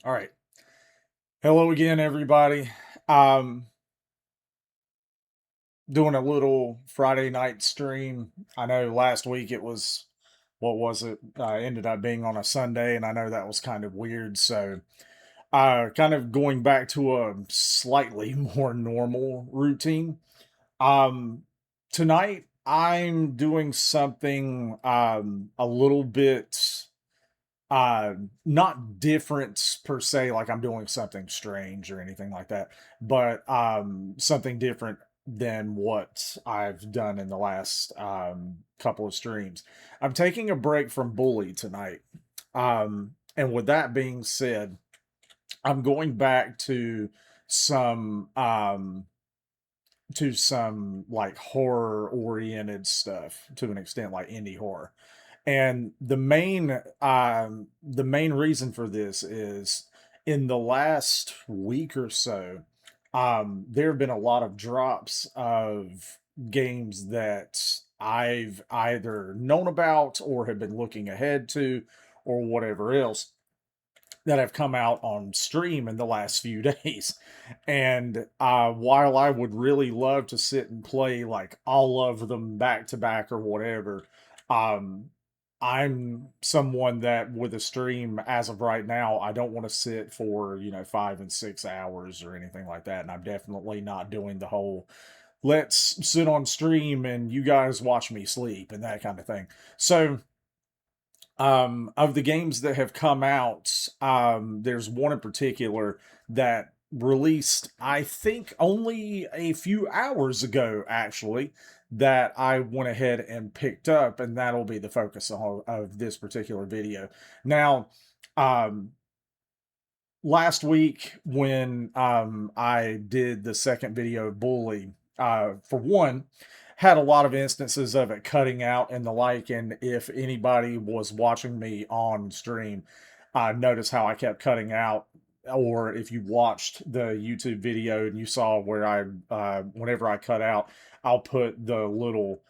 All right. Hello again, everybody. Um, Doing a little Friday night stream. I know last week it was, what was it? Ended up being on a Sunday, and I know that was kind of weird. So, kind of going back to a slightly more normal routine. Um, Tonight I'm doing something a little bit uh not different per se, like I'm doing something strange or anything like that, but something different than what I've done in the last couple of streams. I'm taking a break from bully tonight. And with that being said, I'm going back some um some like horror oriented stuff to an extent, like indie horror. And the main reason for this is in the last week or so, there have been a lot of drops of games that I've either known about or have been looking ahead to or whatever else that have come out on stream in the last few days. And while I would really love to sit and play like all of them back to back or whatever, um, I'm someone that with a stream as of right now, I don't want to sit for, 5 and 6 hours or anything like that. And I'm definitely not doing the whole let's sit on stream and you guys watch me sleep and that kind of thing. So of the games that have come out, there's one in particular that released, I think, only a few hours ago, actually, that I went ahead and picked up, and that'll be the focus of this particular video. Now, um, last week when I did the second video of Bully, for one, had a lot of instances of it cutting out and the like. And if anybody was watching me on stream, notice how I kept cutting out. Or if you watched the YouTube video and you saw where whenever I cut out, I'll put the little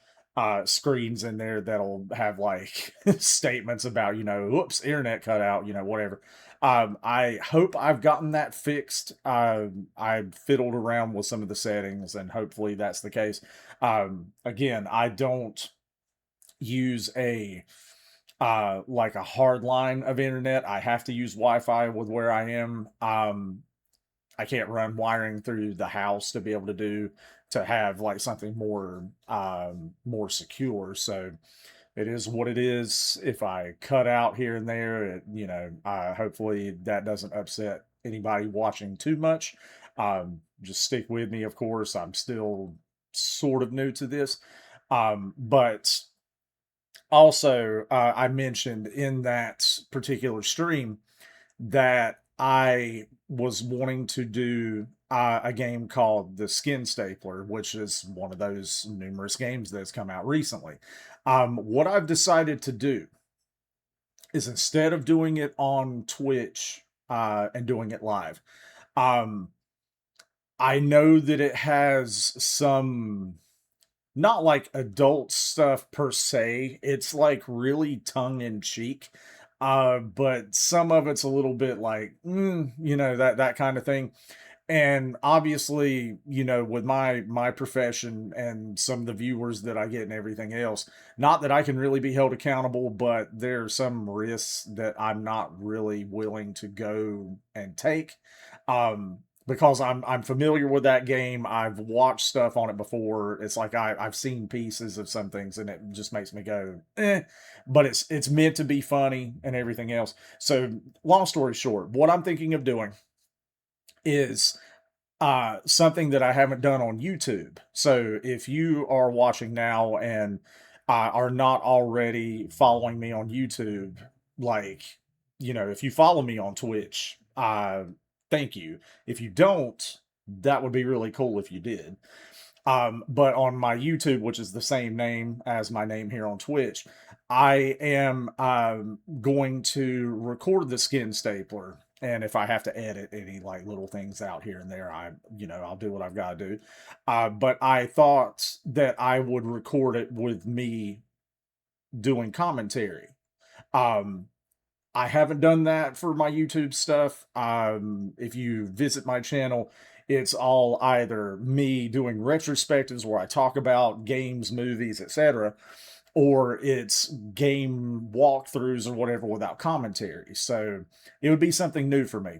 screens in there that'll have like statements about, whoops, internet cut out, whatever. I hope I've gotten that fixed. I fiddled around with some of the settings, and hopefully that's the case. Again, I don't use a like a hard line of internet. I have to use Wi-Fi with where I am. I can't run wiring through the house to be able to have like something more secure. So it is what it is. If I cut out here and there, hopefully that doesn't upset anybody watching too much. Just stick with me, of course. I'm still sort of new to this. But also, I mentioned in that particular stream that I was wanting to do a game called the Skin Stapler, which is one of those numerous games that's come out recently. What I've decided to do is instead of doing it on Twitch and doing it live, um, I know that it has some not like adult stuff per se. It's like really tongue in cheek. But some of it's a little bit like, that kind of thing. And obviously, with my profession and some of the viewers that I get and everything else, not that I can really be held accountable, but there are some risks that I'm not really willing to go and take. Because I'm familiar with that game. I've watched stuff on it before. It's like I've seen pieces of some things and it just makes me go, eh. But it's meant to be funny and everything else. So long story short, what I'm thinking of doing is something that I haven't done on YouTube. So if you are watching now and are not already following me on YouTube, like, if you follow me on Twitch, thank you. If you don't, that would be really cool if you did. But on my YouTube, which is the same name as my name here on Twitch, I am going to record the skin stapler. And if I have to edit any like little things out here and there, I'll do what I've got to do. But I thought that I would record it with me doing commentary. Um, I haven't done that for my YouTube stuff. If you visit my channel, it's all either me doing retrospectives where I talk about games, movies, etc., or it's game walkthroughs or whatever without commentary. So it would be something new for me.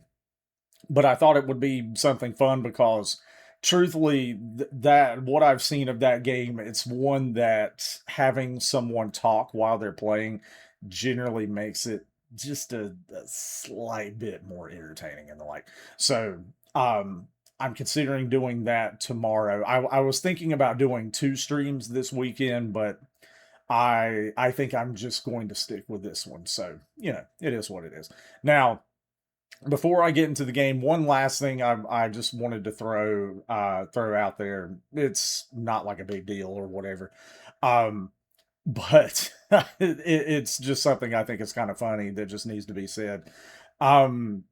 But I thought it would be something fun because truthfully that what I've seen of that game, it's one that having someone talk while they're playing generally makes it just a slight bit more entertaining and the like. So um I'm considering doing that tomorrow. I was thinking about doing two streams this weekend, but I think I'm just going to stick with this one. So, it is what it is. Now, before I get into the game, one last thing I just wanted to throw out there. It's not like a big deal or whatever, um, but it's just something I think is kind of funny that just needs to be said. Um,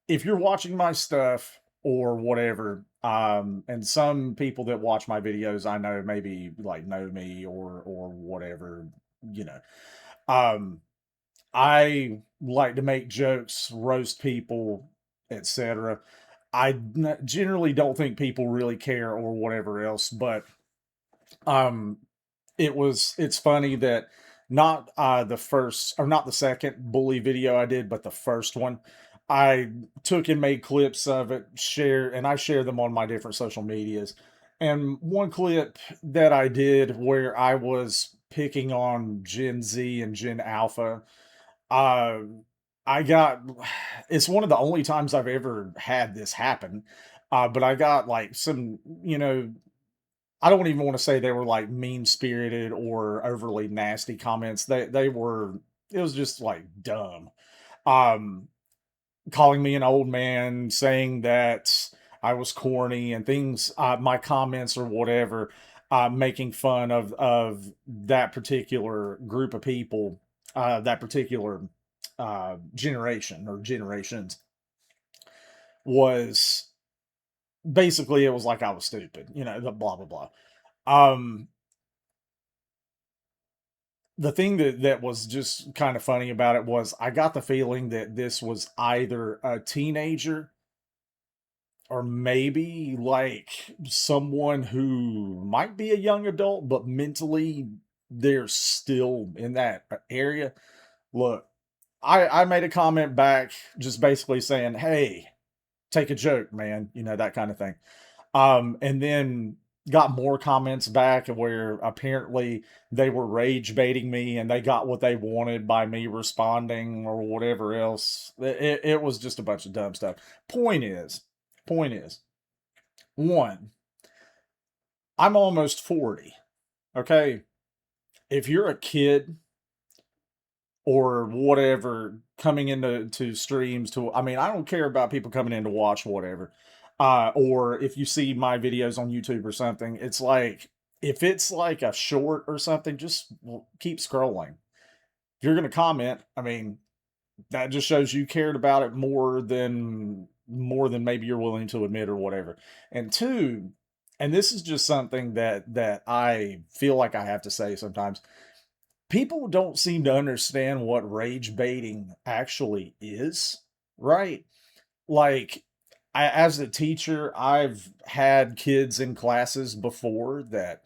if you're watching my stuff or whatever, and some people that watch my videos, I know maybe like know me or whatever, you know. Um, I like to make jokes, roast people, etc. Generally don't think people really care or whatever else, but um it's funny that not the first or not the second bully video I did, but the first one. I took and made clips of it, I share them on my different social medias. And one clip that I did where I was picking on Gen Z and Gen Alpha, uh, I got it's one of the only times I've ever had this happen. But I got like some, I don't even want to say they were like mean spirited or overly nasty comments. They were it was just like dumb. Um Calling me an old man, saying that I was corny and things, my comments or whatever, making fun of that particular group of people, that particular generation or generations, was basically it was like I was stupid, the blah blah blah. Um, the thing that was just kind of funny about it was I got the feeling that this was either a teenager or maybe like someone who might be a young adult, but mentally they're still in that area. Look, I made a comment back just basically saying, hey, take a joke, man, that kind of thing. And then got more comments back where apparently they were rage baiting me and they got what they wanted by me responding or whatever else. It was just a bunch of dumb stuff. Point is, point is, one, I'm almost 40. Okay. If you're a kid or whatever coming into streams I mean, I don't care about people coming in to watch whatever. Or if you see my videos on YouTube or something, it's like if it's like a short or something, just keep scrolling. If you're going to comment, I mean, that just shows you cared about it more than maybe you're willing to admit or whatever. And two, and this is just something that I feel like I have to say sometimes, people don't seem to understand what rage baiting actually is, right? Like, as a teacher, I've had kids in classes before that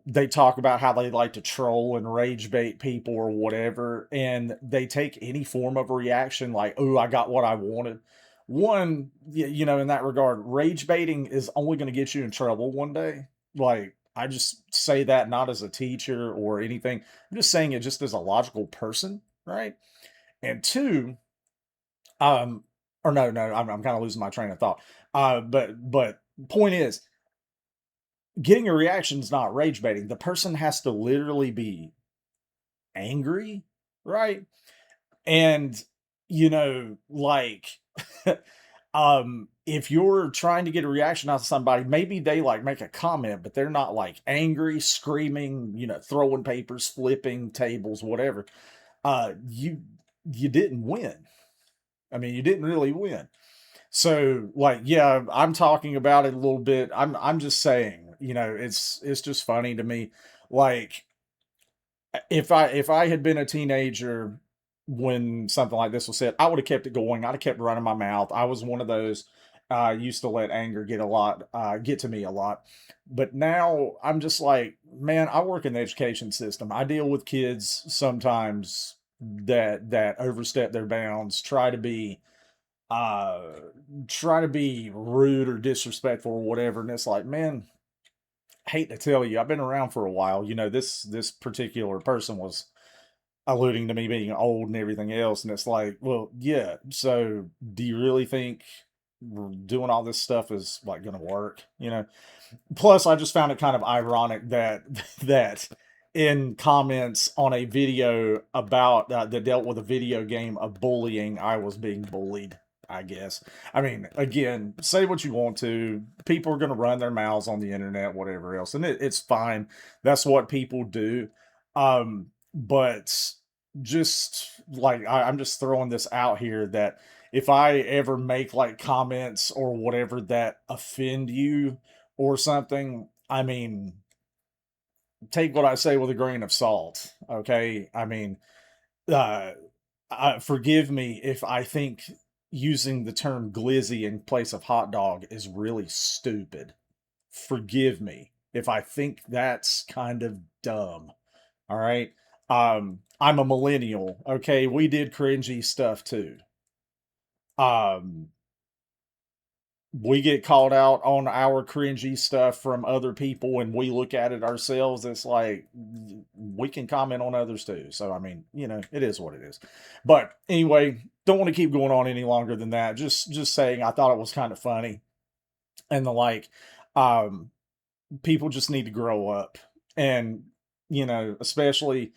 they talk about how they like to troll and rage bait people or whatever, and they take any form of a reaction like, oh, I got what I wanted. One, in that regard, rage baiting is only going to get you in trouble one day. Like, I just say that not as a teacher or anything. I'm just saying it just as a logical person, right? And two, um, or no, no, I'm kind of losing my train of thought. But point is, getting a reaction is not rage baiting. The person has to literally be angry, right? And like if you're trying to get a reaction out of somebody, maybe they like make a comment, but they're not like angry, screaming, throwing papers, flipping tables, whatever. You didn't win. I mean, you didn't really win. So, like, yeah, I'm talking about it a little bit. I'm just saying, it's just funny to me. Like, if I had been a teenager when something like this was said, I would have kept it going. I'd have kept running my mouth. I was one of those used to let anger get to me a lot. But now I'm just like, man, I work in the education system. I deal with kids sometimes that overstep their bounds, uh try to be rude or disrespectful or whatever. And it's like, man, hate to tell you, I've been around for a while. This particular person was alluding to me being old and everything else. And it's like, well, yeah. So do you really think doing all this stuff is like going to work? Plus, I just found it kind of ironic that that in comments on a video about that dealt with a video game of bullying, I was being bullied. I guess. I mean, again, say what you want to. People are going to run their mouths on the internet, whatever else, and it's fine. That's what people do. But just like I'm just throwing this out here that if I ever make like comments or whatever that offend you or something, I mean, take what I say with a grain of salt. Okay. I mean, uh, forgive me if I think using the term glizzy in place of hot dog is really stupid. Forgive me if I think that's kind of dumb. All right. I'm a millennial. Okay. We did cringy stuff too. Um, we get called out on our cringy stuff from other people and we look at it ourselves. It's like we can comment on others too. So I mean, it is what it is. But anyway, don't want to keep going on any longer than that. Just saying I thought it was kind of funny. And the like um people just need to grow up. And especially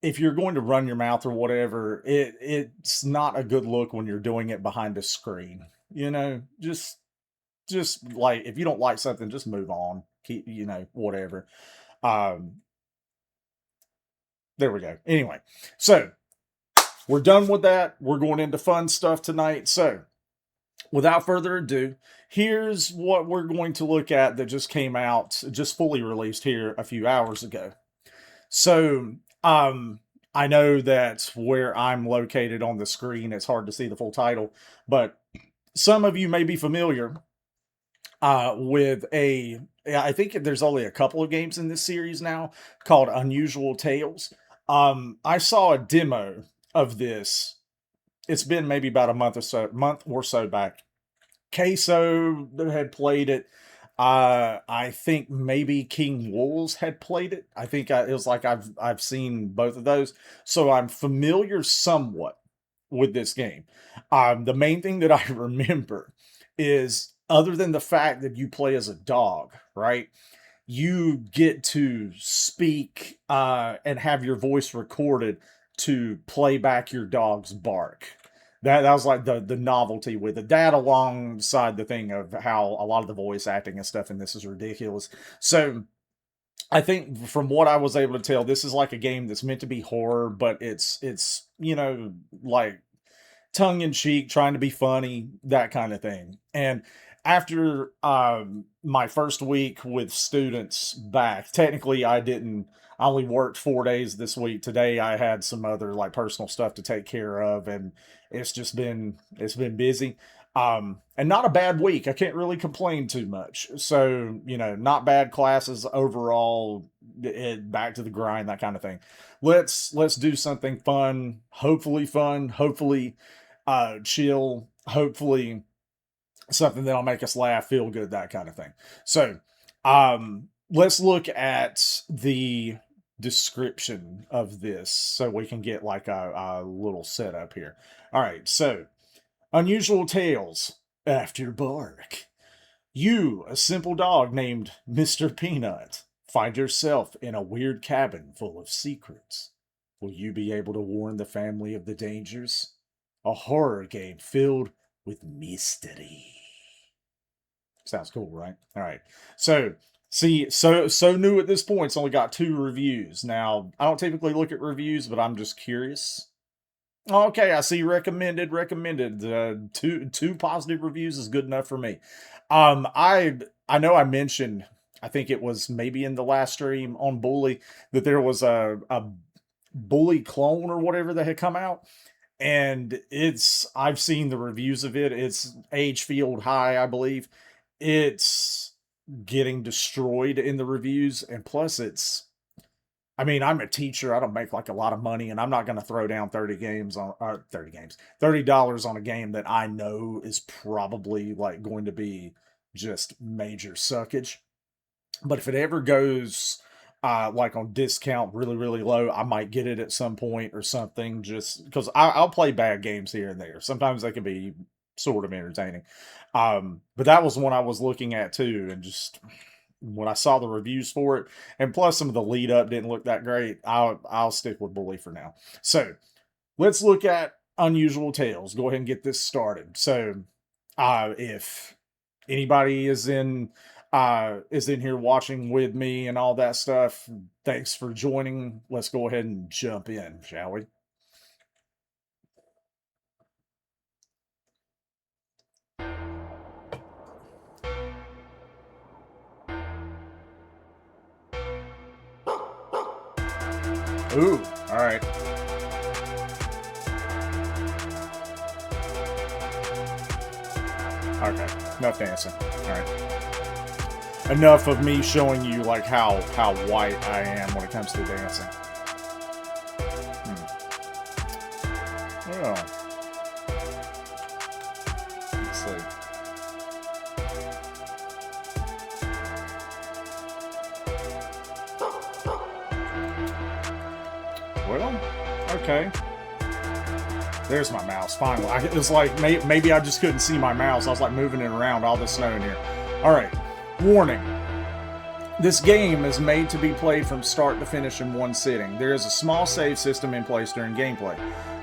if you're going to run your mouth or whatever, it's not a good look when you're doing it behind a screen. Just like if you don't like something, just move on. Keep, whatever. Um, there we go. Anyway, so we're done with that. We're going into fun stuff tonight. So without further ado, here's what we're going to look at that just came out, just fully released here a few hours ago. So, I know that where I'm located on the screen, it's hard to see the full title, but some of you may be familiar with I think there's only a couple of games in this series now called Unusual Tales. I saw a demo of this. It's been maybe about a month or so back. Queso had played it. I think maybe King Wools had played it. I think it was like I've seen both of those, so I'm familiar somewhat with this game. The main thing that I remember is other than the fact that you play as a dog, right? You get to speak and have your voice recorded to play back your dog's bark. That was like the novelty with it. That alongside the thing of how a lot of the voice acting and stuff in this is ridiculous. So I think from what I was able to tell, this is like a game that's meant to be horror, but it's like tongue in cheek, trying to be funny, that kind of thing. And after my first week with students back, technically I didn't. I only worked 4 days this week. Today I had some other like personal stuff to take care of, and it's been busy. And not a bad week. I can't really complain too much. So not bad classes overall. Back to the grind, that kind of thing. Let's do something fun. Hopefully fun. Hopefully chill, hopefully something that'll make us laugh, feel good, that kind of thing. So, let's look at the description of this so we can get like a little setup here. All right, so Unusual Tales After Bark. You, a simple dog named Mr. Peanut, find yourself in a weird cabin full of secrets. Will you be able to warn the family of the dangers? A horror game filled with mystery. Sounds cool, right? All right. So, see, so new at this point. It's only got 2 reviews. Now, I don't typically look at reviews, but I'm just curious. Okay, I see recommended. Two positive reviews is good enough for me. I know I mentioned, I think it was maybe in the last stream on Bully, that there was a Bully Clone or whatever that had come out. And I've seen the reviews of it. It's age field high, I believe. It's getting destroyed in the reviews. And plus, I mean, I'm a teacher. I don't make like a lot of money, and I'm not going to throw down 30 games on $30 on a game that I know is probably like going to be just major suckage. But if it ever goes like on discount really, really low, I might get it at some point or something, just because I'll play bad games here and there. Sometimes they can be sort of entertaining. But that was one I was looking at too, and just when I saw the reviews for it, and plus some of the lead up didn't look that great, I'll stick with Bully for now. So let's look at Unusual Tales. Go ahead and get this started. So if anybody is in here watching with me and all that stuff, thanks for joining. Let's go ahead and jump in, shall we? Ooh, all right. Okay, enough dancing. All right. Enough of me showing you like how white I am when it comes to dancing. Well, let's see. Well, okay. There's my mouse, finally. It was like, maybe I just couldn't see my mouse. I was like moving it around, all the snow in here. Alright, warning. This game is made to be played from start to finish in one sitting. There is a small save system in place during gameplay.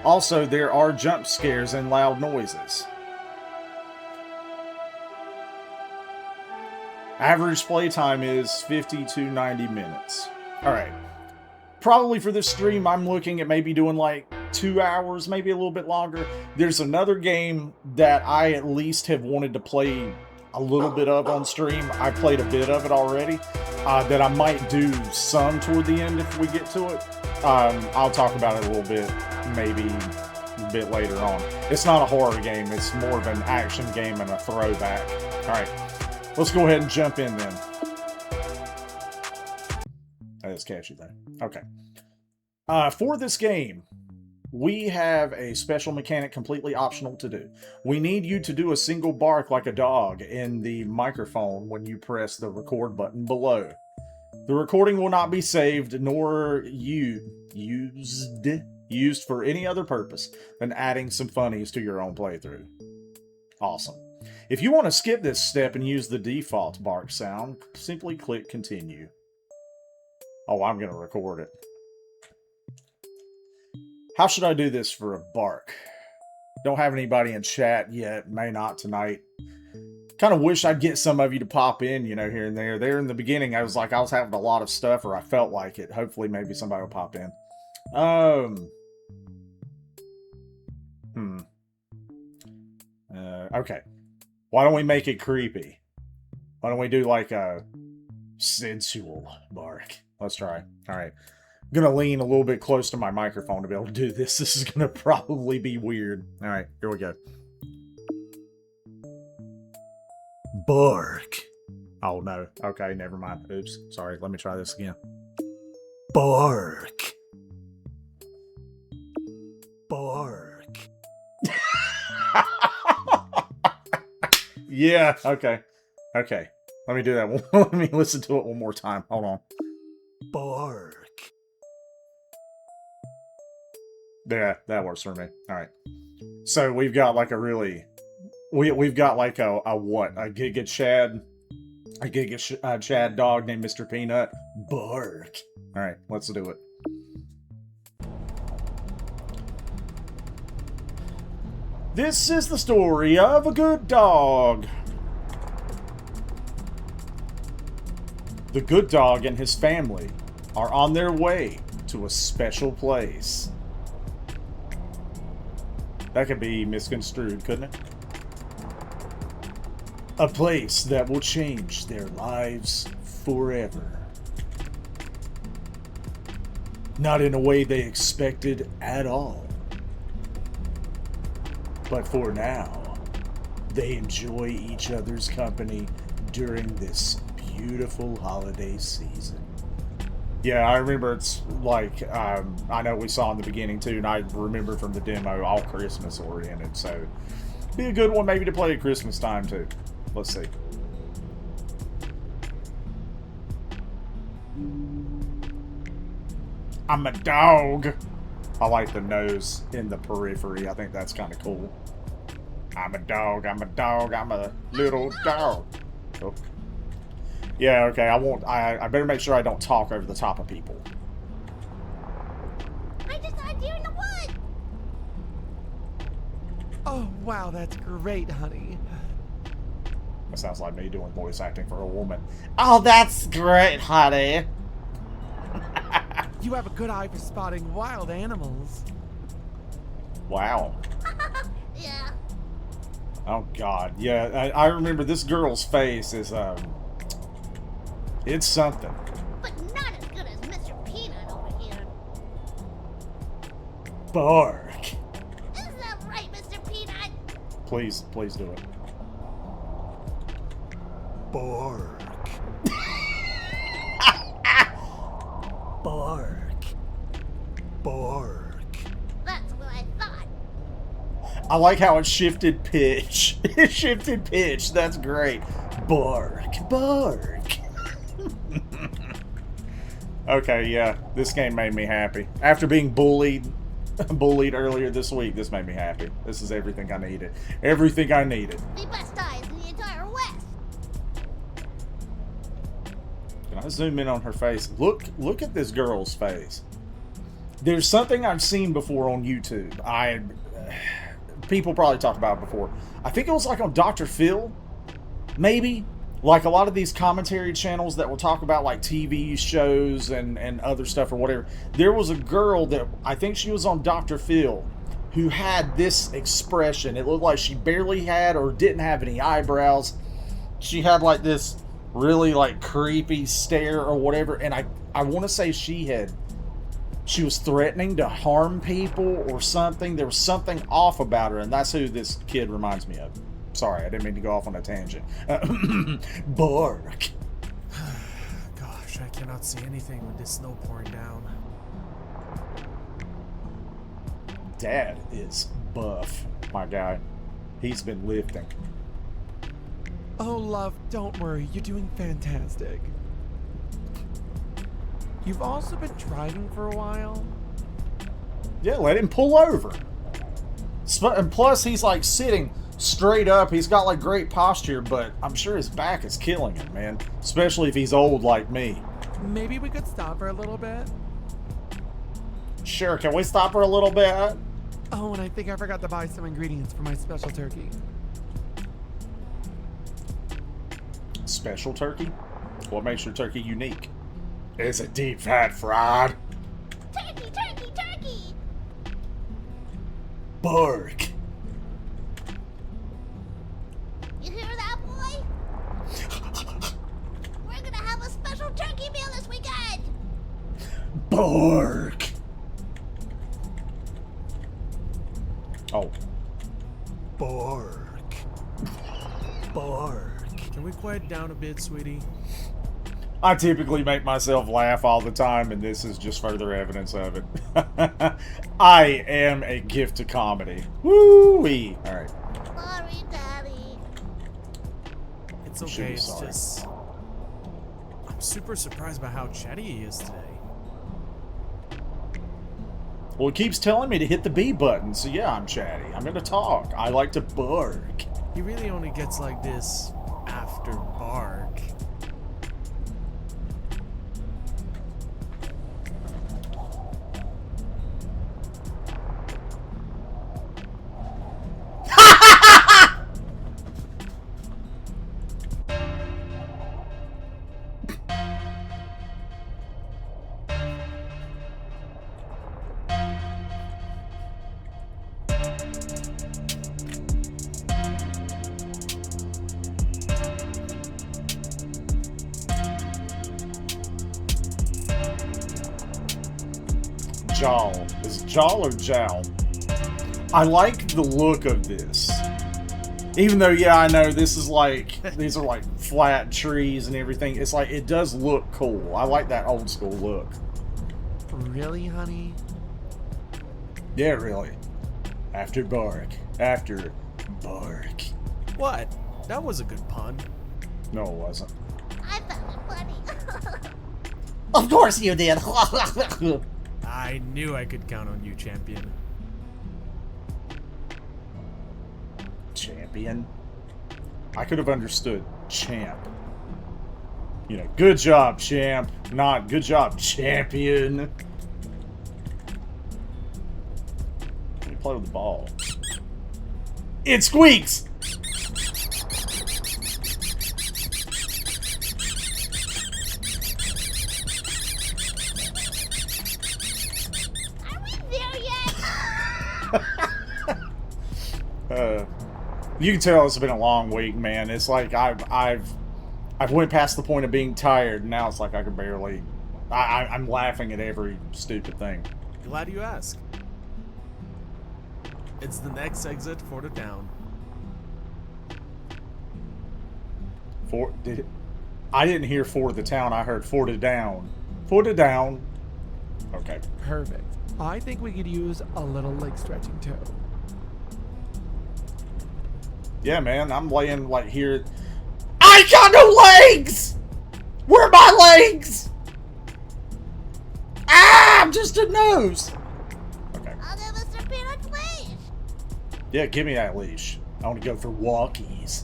Also, there are jump scares and loud noises. Average playtime is 50 to 90 minutes. Alright. Probably for this stream, I'm looking at maybe doing like 2 hours, maybe a little bit longer. There's another game that I at least have wanted to play a little bit of on stream. I played a bit of it already, that I might do some toward the end if we get to it. I'll talk about it a little bit, maybe a bit later on. It's not a horror game, it's more of an action game and a throwback. Alright, let's go ahead and jump in then. That's catchy though. Okay. For this game, we have a special mechanic completely optional to do. We need you to do a single bark like a dog in the microphone when you press the record button below. The recording will not be saved nor used for any other purpose than adding some funnies to your own playthrough. Awesome. If you want to skip this step and use the default bark sound, simply click continue. Oh, I'm going to record it. How should I do this for a bark? Don't have anybody in chat yet. May not tonight. Kind of wish I'd get some of you to pop in, you know, here and there. There in the beginning, I was having a lot of stuff, or I felt like it. Hopefully, maybe somebody will pop in. Okay. Why don't we make it creepy? Why don't we do like a sensual bark? Let's try. All right. I'm going to lean a little bit close to my microphone to be able to do this. This is going to probably be weird. All right, here we go. Bark. Oh, no. Okay, never mind. Oops. Sorry. Let me try this again. Bark. Bark. Yeah, okay. Okay. Let me do that one. Let me listen to it one more time. Hold on. Bark. Yeah, that works for me. All right. So we've got like a really, we've got like a what? A Giga Chad dog named Mr. Peanut. Bark. All right, let's do it. This is the story of a good dog. The good dog and his family are on their way to a special place. That could be misconstrued, couldn't it? A place that will change their lives forever. Not in a way they expected at all. But for now, they enjoy each other's company during this beautiful holiday season. Yeah, I remember it's like, I know we saw in the beginning too, and I remember from the demo, all Christmas oriented, so be a good one maybe to play at Christmas time too. Let's see. I'm a dog. I like the nose in the periphery. I think that's kind of cool. I'm a dog. I'm a dog. I'm a little dog. Oh. Yeah, okay. I better make sure I don't talk over the top of people. I just saw a deer in the woods. Oh, wow, that's great, honey. That sounds like me doing voice acting for a woman. Oh, that's great, honey. You have a good eye for spotting wild animals. Wow. Yeah. Oh, God. Yeah, I remember this girl's face is, it's something. But not as good as Mr. Peanut over here. Bark. Is that right, Mr. Peanut? Please do it. Bark. Bark. Bark. That's what I thought. I like how it shifted pitch. It shifted pitch. That's great. Bark. Bark. Okay, yeah. This game made me happy. After being bullied earlier this week, this made me happy. This is everything I needed. Everything I needed. The best eyes in the entire West. Can I zoom in on her face? Look at this girl's face. There's something I've seen before on YouTube. People probably talked about it before. I think it was like on Dr. Phil, maybe. Like a lot of these commentary channels that will talk about like TV shows and other stuff or whatever. There was a girl that I think she was on Dr. Phil who had this expression. It looked like she barely had or didn't have any eyebrows. She had like this really like creepy stare or whatever, and I want to say she was threatening to harm people or something. There was something off about her, and that's who this kid reminds me of. Sorry, I didn't mean to go off on a tangent. Bark. Gosh, I cannot see anything with this snow pouring down. Dad is buff, my guy. He's been lifting. Oh, love, don't worry. You're doing fantastic. You've also been driving for a while? Yeah, let him pull over. And plus, he's like sitting straight up. He's got like great posture, but I'm sure his back is killing him, man. Especially if he's old like me. Maybe we could stop for a little bit? Sure, can we stop for a little bit? Oh, and I think I forgot to buy some ingredients for my special turkey. Special turkey? What makes your turkey unique? It's a deep fat fried. Turkey, turkey, turkey! Bark. You hear that, boy? We're gonna have a special turkey meal this weekend! Bark. Oh. Bark. Bark. Can we quiet down a bit, sweetie? I typically make myself laugh all the time, and this is just further evidence of it. I am a gift to comedy. Woo-wee! Alright. Sorry, Daddy. It's You should okay, be it's sorry. just... I'm super surprised by how chatty he is today. Well, it keeps telling me to hit the B button, so yeah, I'm chatty. I'm gonna talk. I like to bark. He really only gets like this after bark. Jowl. Is it Jowl or Jowl? I like the look of this. Even though, yeah, I know this is like, these are like flat trees and everything. It's like, it does look cool. I like that old school look. Really, honey? Yeah, really. After bark. After bark. What? That was a good pun. No, it wasn't. I found it funny. Of course you did. I knew I could count on you, champion. Champion? I could have understood champ. You know, good job, champ. Not good job, champion. Let me play with the ball. It squeaks! Are we there yet? You can tell it's been a long week, man. It's like I've went past the point of being tired, and now it's like I can barely. I'm laughing at every stupid thing. Glad you asked. It's the next exit for the town. I didn't hear for the town. I heard for the down. For the down. Okay. Perfect. I think we could use a little leg stretching too. Yeah, man. I'm laying like here. I got no legs. Where are my legs? Ah, I'm just a nose. Okay. I'll give Mr. Peanut's leash. Yeah, give me that leash. I want to go for walkies.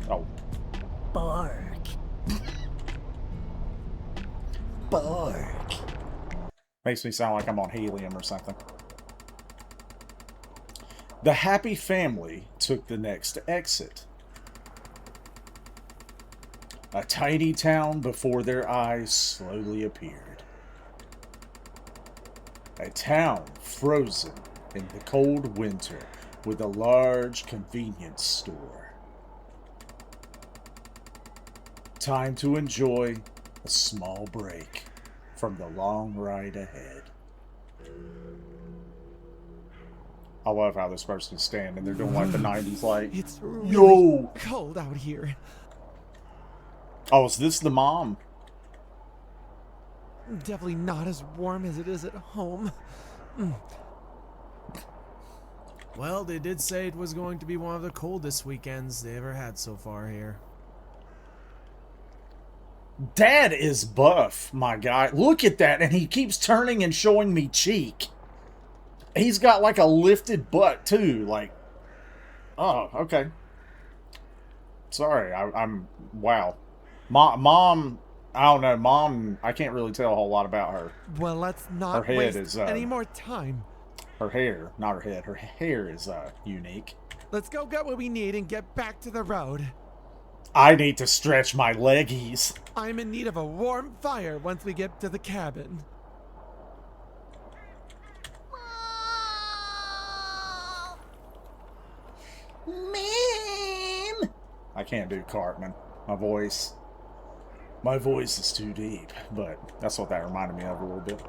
Oh. Bark. Bark. Makes me sound like I'm on helium or something. The happy family took the next exit. A tiny town before their eyes slowly appeared. A town frozen in the cold winter with a large convenience store. Time to enjoy a small break from the long ride ahead. I love how this person's standing. They're doing like the 90s like, It's really yo! cold out here. Oh, is this the mom? Definitely not as warm as it is at home. Well, they did say it was going to be one of the coldest weekends they ever had so far here. Dad is buff, my guy. Look at that, and he keeps turning and showing me cheek. He's got like a lifted butt too, like. Oh, okay. Sorry, I'm wow. Mom, I don't know. Mom, I can't really tell a whole lot about her. Well, let's not Her head waste is, any more time. Her hair, not her head. Her hair is unique. Let's go get what we need and get back to the road. I need to stretch my leggies. I'm in need of a warm fire once we get to the cabin. Mom! I can't do Cartman. My voice is too deep, but that's what that reminded me of a little bit.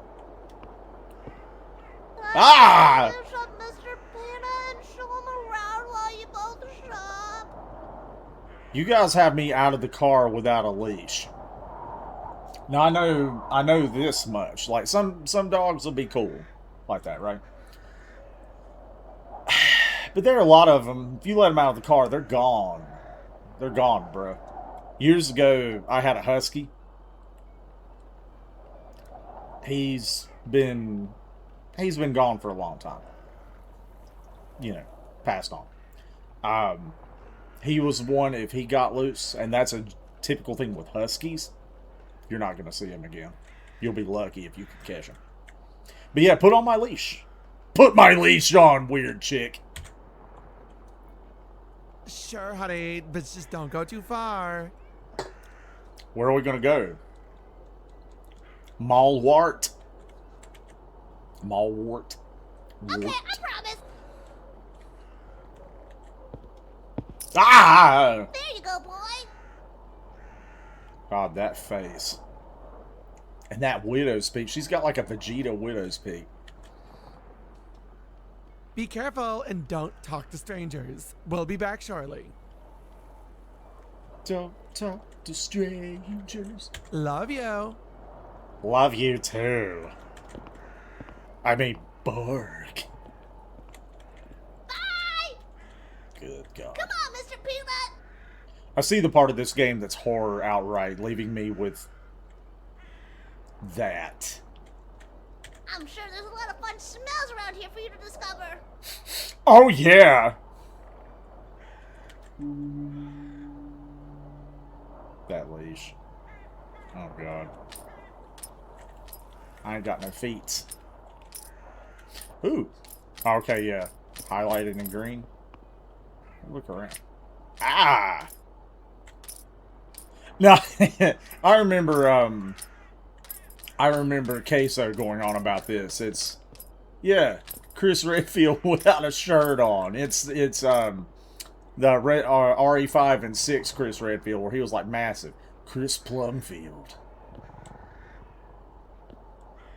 Ah! Finish up Mr. Peanut and show him around while you both shop. You guys have me out of the car without a leash. Now I know this much. Like some dogs will be cool like that, right? But there are a lot of them. If you let them out of the car, they're gone. They're gone, bro. Years ago, I had a husky. He's been gone for a long time. You know, passed on. He was one, if he got loose, and that's a typical thing with huskies, you're not going to see him again. You'll be lucky if you can catch him. But yeah, put on my leash. Put my leash on, weird chick. Sure, honey, but just don't go too far. Where are we going to go? Malwart. Malwart. Okay, I promise. Ah! There you go, boy. God, that face. And that widow's peak, she's got like a Vegeta widow's peak. Be careful and don't talk to strangers. We'll be back shortly. Don't talk to strangers. Love you. Love you too. I mean, bark. Bye! Good God. Come on, Mr. Peanut! I see the part of this game that's horror outright, leaving me with that. I'm sure there's a lot of fun smells around here for you to discover. Oh, yeah! That leash. Oh, God. I ain't got no feet. Ooh. Okay, yeah. Highlighted in green. Look around. Ah! No, I remember Queso going on about this. It's, yeah, Chris Redfield without a shirt on. It's the RE5 and 6 Chris Redfield where he was like massive. Chris Plumfield.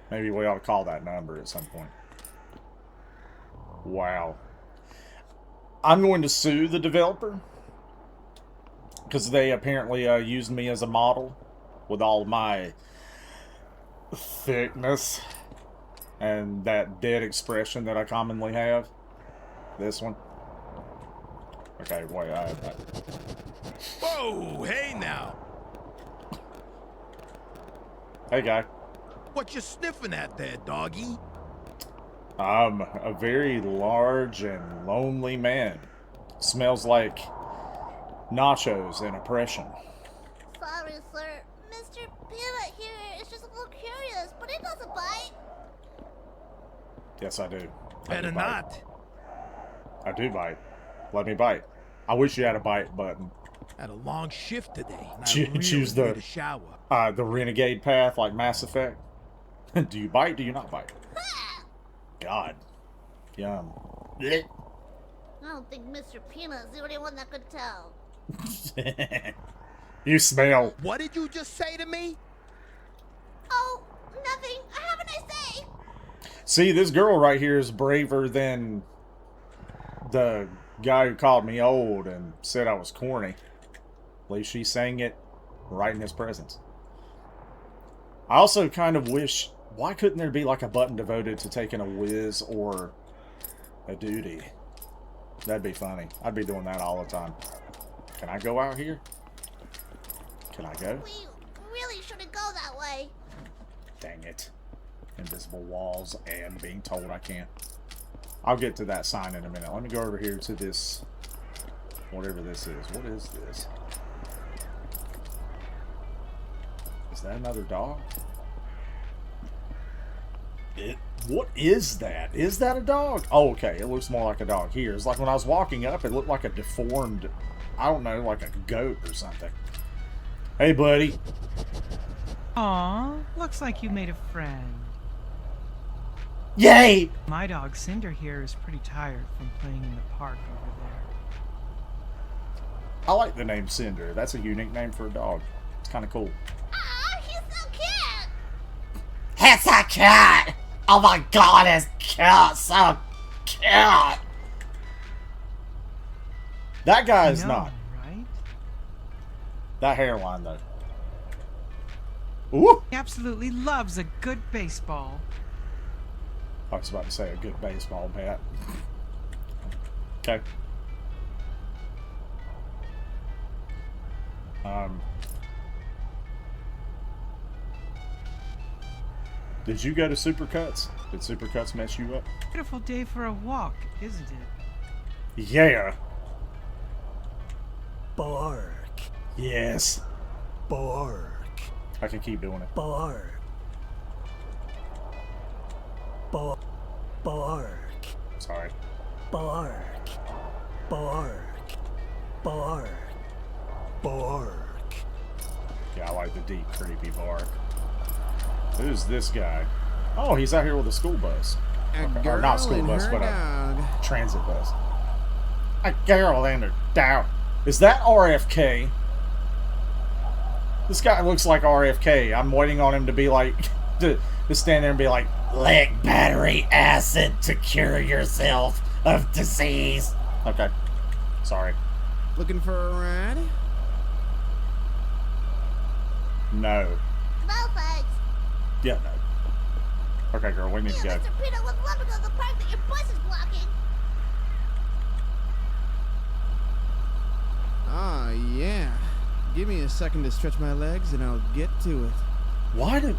Maybe we ought to call that number at some point. Wow. I'm going to sue the developer because they apparently used me as a model with all my thickness and that dead expression that I commonly have. This one. Okay, wait. Whoa, hey now. Hey, guy. What you sniffing at there, doggy? I'm a very large and lonely man. Smells like nachos and oppression. Sorry, sir. Mr. Peanut here is just a little curious, but it doesn't bite. Yes, I do. Better do bite. not. I do bite. Let me bite. I wish you had a bite button. Had a long shift today. And I Choose really the need a shower. The renegade path like Mass Effect. Do you bite? Do you not bite? God. Yum. I don't think Mr. Peanut is the only one that could tell. You smell. What did you just say to me? Oh, nothing. Have a nice day. See, this girl right here is braver than the guy who called me old and said I was corny. At least she sang it right in his presence. I also kind of wish, why couldn't there be like a button devoted to taking a whiz or a duty? That'd be funny. I'd be doing that all the time. Can I go out here? Can I go? We really shouldn't go that way. Dang it. Invisible walls and being told I can't. I'll get to that sign in a minute. Let me go over here to this, whatever this is. What is this? Is that another dog? What is that? Is that a dog? Oh, okay. It looks more like a dog here. It's like when I was walking up, it looked like a deformed, I don't know, like a goat or something. Hey, buddy. Aw, looks like you made a friend. Yay! My dog Cinder here is pretty tired from playing in the park over there. I like the name Cinder. That's a unique name for a dog. It's kind of cool. Aw, he's so cute. It's a cat! Oh my god, it's cute! So cute! That guy is I know, not. right? That hairline, though. Ooh! He absolutely loves a good baseball. I was about to say a good baseball bat. Okay. Did you go to Supercuts? Did Supercuts mess you up? Beautiful day for a walk, isn't it? Yeah. Bark. Yes. Bark. I can keep doing it. Bark. Bark. Bark. Sorry. Bark. Bark. Bark. Bark. Yeah, I like the deep, creepy bark. Who's this guy? Oh, he's out here with a school bus. Okay. Or not school bus, but a transit bus. A girl and her dog. Is that RFK? This guy looks like RFK. I'm waiting on him to be like, to stand there and be like, lick battery acid to cure yourself of disease. Okay. Sorry. Looking for a ride? No. No thanks. Yeah, no. Okay, girl, we need to go. Mr. Peanut would love to go to the park that your bus is blocking. Ah, yeah. Give me a second to stretch my legs and I'll get to it. Why do...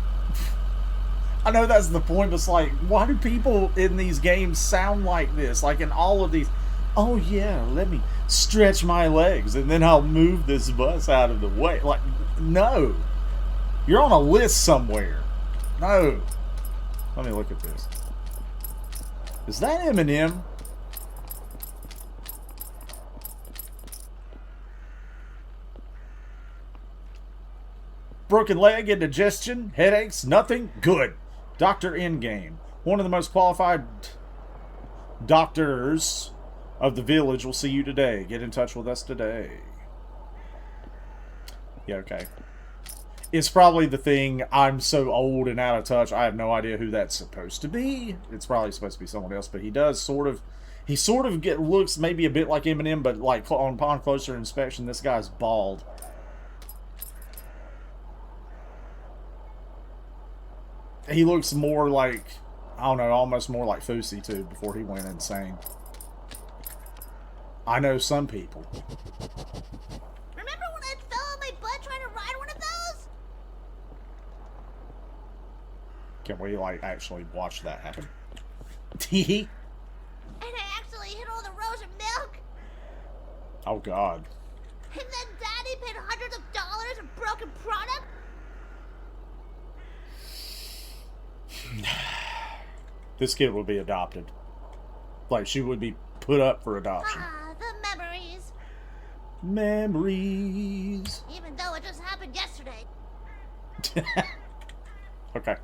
I know that's the point, but it's like, why do people in these games sound like this? Like in all of these... Oh yeah, let me stretch my legs and then I'll move this bus out of the way. Like, no. You're on a list somewhere. No. Let me look at this. Is that Eminem? Broken leg, indigestion, headaches, nothing? Good. Dr. Endgame. One of the most qualified doctors of the village will see you today. Get in touch with us today. Yeah, okay. It's probably the thing, I'm so old and out of touch, I have no idea who that's supposed to be. It's probably supposed to be someone else, but he does sort of... He sort of looks maybe a bit like Eminem, but like upon closer inspection, this guy's bald. He looks more like, I don't know, almost more like Fousey too, before he went insane. I know some people. Remember when I fell on my butt trying to ride one of those? Can we, like, actually watch that happen? And I accidentally hit all the rows of milk? Oh, God. And then Daddy paid hundreds of dollars of broken product? This kid would be adopted. Like, she would be put up for adoption. Ah, the memories. Memories. Even though it just happened yesterday. Okay.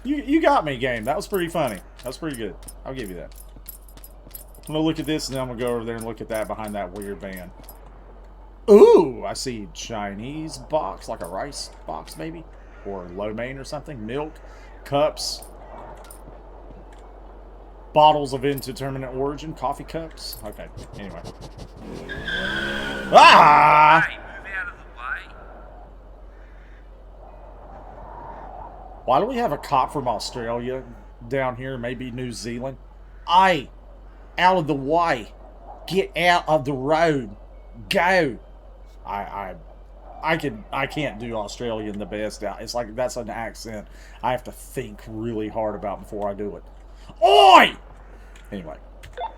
You got me, game. That was pretty funny. That was pretty good. I'll give you that. I'm gonna look at this, and then I'm gonna go over there and look at that behind that weird van. Ooh, I see Chinese box, like a rice box, maybe? Or lo mein or something. Milk, cups, bottles of indeterminate origin, coffee cups. Okay, anyway. Ah! Hey, move out of the way. Why do we have a cop from Australia down here? Maybe New Zealand? Aye! Out of the way! Get out of the road! Go! I can't do Australian the best. It's like that's an accent I have to think really hard about before I do it. Oi! Anyway.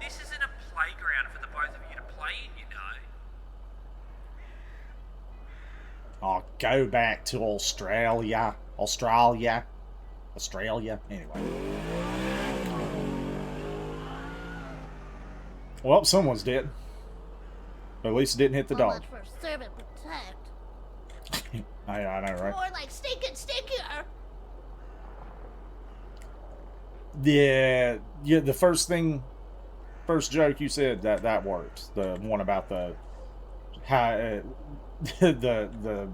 This isn't a playground for the both of you to play in, you know. I'll go back to Australia. Australia. Anyway. Well, someone's dead. But at least it didn't hit the So dog. much for serve and protect. I know, right? More like stinking stinkier. Yeah, the first joke you said that works. The one about the how the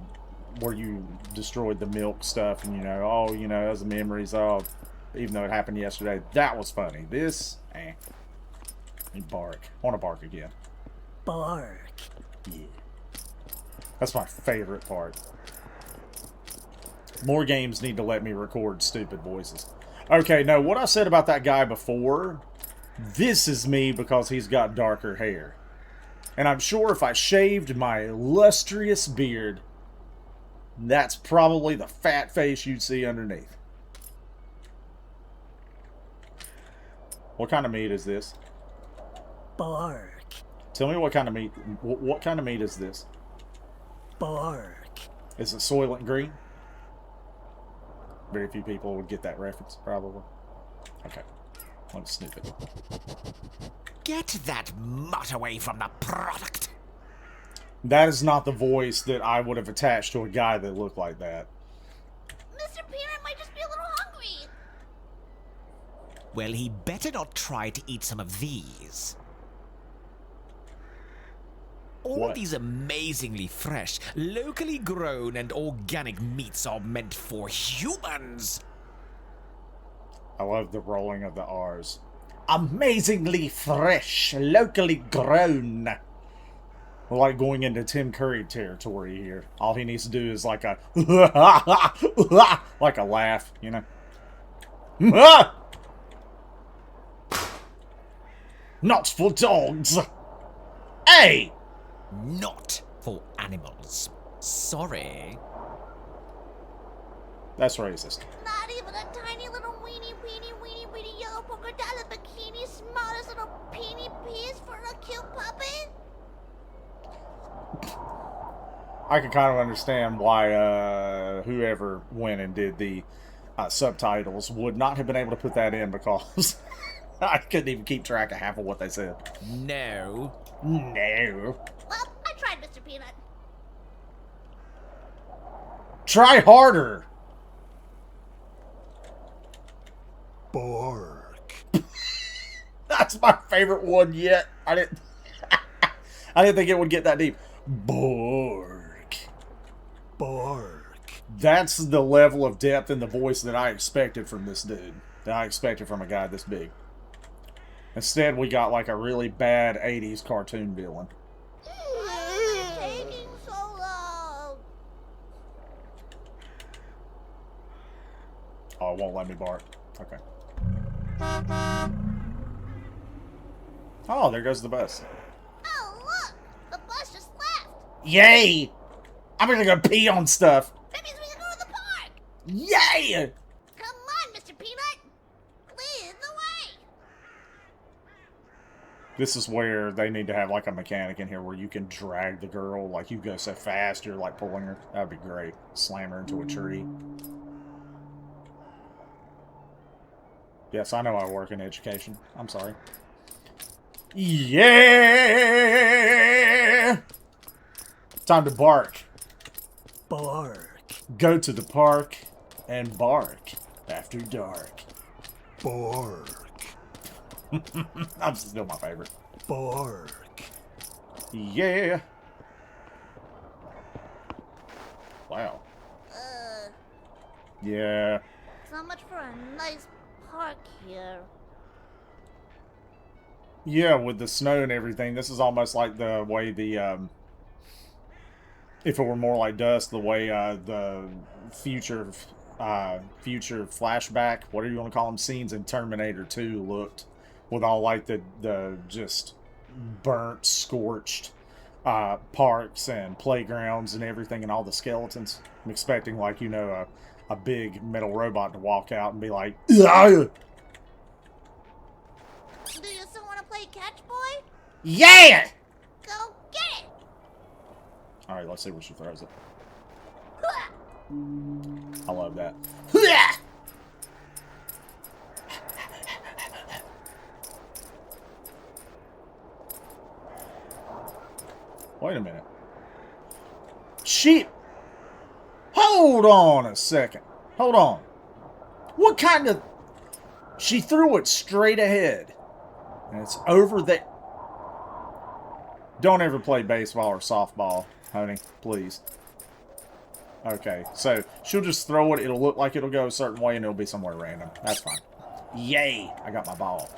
where you destroyed the milk stuff, and those are memories. Even though it happened yesterday, that was funny. This, you bark. I want to bark again. Bark. Yeah, that's my favorite part. More games need to let me record stupid voices. Okay, no, what I said about that guy before, this is me because he's got darker hair. And I'm sure if I shaved my lustrous beard, that's probably the fat face you'd see underneath. What kind of meat is this? Bark. Tell me what kind of meat. What kind of meat is this? Bark. Is it Soylent Green? Very few people would get that reference, probably. Okay. Let's sniff it. Get that mutt away from the product. That is not the voice that I would have attached to a guy that looked like that. Mr. Peanut might just be a little hungry. Well, he better not try to eat some of these. All What? of these amazingly fresh, locally grown, and organic meats are meant for humans. I love the rolling of the R's. Amazingly fresh, locally grown. Like going into Tim Curry territory here. All he needs to do is like a like a laugh, you know. Not for dogs. Hey! Not for animals. Sorry. That's racist. Not even a tiny little weeny yellow polka dot bikini, smallest little peeny piece for a cute puppet? I can kind of understand why whoever went and did the subtitles would not have been able to put that in, because I couldn't even keep track of half of what they said. No. No. Well, I tried, Mr. Peanut. Try harder. Bark. That's my favorite one yet. I didn't think it would get that deep. Bork. Bark. That's the level of depth in the voice that I expected from this dude. That I expected from a guy this big. Instead, we got like a really bad 80s cartoon villain. Why is it taking so long? Oh, it won't let me bark. Okay. Oh, there goes the bus. Oh, look! The bus just left! Yay! I'm gonna go pee on stuff. That means we can go to the park! Yay! Come on, Mr. Peanut! Lead the way! This is where they need to have like a mechanic in here where you can drag the girl. Like, you go so fast, you're like pulling her. That'd be great. Slam her into a tree. Yes, I know I work in education. I'm sorry. Yeah! Time to bark. Bark. Go to the park and bark after dark. Bark. That's still my favorite. Bark. Yeah. Wow. Yeah. So much for a nice park here. Yeah, with the snow and everything, this is almost like the way the, if it were more like dust, the way, the future flashback, whatever you want to call them, scenes in Terminator 2 looked, with all, like, the just burnt, scorched, parks and playgrounds and everything and all the skeletons. I'm expecting, like, you know, a big metal robot to walk out and be like, "Ugh!" Do you still want to play catch, boy? Yeah! Go get it! Alright, let's see where she throws it. Hua! I love that. Wait a minute. Sheep! Hold on a second. Hold on. What kind of... She threw it straight ahead. And it's over there. Don't ever play baseball or softball, honey. Please. Okay, so she'll just throw it. It'll look like it'll go a certain way, and it'll be somewhere random. That's fine. Yay! I got my ball.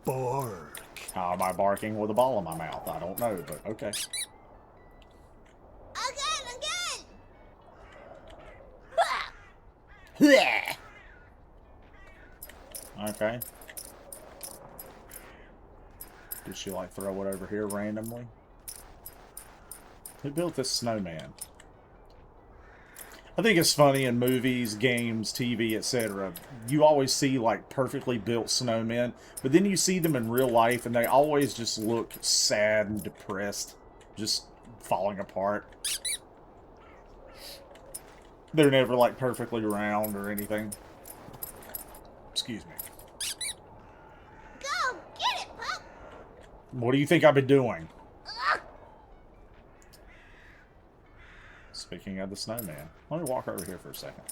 Bark. How am I barking with a ball in my mouth? I don't know, but okay. Again! Hua! Okay. Did she, like, throw it over here randomly? Who built this snowman? I think it's funny in movies, games, TV, etc. You always see, like, perfectly built snowmen, but then you see them in real life, and they always just look sad and depressed. Just falling apart. They're never, like, perfectly round or anything. Excuse me. Go get it, pup! What do you think I've been doing? Ugh. Speaking of the snowman, let me walk over here for a second.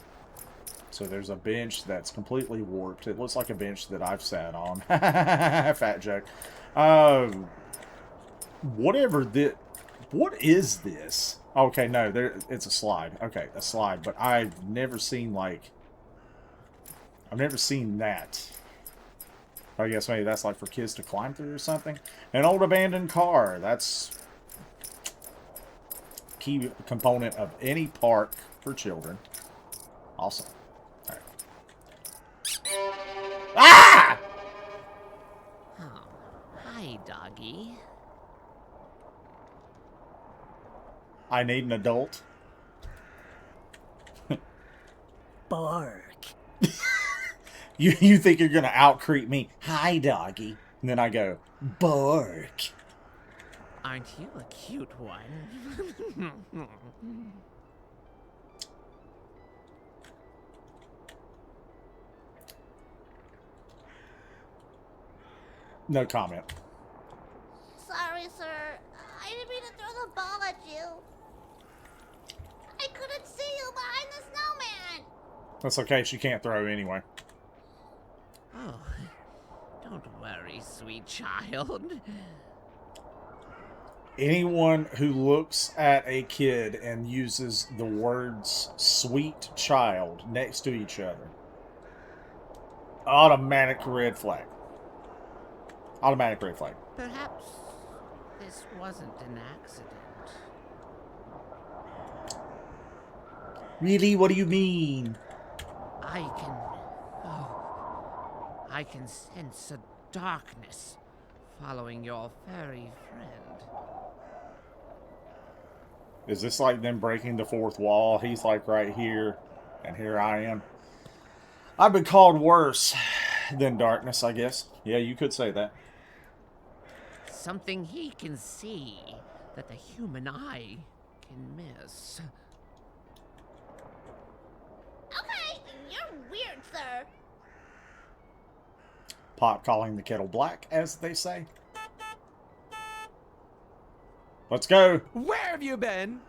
So there's a bench that's completely warped. It looks like a bench that I've sat on. Fat joke. whatever the... What is this? Okay, no, it's a slide. Okay, a slide. But I've never seen, like... I've never seen that. I guess maybe that's like for kids to climb through or something. An old abandoned car. That's key component of any park for children. Awesome. All right. Ah! Oh, hi, doggy. I need an adult. Bark. You think you're gonna out-creep me? Hi, doggy. And then I go, bark. Aren't you a cute one? No comment. Sorry, sir. I didn't mean to throw the ball at you. I couldn't see you behind the snowman. That's okay, she can't throw anyway. Oh, don't worry, sweet child. Anyone who looks at a kid and uses the words sweet child next to each other, automatic red flag. Automatic red flag. Perhaps this wasn't an accident. Really? What do you mean? I can sense a darkness following your furry friend. Is this like them breaking the fourth wall? He's like right here, and here I am. I've been called worse than darkness, I guess. Yeah, you could say that. Something he can see that the human eye can miss. Okay, you're weird, sir. Pot calling the kettle black, as they say. Let's go. Where have you been?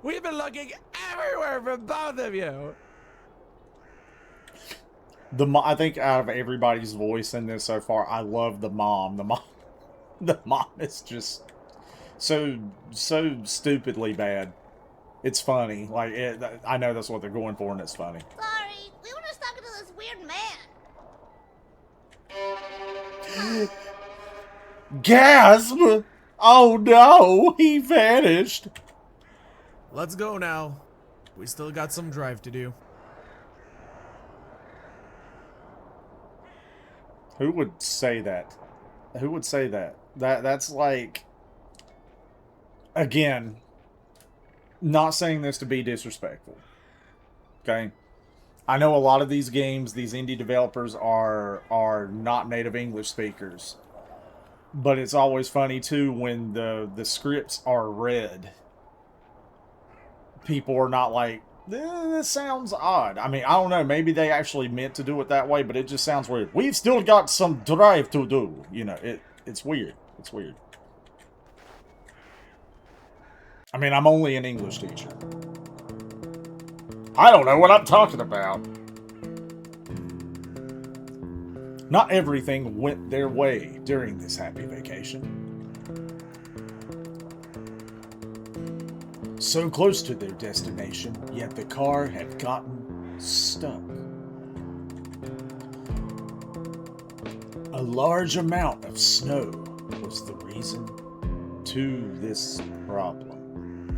We've been looking everywhere for both of you. I think out of everybody's voice in this so far, I love the mom. The mom is just so stupidly bad. It's funny. Like I know that's what they're going for, and it's funny. Sorry, we were just talking to this weird man. Gasp! Oh no, he vanished. Let's go now. We still got some drive to do. Who would say that? Who would say that? That's like, again, not saying this to be disrespectful. Okay? I know a lot of these games, these indie developers are not native English speakers. But it's always funny too when the scripts are read. People are not like, this sounds odd. I mean, I don't know. Maybe they actually meant to do it that way, but it just sounds weird. We've still got some drive to do. You know, it's weird. It's weird. I mean, I'm only an English teacher. I don't know what I'm talking about. Not everything went their way during this happy vacation. So close to their destination, yet the car had gotten stuck. A large amount of snow was the reason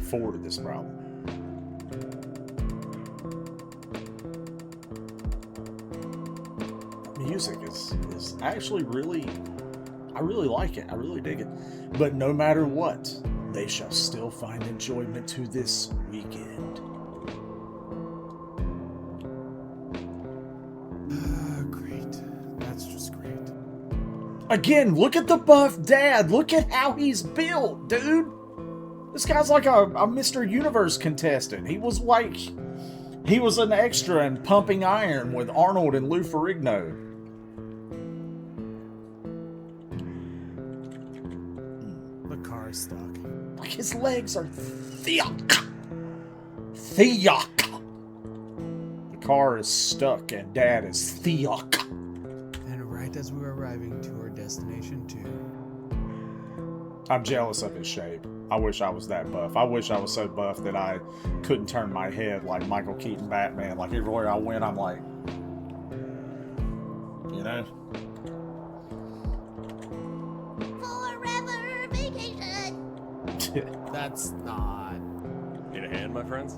for this problem. Music is actually I really like it. I really dig it. But no matter what, they shall still find enjoyment to this weekend. Great. That's just great. Again, look at the buff dad. Look at how he's built, dude. This guy's like a Mr. Universe contestant. He was an extra in Pumping Iron with Arnold and Lou Ferrigno. The car is stuck. Like his legs are thick. The car is stuck and dad is thick. And right as we were arriving to our destination too. I'm jealous of his shape. I wish I was that buff. I wish I was so buff that I couldn't turn my head like Michael Keaton Batman. Like everywhere I went, I'm like, you know? Forever vacation. That's not. Need a hand, my friends?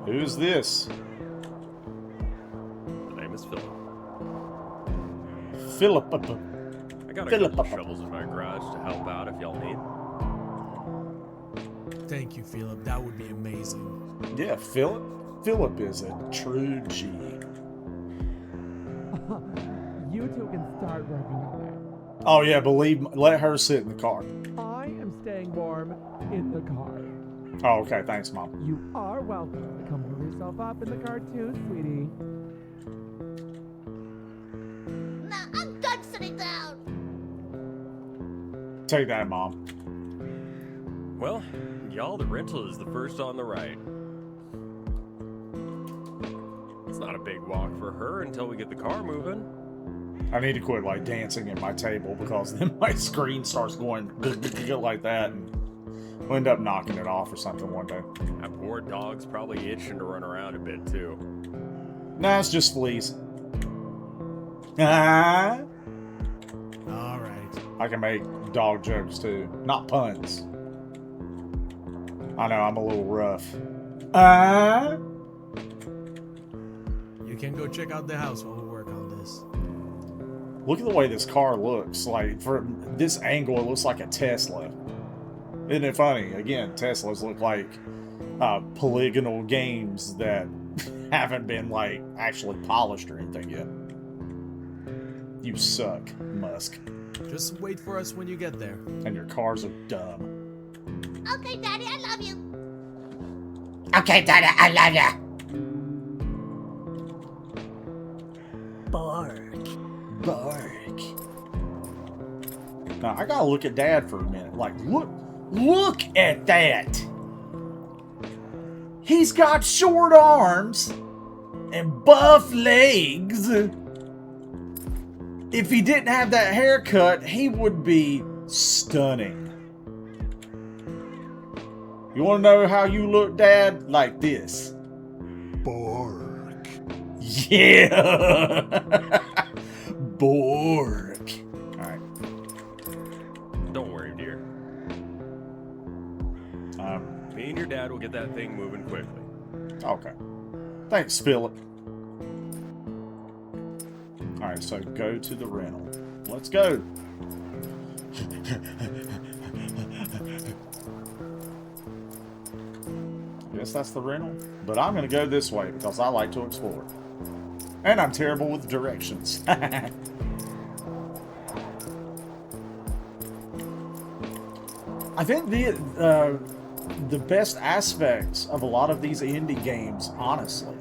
Who's this? The name is Philip. Philip. I got a couple shovels in my garage to help out if y'all need. Thank you, Philip. That would be amazing. Yeah, Philip. Philip is a true G. You two can start working on Oh yeah, believe me, let her sit in the car. it. I am staying warm in the car. Oh, okay, thanks, Mom. You are welcome. Come warm yourself up in the car too, sweetie. Nah, I'm done sitting down. Take that, Mom. Well, y'all, the rental is the first on the right. It's not a big walk for her until we get the car moving. I need to quit like dancing at my table because then my screen starts going like that and we'll end up knocking it off or something one day. That poor dog's probably itching to run around a bit too. Nah, it's just fleas. Ah. All right. I can make dog jokes too, not puns. I know I'm a little rough. You can go check out the house while we work on this. Look at the way this car looks. Like from this angle, it looks like a Tesla. Isn't it funny? Again, Teslas look like polygonal games that haven't been like actually polished or anything yet. You suck, Musk. Just wait for us when you get there. And your cars are dumb. Okay, Daddy, I love you. Okay, Daddy, I love ya. Bark. Bark. Now I gotta look at Dad for a minute. Like, look at that. He's got short arms and buff legs. If he didn't have that haircut, he would be stunning. You want to know how you look, Dad? Like this. Bark. Yeah. Bork. Alright. Don't worry, dear. Me and your dad will get that thing moving quickly. Okay. Thanks, Philip. Alright, so go to the rental. Let's go. Guess that's the rental. But I'm going to go this way because I like to explore. And I'm terrible with directions. I think the best aspects of a lot of these indie games, honestly,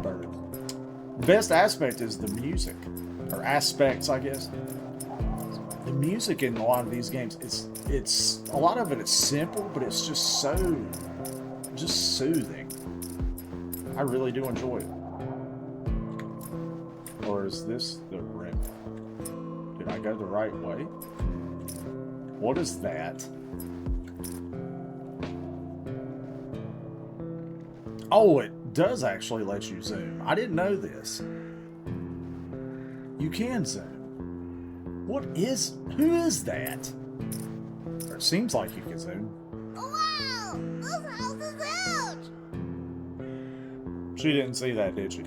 the best aspect is the music, or aspects, I guess. The music in a lot of these games, it's a lot of it is simple, but it's just so soothing. I really do enjoy it. Or is this the rim? Did I go the right way? What is that? Oh, it does actually let you zoom. I didn't know this. You can zoom. Who is that? Or it seems like you can zoom. Wow! This house is huge! She didn't see that, did she?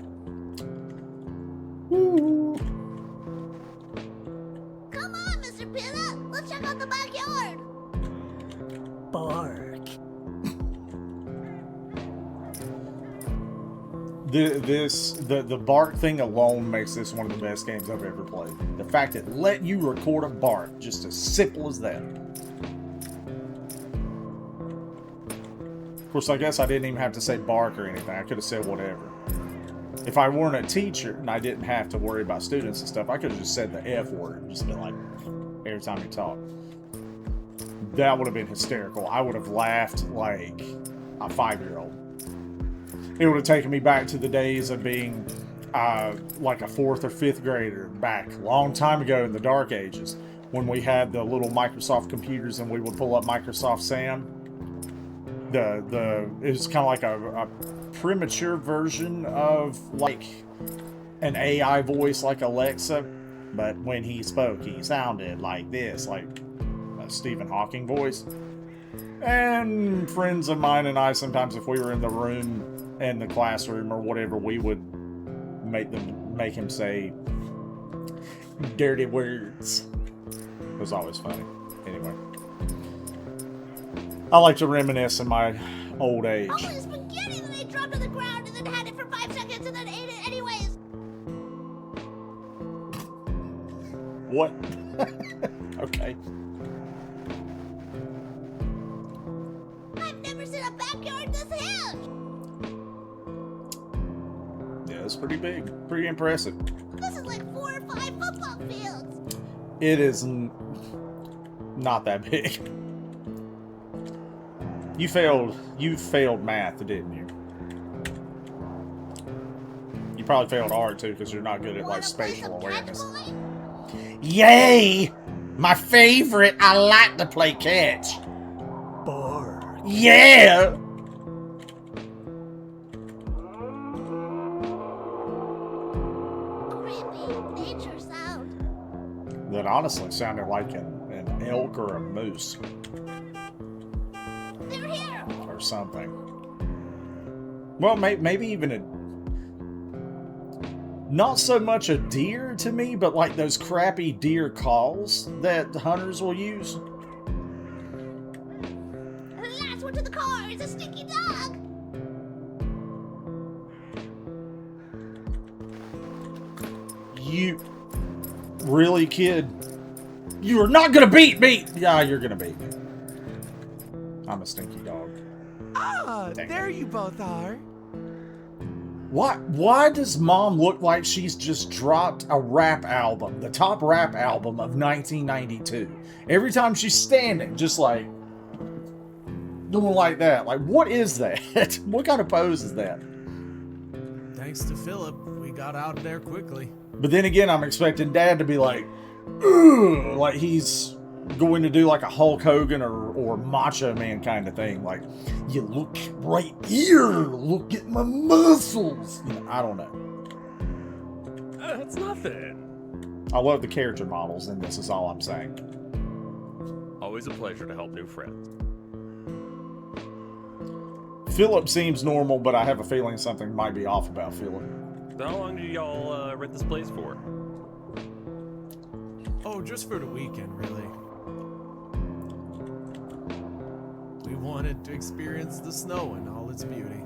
Woo! Come on, Mr. Peanut! Let's check out the backyard! Bark. The bark thing alone makes this one of the best games I've ever played. The fact that let you record a bark, just as simple as that. Of course, I guess I didn't even have to say bark or anything. I could have said whatever. If I weren't a teacher and I didn't have to worry about students and stuff, I could have just said the F word and just been like, every time you talk. That would have been hysterical. I would have laughed like a 5-year-old. It would have taken me back to the days of being like a 4th or 5th grader back a long time ago in the dark ages when we had the little Microsoft computers and we would pull up Microsoft Sam. It was kind of like a premature version of like an AI voice like Alexa, but when he spoke, he sounded like this, like a Stephen Hawking voice. And friends of mine and I, sometimes if we were in the room, in the classroom or whatever, we would make him say dirty words. It was always funny. Anyway, I like to reminisce in my old age. All this spaghetti that they dropped on the ground and then had it for 5 seconds and then ate it anyways. What? Okay. I've never seen a backyard this huge. Yeah, it's pretty big. Pretty impressive. This is like 4 or 5 football fields. It is not that big. You failed math, didn't you? You probably failed art too, because you're not good at like spatial awareness. Yay! My favorite. I like to play catch. Bark. Yeah! Creepy nature sound. That honestly sounded like an elk or a moose. They're here. Or something. Well, maybe even a... Not so much a deer to me, but like those crappy deer calls that hunters will use. And the last one to the car is a stinky dog. You... Really, kid? You are not gonna beat me! Yeah, you're gonna beat me. I'm a stinky dog. Ah, there you both are. Why does Mom look like she's just dropped a rap album, the top rap album of 1992? Every time she's standing, just like doing like that. Like, what is that? What kind of pose is that? Thanks to Philip, we got out of there quickly. But then again, I'm expecting Dad to be like, ugh, like he's going to do like a Hulk Hogan or Macho Man kind of thing. Like, you look right here, look at my muscles. You know, I don't know. That's nothing. I love the character models, and this is all I'm saying. Always a pleasure to help new friends. Philip seems normal, but I have a feeling something might be off about Philip. How long do y'all rent this place for? Oh, just for the weekend, really. We wanted to experience the snow in all its beauty.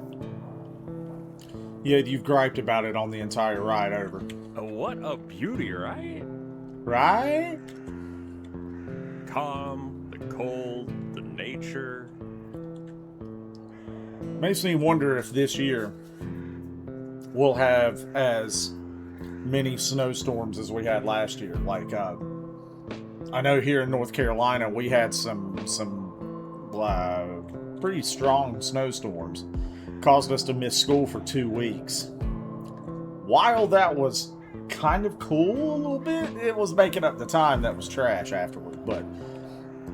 Yeah, you've griped about it on the entire ride over. What a beauty, right? Right? Calm, the cold, the nature. Makes me wonder if this year we'll have as many snowstorms as we had last year. Like, I know here in North Carolina we had some pretty strong snowstorms. Caused us to miss school for 2 weeks. While that was kind of cool a little bit, it was making up the time that was trash afterward. But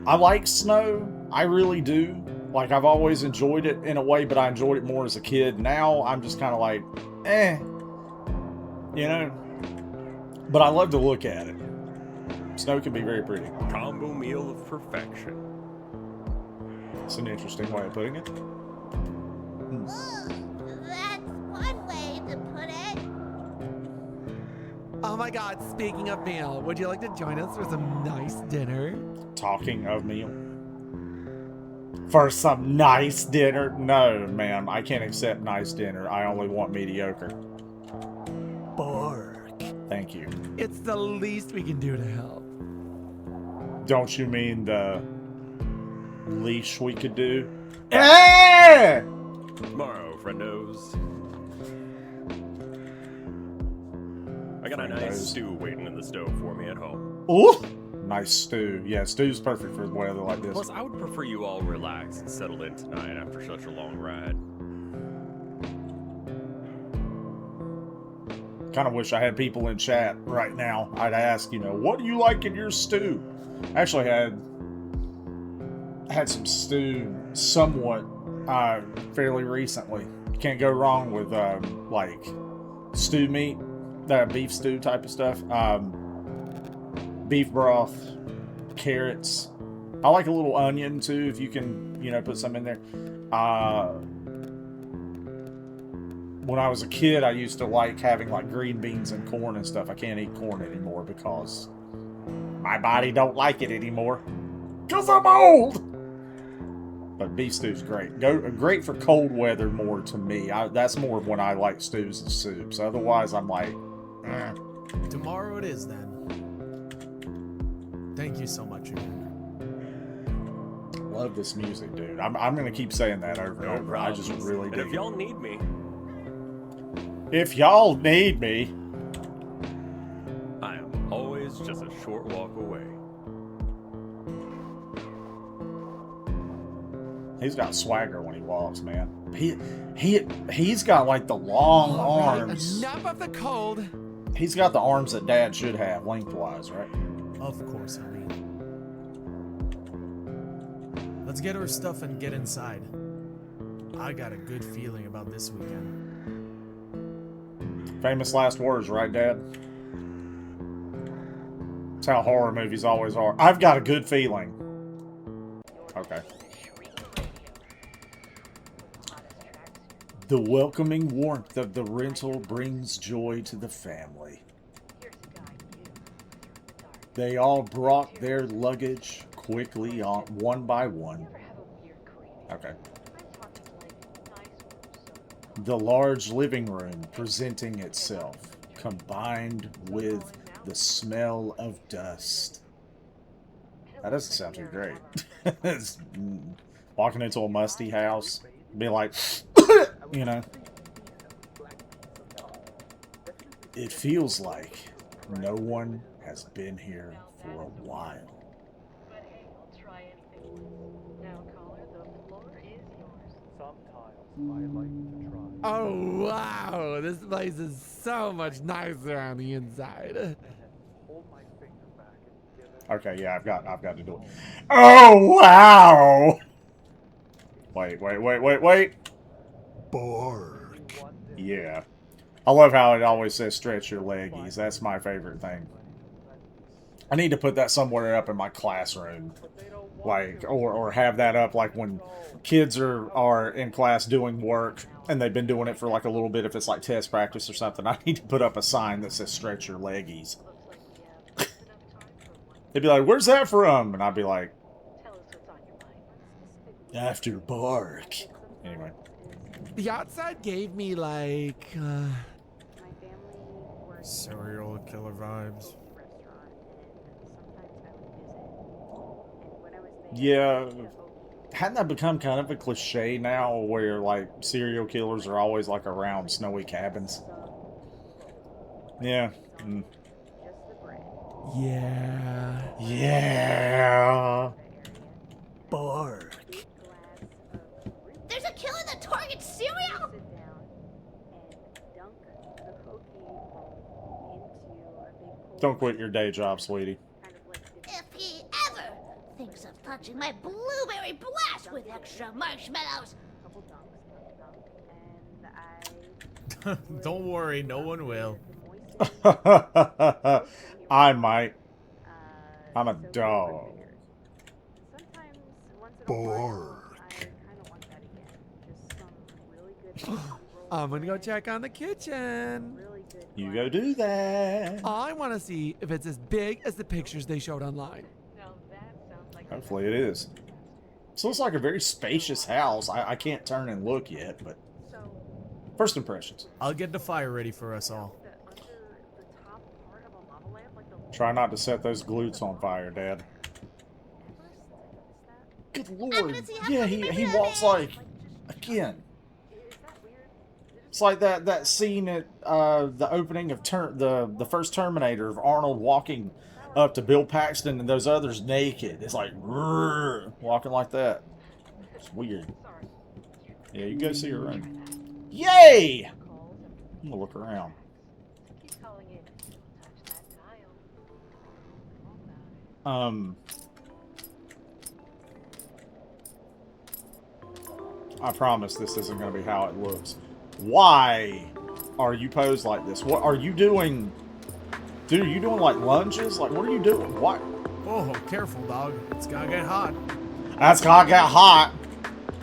I like snow. I really do. Like, I've always enjoyed it in a way, but I enjoyed it more as a kid. Now I'm just kind of like, you know. But I love to look at it. Snow can be very pretty. Combo meal of perfection. It's an interesting way of putting it. Ugh, that's one way to put it. Oh my god, speaking of meal, would you like to join us for some nice dinner? Talking of meal. For some nice dinner? No, ma'am. I can't accept nice dinner. I only want mediocre. Bark. Thank you. It's the least we can do to help. Don't you mean the leash we could do? Eh! Tomorrow, friendos. I got a Friendos. nice stew waiting in the stove for me at home. Ooh! Nice stew. Yeah, stew's perfect for weather like this. Plus, I would prefer you all relax and settle in tonight after such a long ride. kind of wish I had people in chat right now. I'd ask, you know, what do you like in your stew? Actually had some stew somewhat fairly recently. You can't go wrong with like stew meat, that beef stew type of stuff. Beef broth, carrots. I like a little onion too, if you can, you know, put some in there. When I was a kid, I used to like having like green beans and corn and stuff. I can't eat corn anymore because my body don't like it anymore. Cause I'm old. But beef stew's great. Great for cold weather more to me. That's more of when I like stews and soups. Otherwise, I'm like, Tomorrow it is then. Thank you so much again. Love this music, dude. I'm gonna keep saying that over and over. I just really dig it. If y'all need me, I am always just a short walk away. He's got swagger when he walks, man. He's got like the long arms. Enough of the cold. He's got the arms that Dad should have lengthwise, right? Of course, honey. Let's get our stuff and get inside. I got a good feeling about this weekend. Famous last words, right, Dad? That's how horror movies always are. I've got a good feeling. Okay. The welcoming warmth of the rental brings joy to the family. They all brought their luggage quickly on one by one. Okay. The large living room presenting itself, combined with the smell of dust. That doesn't sound too great. Walking into a musty house, be like, you know. It feels like no one has been here for a while. Oh wow, this place is so much nicer on the inside. Okay, yeah, I've got to do it. Oh wow! Wait. Bark. Yeah. I love how it always says stretch your leggies. That's my favorite thing. I need to put that somewhere up in my classroom. Like, or have that up like when kids are in class doing work and they've been doing it for like a little bit, if it's like test practice or something. I need to put up a sign that says stretch your leggies. They'd be like, where's that from? And I'd be like, after bark. Anyway. The outside gave me like serial killer vibes. Yeah. Hadn't that become kind of a cliche now where like serial killers are always like around snowy cabins? Yeah. Mm. Yeah. Bark. There's a killer that targets cereal? Don't quit your day job, sweetie. If he ever thinks of touching my blueberry blast with extra marshmallows. Don't worry, no one will. I might. I'm a dog. Bark. I'm gonna go check on the kitchen. You go do that. I want to see if it's as big as the pictures they showed online. Hopefully it is. This looks like a very spacious house. I can't turn and look yet, but first impressions. I'll get the fire ready for us all. Try not to set those glutes on fire, Dad. Good lord. Yeah, he walks like, again. It's like that scene at the opening of the first Terminator of Arnold walking up to Bill Paxton and those others naked. It's like, walking like that. It's weird. Yeah, you go see her room. Yay! I'm gonna look around. I promise this isn't going to be how it looks. Why are you posed like this? What are you doing? Dude, are you doing like lunges? Like, what are you doing? What? Oh, careful, dog. It's gonna get hot. That's gonna get hot.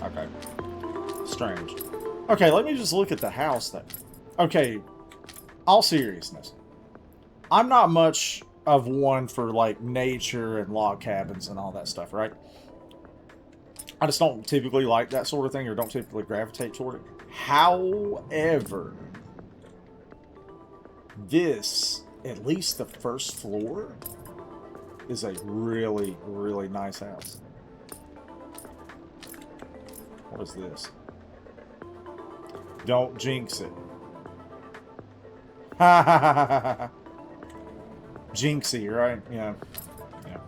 Okay. Strange. Okay, let me just look at the house then. Okay, all seriousness. I'm not much of one for like nature and log cabins and all that stuff, right? I just don't typically like that sort of thing, or don't typically gravitate toward it. However, this, at least the first floor, is a really, really nice house. What is this? Don't jinx it. Ha ha ha ha ha. Jinxie, right? Yeah. Yeah.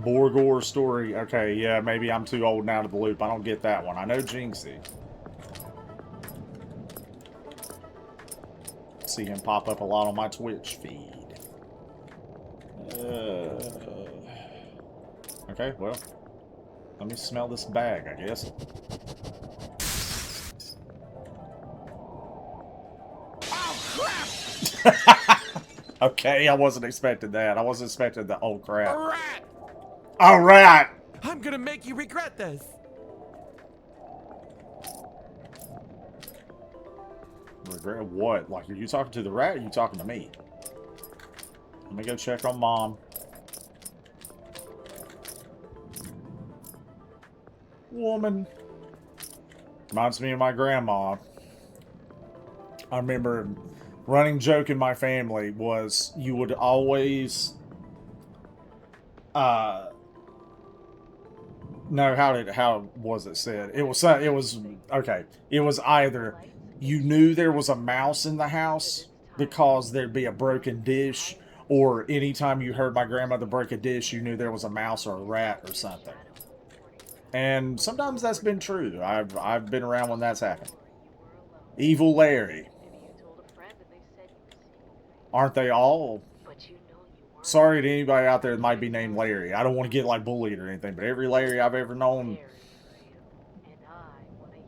Borgore story. Okay, yeah, maybe I'm too old now to the loop. I don't get that one. I know Jinxie. See him pop up a lot on my Twitch feed. Okay, well. Let me smell this bag, I guess. Oh, crap! Okay, I wasn't expecting that. I wasn't expecting the oh crap. A rat! A rat! I'm gonna make you regret this. Regret what? Like, are you talking to the rat or are you talking to me? Let me go check on Mom. Woman. Reminds me of my grandma. I remember running joke in my family was you would always no, how was it said? It was okay. It was either you knew there was a mouse in the house because there'd be a broken dish, or anytime you heard my grandmother break a dish, you knew there was a mouse or a rat or something. And sometimes that's been true. I've been around when that's happened. Evil Larry. Aren't they all? Sorry to anybody out there that might be named Larry. I don't want to get like bullied or anything, but every Larry I've ever known,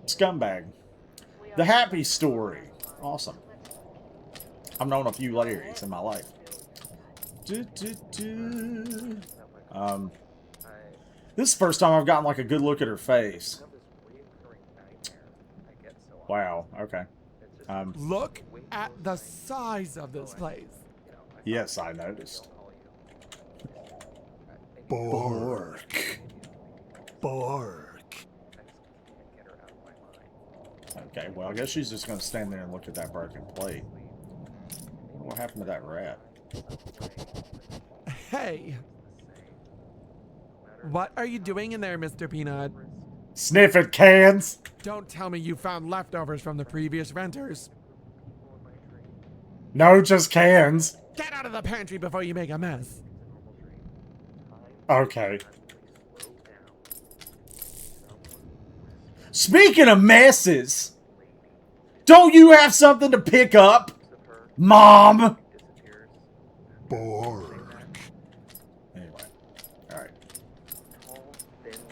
scumbag. The Happy Story. Awesome. I've known a few Larrys in my life. This is the first time I've gotten like a good look at her face. Wow, okay. Look at the size of this place. Yes, I noticed. Bark. Bark. Okay, well, I guess she's just going to stand there and look at that broken plate. What happened to that rat? Hey. What are you doing in there, Mr. Peanut? Sniffing cans! Don't tell me you found leftovers from the previous renters. No, just cans. Get out of the pantry before you make a mess. Okay. Speaking of messes, don't you have something to pick up, Mom? Bark. Anyway, alright.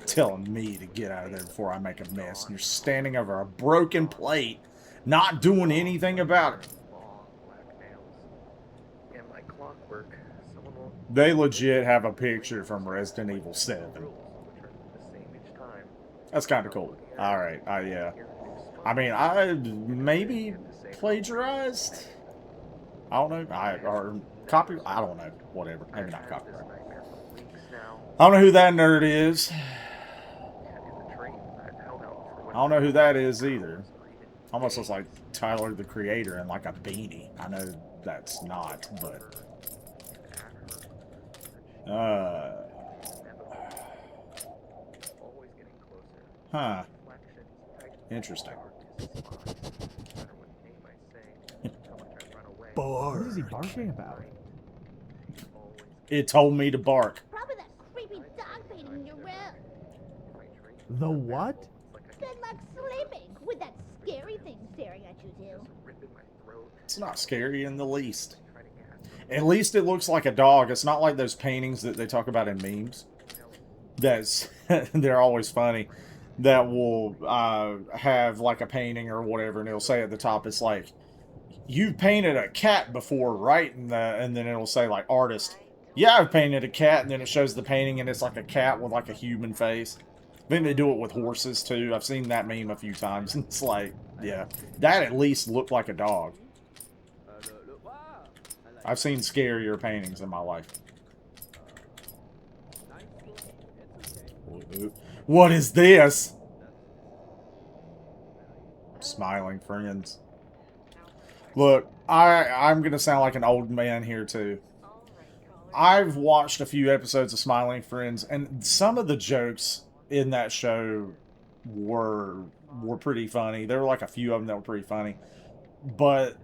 Telling me to get out of there before I make a mess, and you're standing over a broken plate, not doing anything about it. They legit have a picture from Resident Evil 7. That's kind of cool. Alright, yeah. I mean, I maybe plagiarized? I don't know. Or copy? I don't know. Whatever. Maybe not copyright. I don't know who that nerd is. I don't know who that is either. Almost looks like Tyler, the Creator, in like a beanie. I know that's not, but... Huh. Interesting. Bark. What is he barking about? It told me to bark. Probably that creepy dog painting in your room. The what? Good luck sleeping with that scary thing staring at you, too. It's not scary in the least. At least it looks like a dog. It's not like those paintings that they talk about in memes. That's they're always funny. That will have like a painting or whatever, and it'll say at the top, it's like, "You've painted a cat before, right?" And then it'll say like artist. Yeah, I've painted a cat, and then it shows the painting, and it's like a cat with like a human face. I think they do it with horses too. I've seen that meme a few times, and it's like, yeah, that at least looked like a dog. I've seen scarier paintings in my life. What is this? Smiling friends. Look, I'm gonna sound like an old man here too. I've watched a few episodes of Smiling Friends, and some of the jokes in that show were pretty funny. There were like a few of them that were pretty funny. But,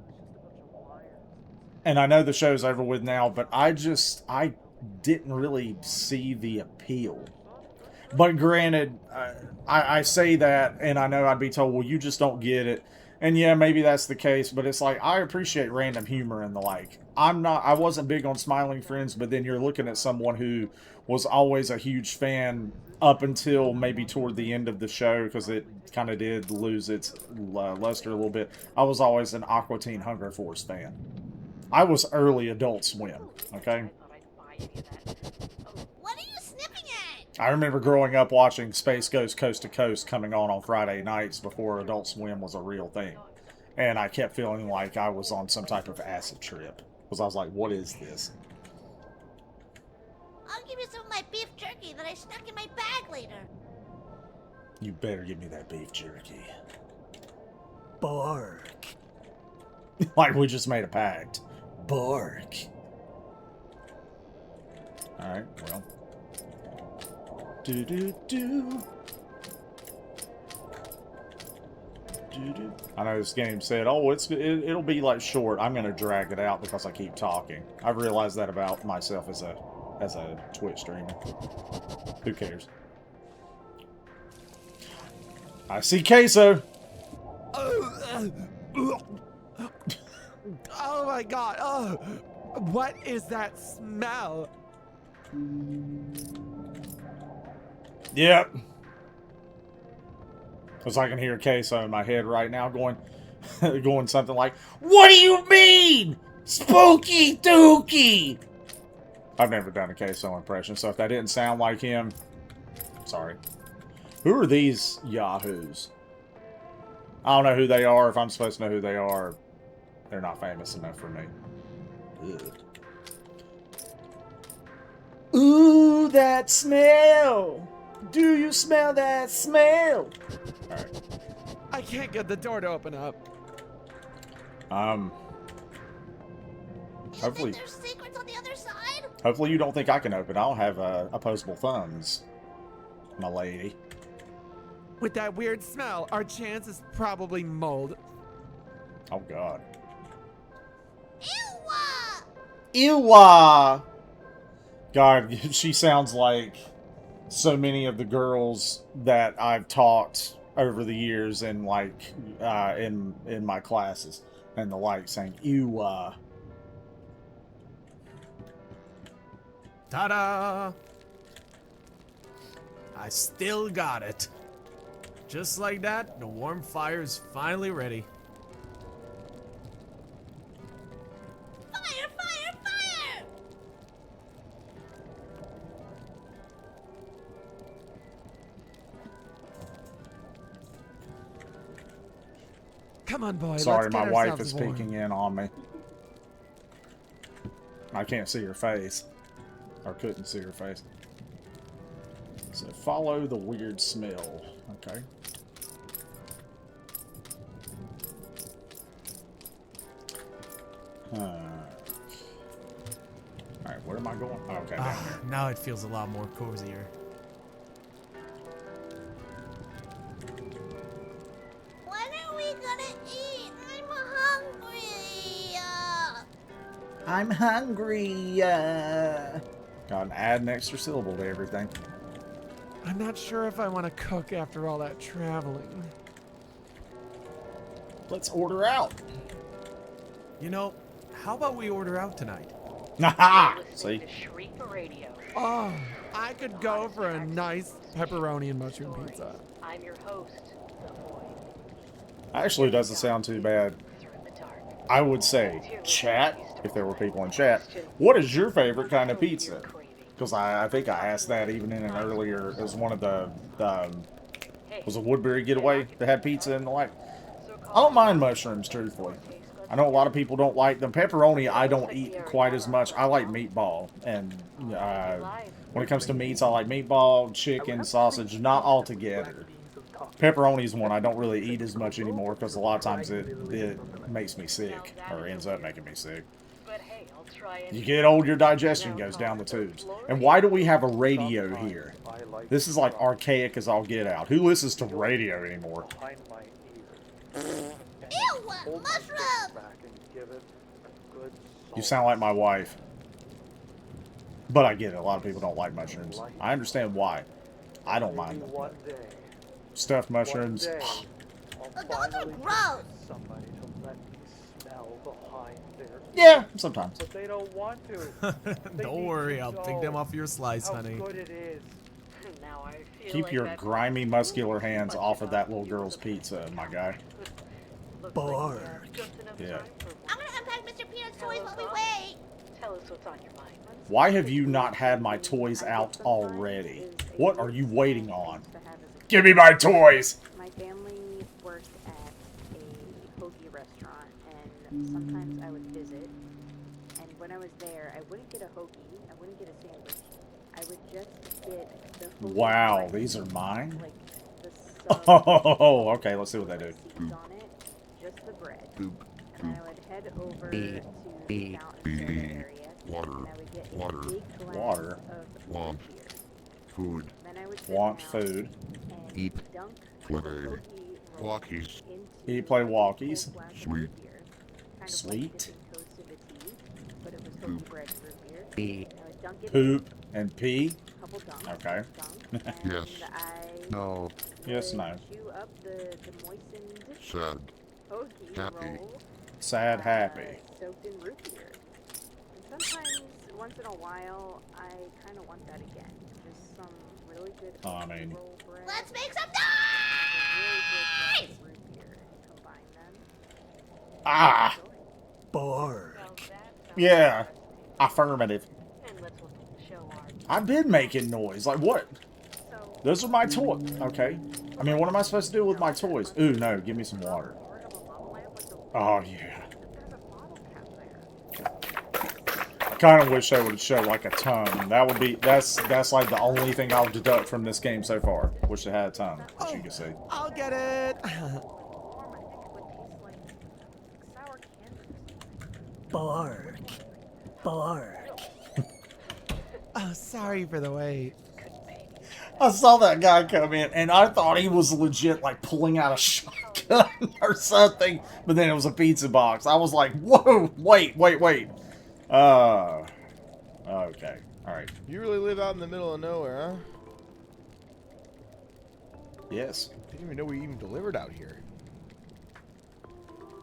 and I know the show's over with now, but I didn't really see the appeal. But granted, I say that, and I know I'd be told, well, you just don't get it. And yeah, maybe that's the case, but it's like, I appreciate random humor and the like. I wasn't big on Smiling Friends, but then you're looking at someone who was always a huge fan up until maybe toward the end of the show, because it kind of did lose its luster a little bit. I was always an Aqua Teen Hunger Force fan. I was early Adult Swim, okay? What are you sniffing at? I remember growing up watching Space Ghost Coast to Coast coming on Friday nights before Adult Swim was a real thing. And I kept feeling like I was on some type of acid trip. Because I was like, what is this? I'll give you some of my beef jerky that I stuck in my bag later. You better give me that beef jerky. Bark. Like we just made a pact. Bark. Alright, well. Do-do-do. Do-do. I know this game said, oh, it'll be like short. I'm going to drag it out because I keep talking. I've realized that about myself as a Twitch streamer. Who cares? I see queso. Oh my god. Oh, what is that smell? Yep. Because I can hear queso in my head right now going, going something like, what do you mean? Spooky dookie. I've never done a queso impression, so if that didn't sound like him, sorry. Who are these yahoos? I don't know who they are. If I'm supposed to know who they are, they're not famous enough for me. Ugh. Ooh, that smell! Do you smell that smell? Alright. I can't get the door to open up. Hopefully. There's secrets on the other side? Hopefully you don't think I can open. I'll have opposable thumbs, my lady. With that weird smell, our chance is probably mold. Oh God. Ew! Ewa! God, she sounds like so many of the girls that I've taught over the years in like in my classes and the like, saying ewa. Ta-da! I still got it. Just like that, the warm fire is finally ready. Fire, fire, fire! Come on, boy. Sorry, let's my get wife ourselves is warm. peeking in on me. I can't see her face. Or couldn't see her face. So follow the weird smell. Okay. Alright, where am I going? Oh, okay, down there. Now it feels a lot more cozier. When are we gonna eat? I'm hungry. I'm hungry. Gotta add an extra syllable to everything. I'm not sure if I want to cook after all that traveling. Let's order out. You know, how about we order out tonight? Haha! See? Oh, I could go for a nice pepperoni and mushroom pizza. I'm your host, the Void. Actually doesn't sound too bad. I would say, chat, if there were people in chat, what is your favorite kind of pizza? Because I think I asked that even in an earlier, it was one of the was a Woodbury Getaway that had pizza and the like. I don't mind mushrooms, truthfully. I know a lot of people don't like them. Pepperoni, I don't eat quite as much. I like meatball. And when it comes to meats, I like meatball, chicken, sausage, not all together. Pepperoni is one I don't really eat as much anymore because a lot of times it makes me sick, or ends up making me sick. You get old, your digestion goes down the tubes. And why do we have a radio here? This is like archaic as all get out. Who listens to radio anymore? Ew! Mushroom! You sound like my wife. But I get it. A lot of people don't like mushrooms. I understand why. I don't mind them. Stuffed mushrooms. Those are gross! Yeah, sometimes. But they don't want to. Don't worry, I'll take them off your slice, honey. Good it is. Now I feel Keep like your I've grimy, muscular hands off of that little girl's pizza, my guy. Bark. Yeah. I'm gonna unpack Mr. Peanut's toys while we wait. Tell us what's on your mind. Why have you not had my toys out already? What are you waiting on? Give me my toys! My family worked at a hoagie restaurant, and sometimes I would visit. And when I was there, I wouldn't get a hoagie, I wouldn't get a sandwich. I would just get the hoagie. Wow, these are mine? Oh, okay, let's see what they do. On it, just the bread. And I would head over to the fountain area. Water. And I would get a Water. big glass Water. of Want. beer. Food. Then I would sit Want down food. and Eat. dunk Play. the hoagie roll Walkies. into Eat, play walkies. a glass of Sweet. root beer. Kind of Sweet. like dipping toast in the tea, but it was hoagie Poop. bread root beer. Pee. I would dunk it Poop in, and pee. couple dunks, Okay. dunk, and Yes. I No. Yes, would no. chew up the moistened Sad. hoagie Happy. roll, Sad, happy. soaked in root beer. And sometimes, once in a while, I kind of want that again. Just some really good I hoagie mean- roll bread. Let's make some with a really noise! good glass of root beer and combine them. Ah! Bark. Yeah. Affirmative. And let's look at the show art. I've been making noise. Like, what? Those are my toys. Okay. I mean, what am I supposed to do with my toys? Ooh, no. Give me some water. Oh, yeah. I kind of wish they would show, like, a tongue. That would be... That's like, the only thing I'll deduct from this game so far. Wish they had a tongue, as you can see. I'll get it. Bark. Bark. Oh, sorry for the wait. I saw that guy come in, and I thought he was legit, like, pulling out a shotgun or something. But then it was a pizza box. I was like, whoa, wait. Okay. All right. You really live out in the middle of nowhere, huh? Yes. Didn't even know we even delivered out here.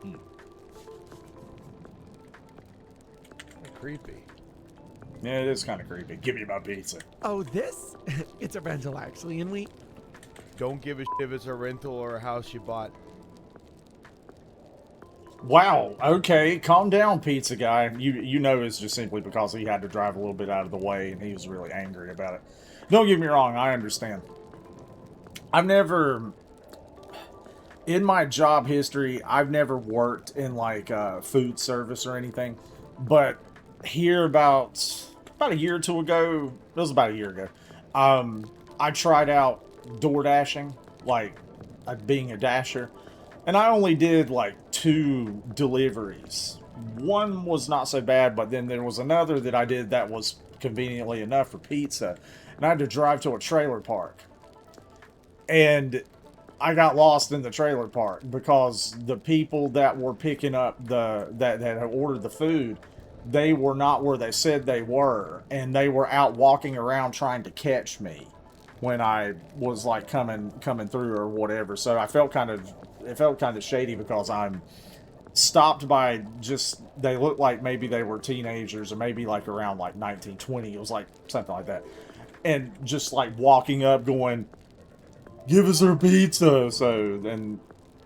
Hmm. Kinda creepy. Yeah, it is kind of creepy. Give me my pizza. Oh, this? It's a rental, actually, and we... Don't give a shit if it's a rental or a house you bought. Wow. Okay, calm down, pizza guy. You know it's just simply because he had to drive a little bit out of the way and he was really angry about it. Don't get me wrong, I understand. I've never... In my job history, I've never worked in, like, food service or anything. But here about a year or two ago, it was about a year ago, I tried out door dashing, like being a dasher, and I only did like 2 deliveries. One was not so bad, but then there was another that I did that was conveniently enough for pizza, and I had to drive to a trailer park, and I got lost in the trailer park because the people that were picking up that had ordered the food, they were not where they said they were, and they were out walking around trying to catch me when I was like coming through or whatever. So I felt it felt kind of shady because I'm stopped by just, they looked like maybe they were teenagers or maybe like around like 19, 20. It was like something like that. And just like walking up going, give us our pizza. So then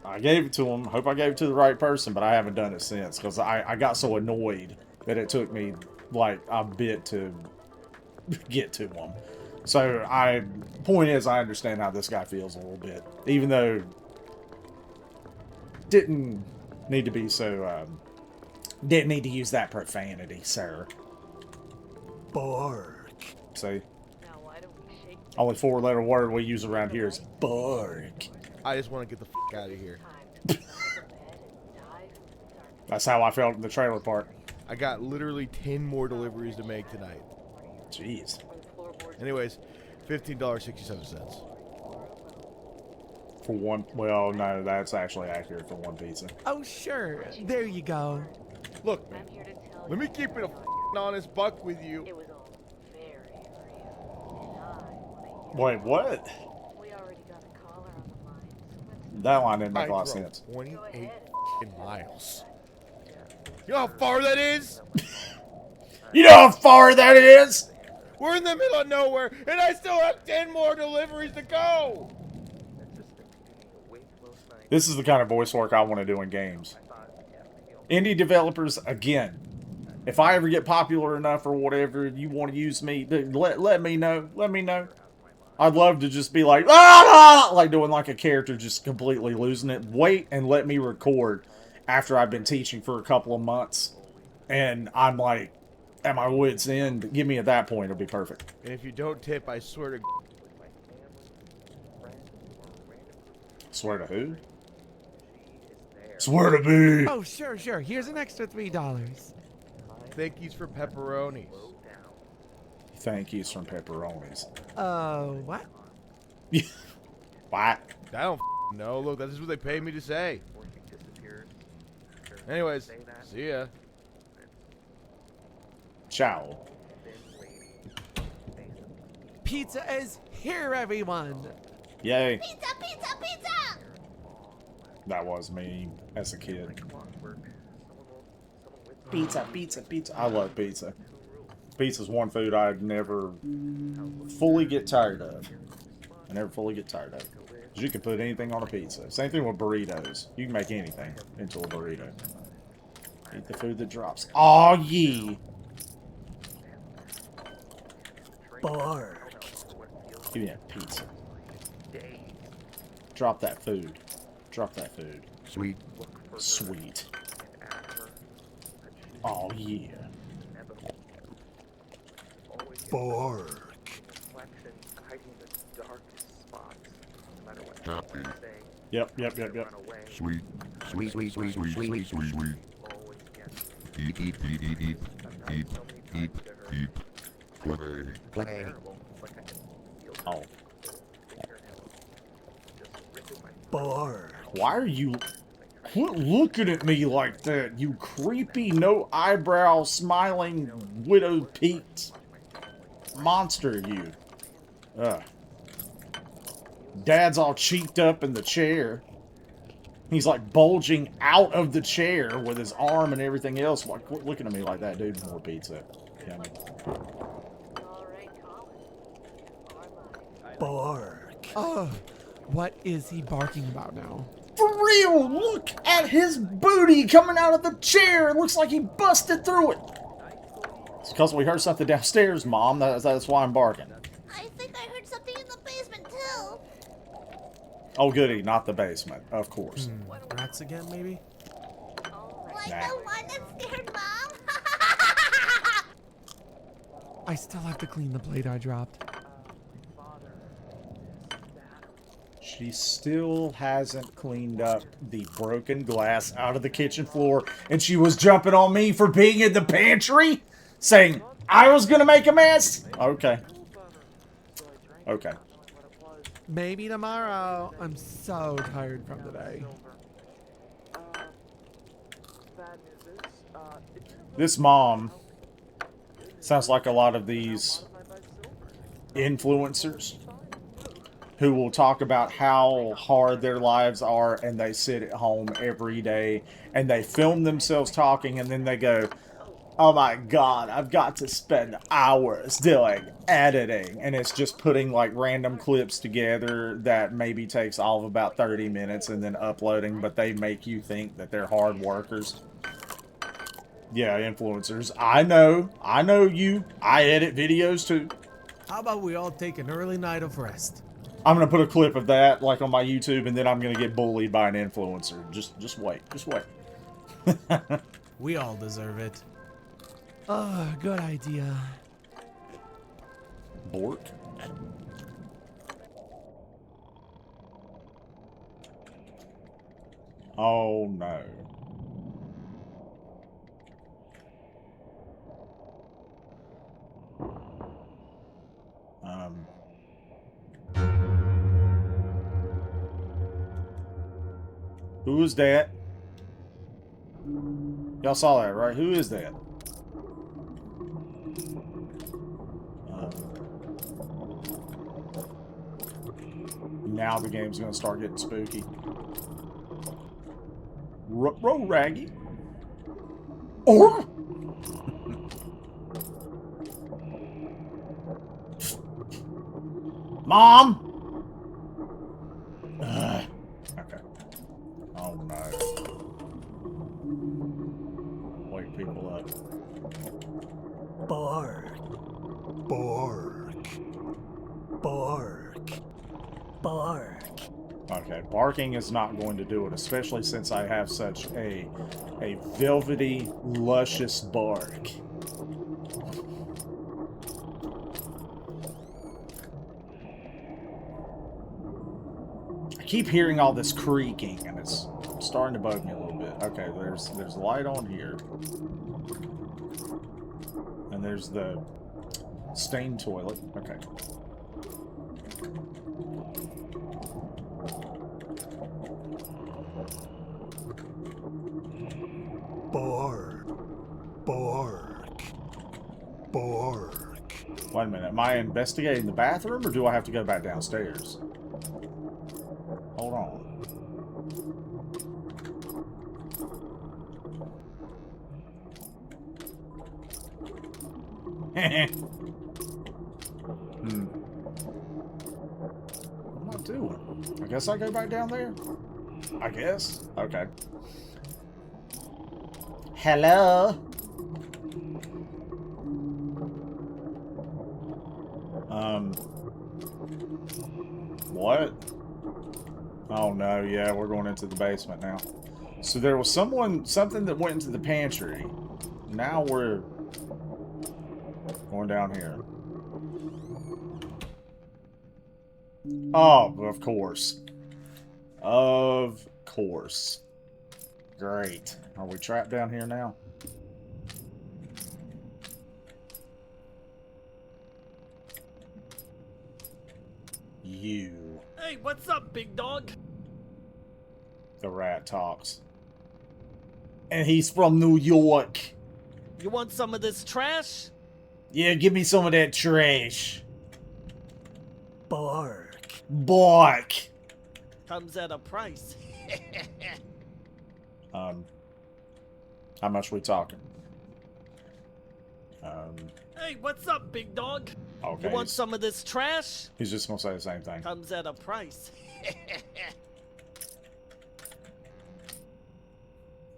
I gave it to them. Hope I gave it to the right person, but I haven't done it since because I got so annoyed that it took me like a bit to get to them. So point is, I understand how this guy feels a little bit, even though didn't need to be so, didn't need to use that profanity, sir. Bark. See? Only 4-letter word we use around here is bark. I just want to get the f out of here. That's how I felt in the trailer park. I got literally 10 more deliveries to make tonight. Jeez. Anyways, $15.67. For one, well, no, that's actually accurate for one pizza. Oh, sure. There you go. Look, man, let me keep it a honest buck with you. Wait, what? That line didn't make a lot of sense. 28 miles. You know how far that is? You know how far that is? We're in the middle of nowhere, and I still have 10 more deliveries to go. This is the kind of voice work I want to do in games. Indie developers, again, if I ever get popular enough or whatever, you want to use me, let me know. Let me know. I'd love to just be like, ah! Like doing like a character just completely losing it. Wait and let me record after I've been teaching for a couple of months. And I'm like, at my wit's end, give me at that point, it'll be perfect. And if you don't tip, I swear to... Swear to who? Swear to me! Oh, sure, sure. Here's an extra $3. Thank yous for pepperonis. Thank yous from pepperonis. What? What? I don't know. Look, this is what they paid me to say. Anyways, see ya. Ciao. Pizza is here, everyone. Yay. Pizza, pizza, pizza! That was me as a kid. Pizza, pizza, pizza. I love pizza. Pizza's one food I'd never fully get tired of. I never fully get tired of. Because you can put anything on a pizza. Same thing with burritos. You can make anything into a burrito. Eat the food that drops. Aw, ye! Bark. Give me that pizza. Drop that food. Drop that food. Sweet. Sweet. Oh, yeah. Bark. Happy. Yep. Sweet. Sweet, sweet, sweet, sweet, sweet, sweet, sweet. Eat, eat, eat, eat, eat. Eat, eat, eat. Play. Play. Oh. Bark. Why are you... Quit looking at me like that, you creepy, no eyebrow, smiling, widow-peaked monster, you. Ugh. Dad's all cheeked up in the chair. He's like bulging out of the chair with his arm and everything else. Like, quit looking at me like that, dude. More pizza. Yummy. Bark. Oh, what is he barking about now? For real, look at his booty coming out of the chair. It looks like he busted through it. It's because we heard something downstairs, Mom. That's why I'm barking. I think I heard something in the basement too. Oh, goody, not the basement, of course. Rats again, maybe? Like the one that scared Mom? I still have to clean the plate I dropped. She still hasn't cleaned up the broken glass out of the kitchen floor, and she was jumping on me for being in the pantry, saying I was gonna make a mess. Okay. Okay. Maybe tomorrow. I'm so tired from today. This mom sounds like a lot of these influencers who will talk about how hard their lives are, and they sit at home every day and they film themselves talking, and then they go, oh my god, I've got to spend hours doing editing, and it's just putting like random clips together that maybe takes all of about 30 minutes and then uploading, but they make you think that they're hard workers. Yeah, influencers. I know you. I edit videos too. How about we all take an early night of rest? I'm gonna put a clip of that like on my YouTube, and then I'm gonna get bullied by an influencer. Just wait. Just wait. We all deserve it. Oh, good idea. Bork? Oh no. Who is that? Y'all saw that, right? Who is that? Now the game's gonna start getting spooky. Roll Raggy. Or Mom. Okay. Oh no. Wake people up. Bark. Bark. Bark. Bark. Okay, barking is not going to do it, especially since I have such a velvety, luscious bark. I keep hearing all this creaking, and it's starting to bug me a little bit. Okay, there's light on here, and there's the stained toilet. Okay. Bark. Bark. Bark. Wait a minute, am I investigating the bathroom, or do I have to go back downstairs? Hold on. What am I doing? I guess I go back down there? I guess. Okay. Hello? What? Oh no, yeah, we're going into the basement now. So there was something that went into the pantry. Now we're going down here. Oh, of course. Of course. Great. Are we trapped down here now? You. Hey, what's up, big dog? The rat talks. And he's from New York. You want some of this trash? Yeah, give me some of that trash. Bark. Bark. Comes at a price. How much we talking? Hey, what's up, big dog? Okay. You want some of this trash? He's just gonna say the same thing. Comes at a price.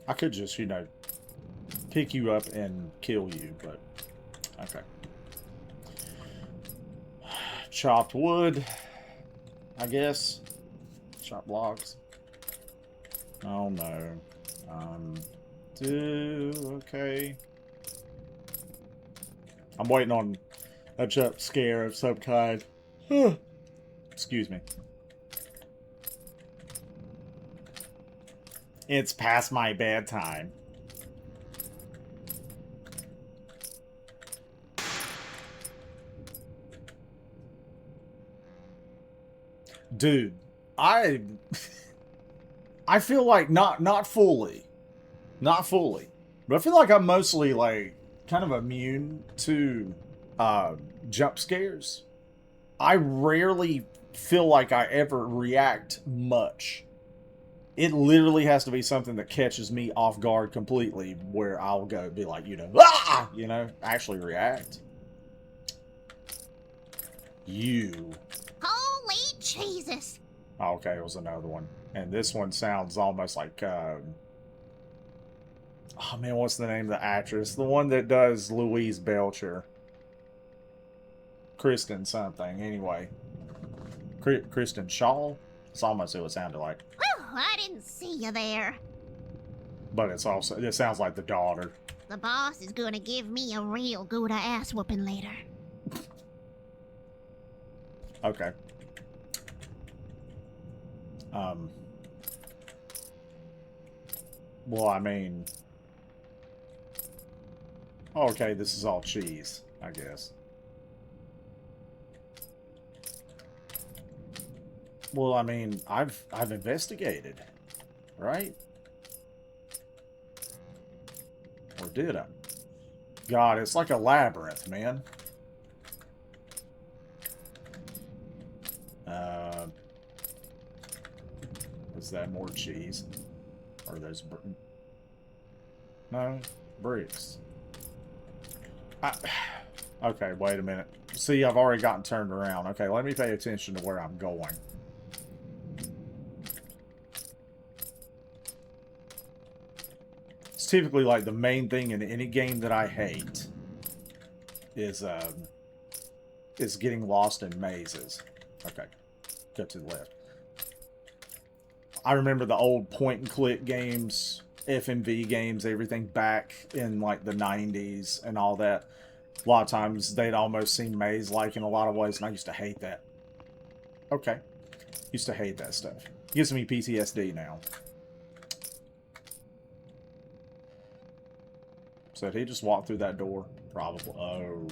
I could just, you know, pick you up and kill you, but okay. Chopped wood, I guess. Chopped logs. Oh no. Okay. I'm waiting on a jump scare of some kind. Excuse me. It's past my bedtime. Dude, I feel like not fully. Not fully. But I feel like I'm mostly like kind of immune to jump scares. I rarely feel like I ever react much. It literally has to be something that catches me off guard completely, where I'll go be like, ah! Actually react. You. Holy Jesus! Oh, okay, it was another one. And this one sounds almost like, oh man, what's the name of the actress? The one that does Louise Belcher. Kristen something, anyway. Kristen Shaw? It's almost what it sounded like. Whew, I didn't see you there. But it sounds like the daughter. The boss is gonna give me a real good ass whooping later. Okay. Well, I mean... Okay, this is all cheese, I guess. Well, I mean, I've investigated, right? Or did I? God, it's like a labyrinth, man. Is that more cheese? Or those... No, bricks. Okay, wait a minute. See, I've already gotten turned around. Okay, let me pay attention to where I'm going. It's typically like the main thing in any game that I hate is getting lost in mazes. Okay, go to the left. I remember the old point-and-click games, FMV games, everything back in like the 90s and all that. A lot of times they'd almost seem maze-like in a lot of ways, and I used to hate that. Okay. Used to hate that stuff. Gives me PTSD now. So did he just walk through that door? Probably. Oh.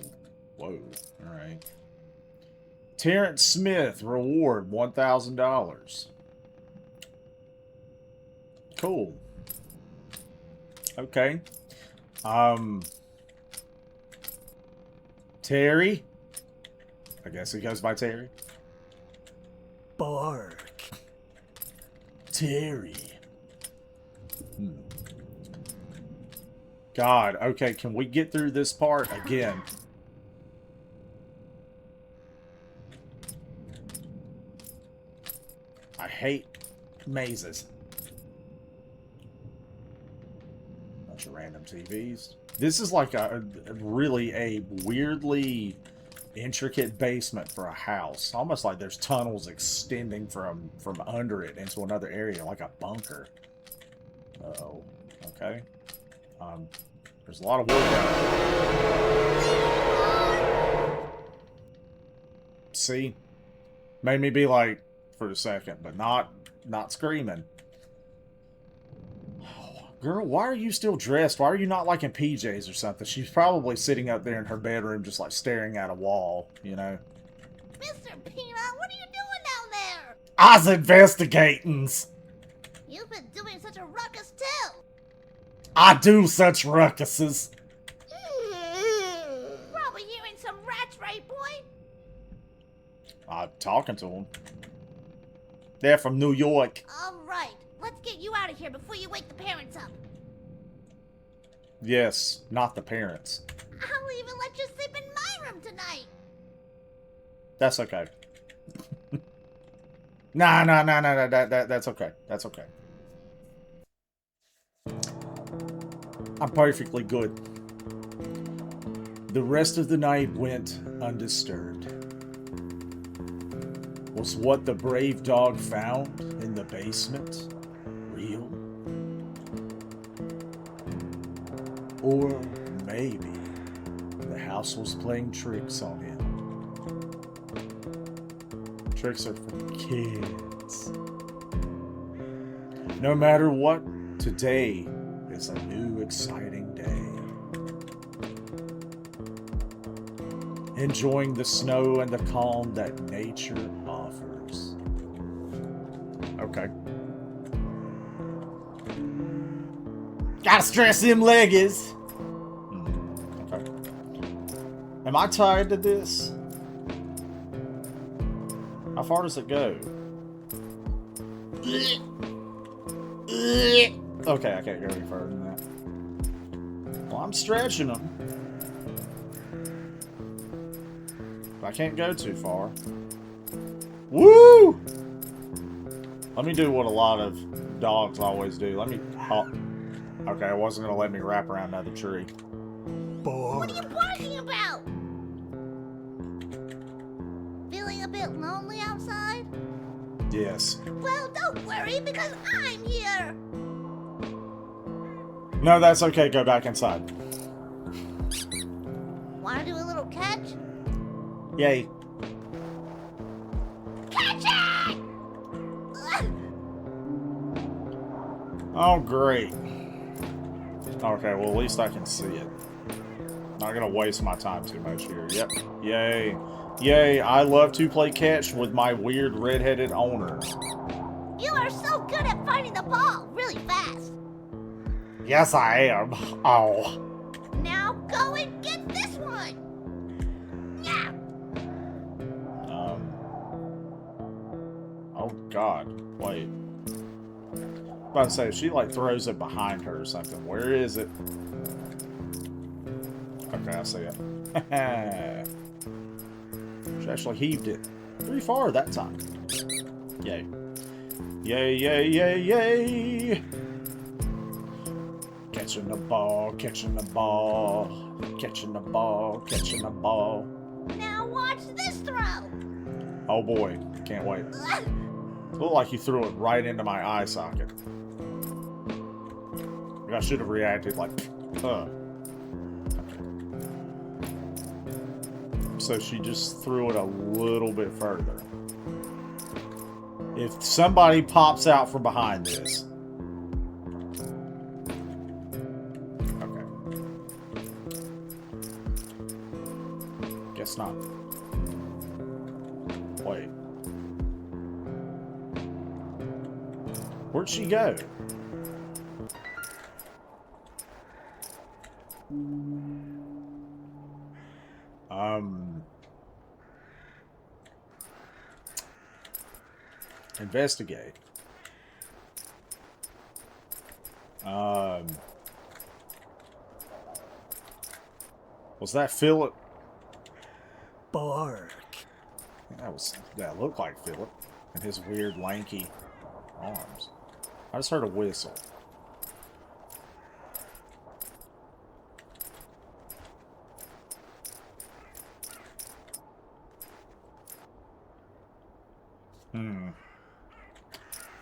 Whoa. Alright. Terrence Smith, reward $1,000. Cool. Okay. Terry? I guess he goes by Terry. Bark. Terry. God, okay, can we get through this part again? I hate mazes. Bunch of random TVs. This is like a really a weirdly intricate basement for a house. Almost like there's tunnels extending from under it into another area, like a bunker. Uh-oh. Okay. There's a lot of wood down there. See? Made me be like, for a second, but not screaming. Girl, why are you still dressed? Why are you not like in PJs or something? She's probably sitting up there in her bedroom just like staring at a wall, you know? Mr. Peanut, what are you doing down there? I was investigating. You've been doing such a ruckus too. I do such ruckuses. Probably hearing some rats, right, boy? I'm talking to them. They're from New York. Alright, let's get you out of here before you wake the parents up. Yes, not the parents. I'll even let you sleep in my room tonight. That's okay. Nah, that's okay. That's okay. I'm perfectly good. The rest of the night went undisturbed. Was what the brave dog found in the basement real? Or maybe the house was playing tricks on him. Tricks are for kids. No matter what, today is a new exciting day. Enjoying the snow and the calm that nature offers. Okay. Gotta stress them leggies. Okay. Am I tied to this? How far does it go? Okay, I can't go any further than that. Well, I'm stretching them. But I can't go too far. Woo! Let me do what a lot of dogs always do. Let me... Oh. Okay, it wasn't going to let me wrap around another tree. What are you barking about? Feeling a bit lonely outside? Yes. Well, don't worry, because I'm here. No, that's okay. Go back inside. Want to do a little catch? Yay. Catch it! Oh, great. Okay, well, at least I can see it. Not gonna waste my time too much here. Yep. Yay. Yay, I love to play catch with my weird red-headed owner. You are so good at finding the ball really fast. Yes, I am. Oh. Now go and get this one. Yeah. Oh, God. Wait. I was about to say, if she, like, throws it behind her or something, where is it? Okay, I see it. She actually heaved it. Pretty far that time. Yay. Yay, yay, yay, yay! Catching the ball, catching the ball, catching the ball, catching the ball. Now watch this throw. Oh boy, can't wait. It looked like you threw it right into my eye socket. I should have reacted like, huh. So she just threw it a little bit further. If somebody pops out from behind this. Okay. Guess not. Wait. Where'd she go? Investigate. Was that Philip? Bark. That looked like Philip and his weird lanky arms. I just heard a whistle.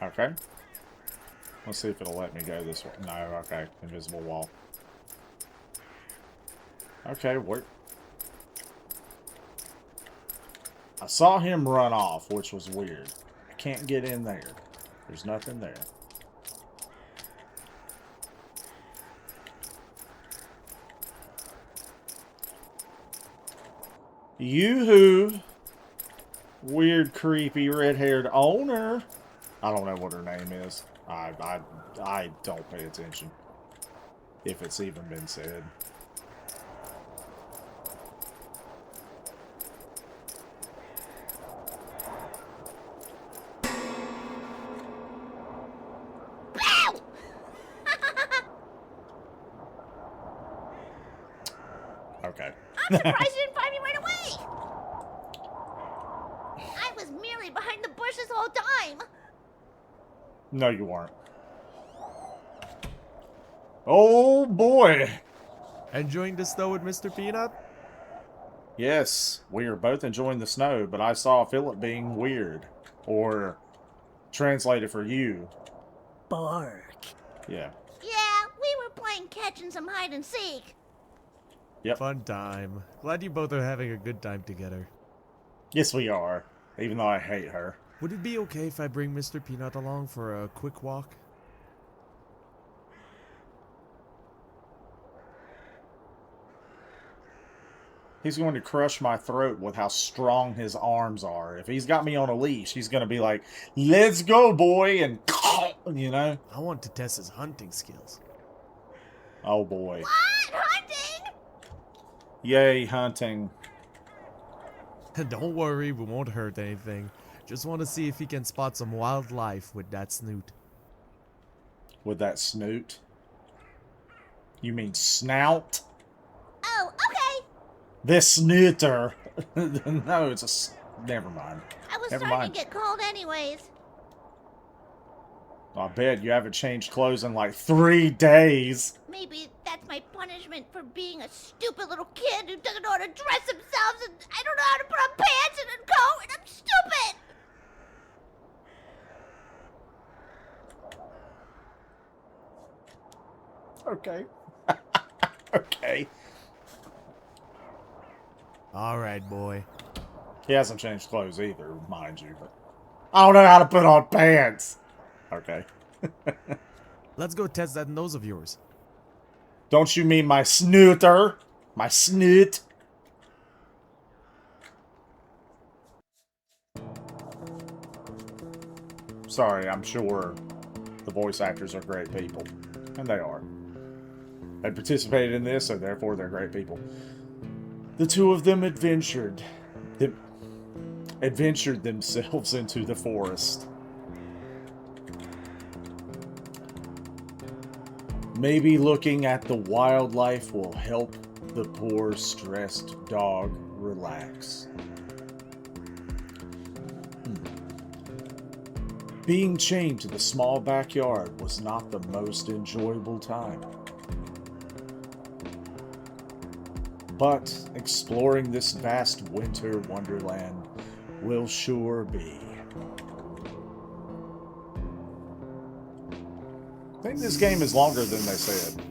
Okay. Let's see if it'll let me go this way. No, okay. Invisible wall. Okay, where... I saw him run off, which was weird. I can't get in there. There's nothing there. Yoo-hoo! Weird, creepy, red-haired owner. I don't know what her name is. I don't pay attention. If it's even been said. Okay. I'm surprised you didn't find me right away. I was merely behind the bush this whole time. No, you weren't. Oh, boy. Enjoying the snow with Mr. Peanut? Yes, we are both enjoying the snow, but I saw Philip being weird. Or, translated for you. Bark. Yeah. Yeah, we were playing catch and some hide and seek. Yep. Fun time. Glad you both are having a good time together. Yes, we are. Even though I hate her. Would it be okay if I bring Mr. Peanut along for a quick walk? He's going to crush my throat with how strong his arms are. If he's got me on a leash, he's going to be like, let's go, boy, and, you know? I want to test his hunting skills. Oh, boy. What? Hunting? Yay, hunting. Don't worry, we won't hurt anything. Just want to see if he can spot some wildlife with that snoot. With that snoot? You mean snout? Oh, okay. This snooter. No, it's a... Never mind. I was Never starting mind. to get cold anyways. I bet you haven't changed clothes in like 3 days. Maybe that's my punishment for being a stupid little kid who doesn't know how to dress themselves, and I don't know how to put on pants and a coat, and I'm stupid! Okay. Okay. Alright, boy. He hasn't changed clothes either, mind you, but... I don't know how to put on pants! Okay. Let's go test that nose of yours. Don't you mean my snooter? My snoot? Sorry, I'm sure the voice actors are great people. And they are. They participated in this, so therefore they're great people. The two of them adventured themselves into the forest. Maybe looking at the wildlife will help the poor, stressed dog relax. Being chained to the small backyard was not the most enjoyable time. But exploring this vast winter wonderland will sure be. I think this game is longer than they said.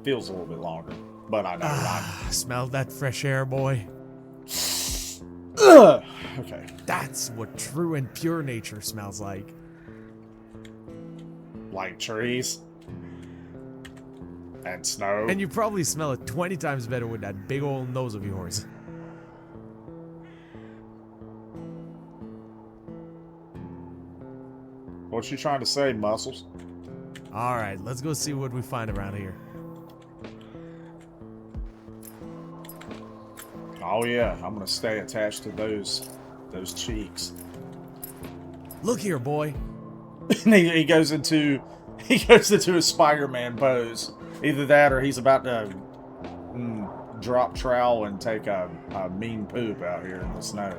Feels a little bit longer, but I know. Smell that fresh air, boy. Ugh. Okay. That's what true and pure nature smells like. Like trees. And snow. And you probably smell it 20 times better with that big old nose of yours. What you trying to say, Muscles? Alright, let's go see what we find around here. Oh yeah, I'm gonna stay attached to those cheeks. Look here, boy. he goes into a Spider-Man pose. Either that or he's about to drop trowel and take a mean poop out here in the snow.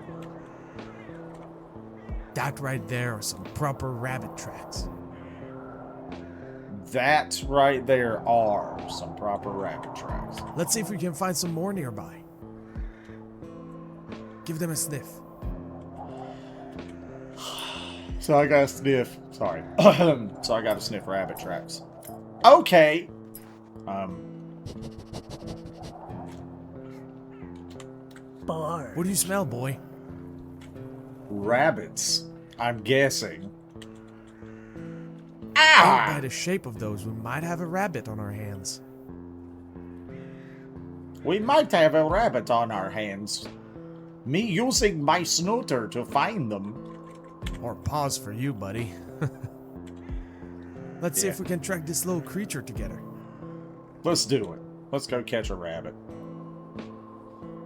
That right there are some proper rabbit tracks. That right there are some proper rabbit tracks. Let's see if we can find some more nearby. Give them a sniff. So I gotta sniff. Sorry. So I gotta sniff rabbit tracks. Okay. Bark. What do you smell, boy? Rabbits, I'm guessing. By the shape of those, we might have a rabbit on our hands. We might have a rabbit on our hands. Me using my snooter to find them. Or paws for you, buddy. Let's see if we can track this little creature together. Let's do it. Let's go catch a rabbit.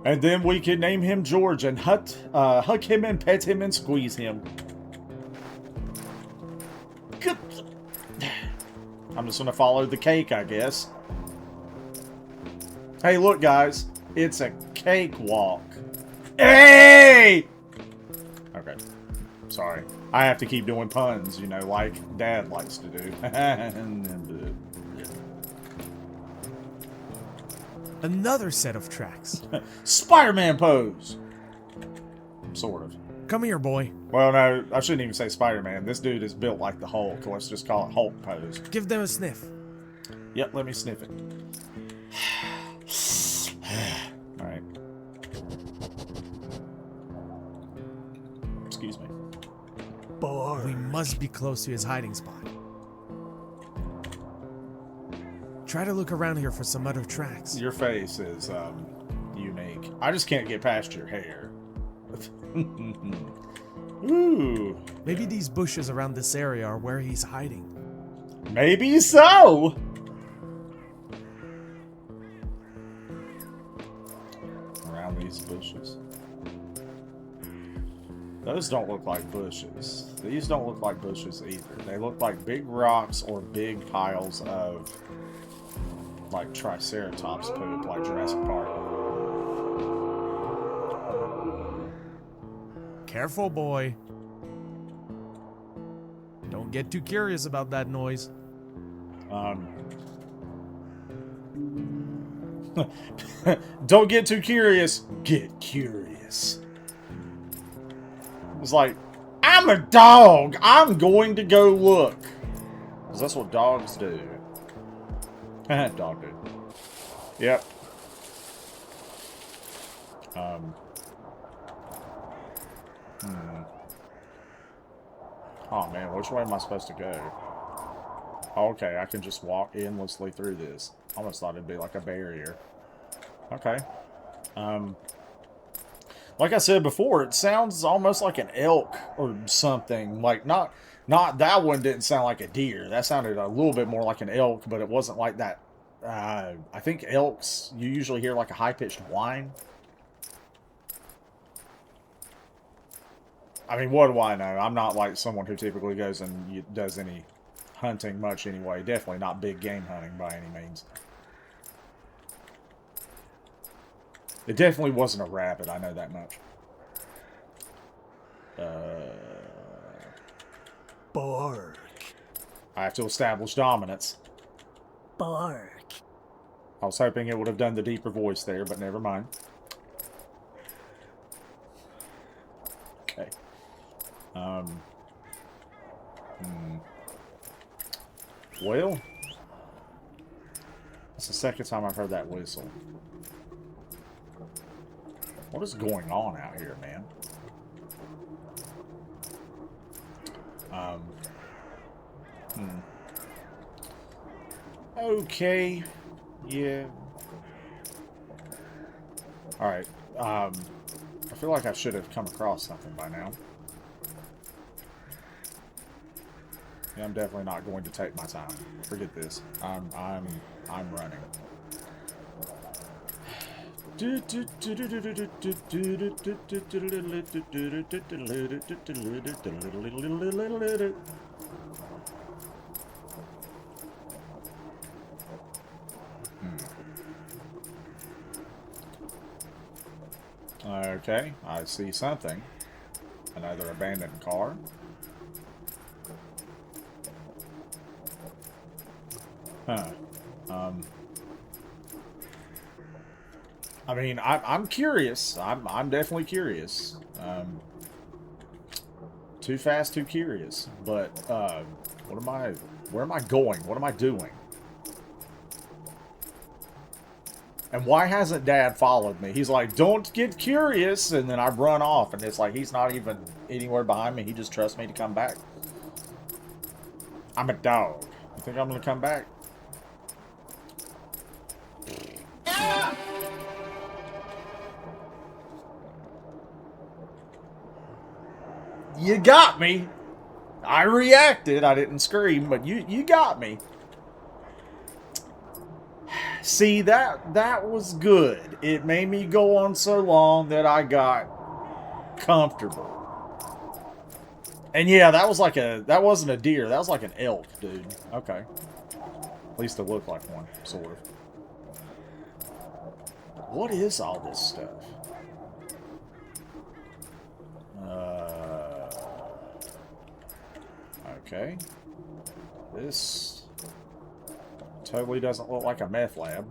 And then we can name him George and hug him and pet him and squeeze him. Good. I'm just gonna follow the cake, I guess. Hey, look, guys. It's a cakewalk. Hey! Okay. Sorry. I have to keep doing puns, you know, like Dad likes to do. Another set of tracks. Spider-Man pose! Sort of. Come here, boy. Well, no, I shouldn't even say Spider-Man. This dude is built like the Hulk. Let's just call it Hulk pose. Give them a sniff. Yep, let me sniff it. Alright. Excuse me. Bark. We must be close to his hiding spot. Try to look around here for some other tracks. Your face is, unique. I just can't get past your hair. Ooh. Maybe these bushes around this area are where he's hiding. Maybe so! Around these bushes. Those don't look like bushes. These don't look like bushes either. They look like big rocks or big piles of like Triceratops poop, like Jurassic Park. Careful, boy. Don't get too curious about that noise. Don't get too curious. Get curious. It's like, I'm a dog. I'm going to go look. Because that's what dogs do. Dog do. Yep. Oh man, which way am I supposed to go? Okay, I can just walk endlessly through this. I almost thought it'd be like a barrier. Okay. Like I said before, it sounds almost like an elk or something. Like, not that one didn't sound like a deer. That sounded a little bit more like an elk, but it wasn't like that. I think elks, you usually hear like a high-pitched whine. I mean, what do I know? I'm not like someone who typically goes and does any hunting much anyway. Definitely not big game hunting by any means. It definitely wasn't a rabbit, I know that much. Bark. I have to establish dominance. Bark. I was hoping it would have done the deeper voice there, but never mind. Okay. Well, it's the second time I've heard that whistle. What is going on out here, man? Okay. Yeah. Alright. I feel like I should have come across something by now. Yeah, I'm definitely not going to take my time. Forget this. I'm running. Okay, I see something. Another abandoned car. Huh. I mean, I'm curious. I'm definitely curious. Too fast, too curious. But where am I going? What am I doing? And why hasn't Dad followed me? He's like, don't get curious, and then I run off, and it's like he's not even anywhere behind me. He just trusts me to come back. I'm a dog. You think I'm gonna come back? You got me. I reacted. I didn't scream, but you got me. See, that was good. It made me go on so long that I got comfortable. And yeah, that wasn't a deer. That was like an elk, dude. Okay. At least it looked like one, sort of. What is all this stuff? Okay. This totally doesn't look like a meth lab.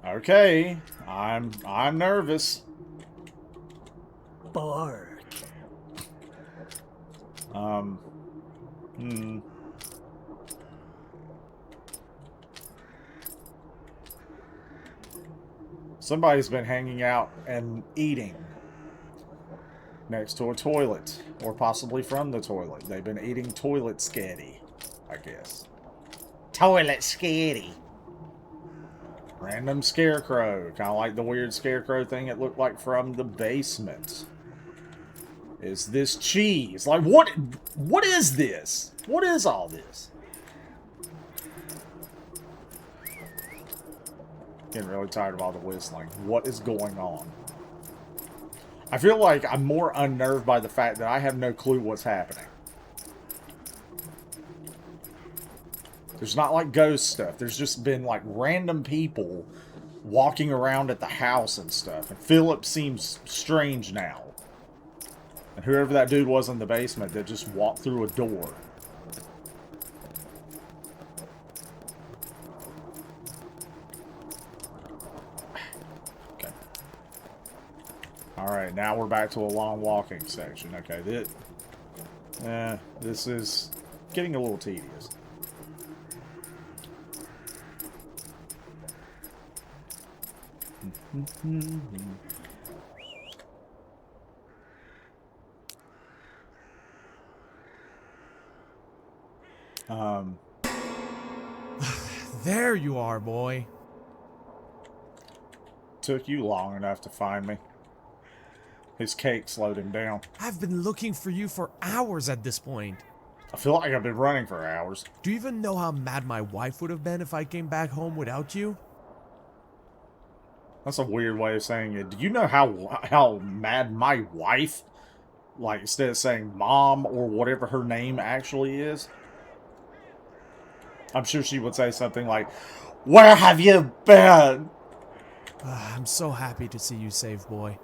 Okay. I'm nervous. Bark. Somebody's been hanging out and eating next to a toilet, or possibly from the toilet. They've been eating toilet scatty, I guess. Toilet scatty. Random scarecrow, kind of like the weird scarecrow thing it looked like from the basement. Is this cheese? Like, what is this? What is all this? Getting really tired of all the whistling. What is going on? I feel like I'm more unnerved by the fact that I have no clue what's happening. There's not like ghost stuff. There's just been like random people walking around at the house and stuff. And Philip seems strange now. And whoever that dude was in the basement that just walked through a door. Okay. Alright, now we're back to a long walking section. Okay, this is getting a little tedious. There you are, boy. Took you long enough to find me. His cake slowed him down. I've been looking for you for hours at this point. I feel like I've been running for hours. Do you even know how mad my wife would have been if I came back home without you? That's a weird way of saying it. Do you know how mad my wife, like instead of saying mom or whatever her name actually is, I'm sure she would say something like, "Where have you been?" I'm so happy to see you safe, boy.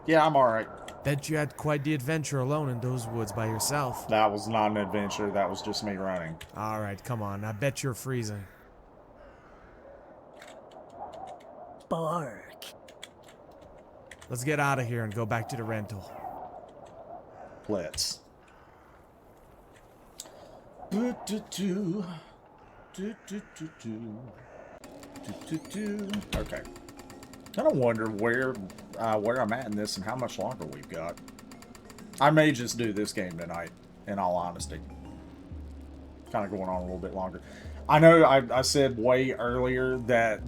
Yeah, I'm alright. Bet you had quite the adventure alone in those woods by yourself. That was not an adventure. That was just me running. Alright, come on. I bet you're freezing. Bark. Let's get out of here and go back to the rental. Let's. Okay. I don't wonder where I'm at in this and how much longer we've got. I may just do this game tonight, in all honesty. Kind of going on a little bit longer. I know I said way earlier that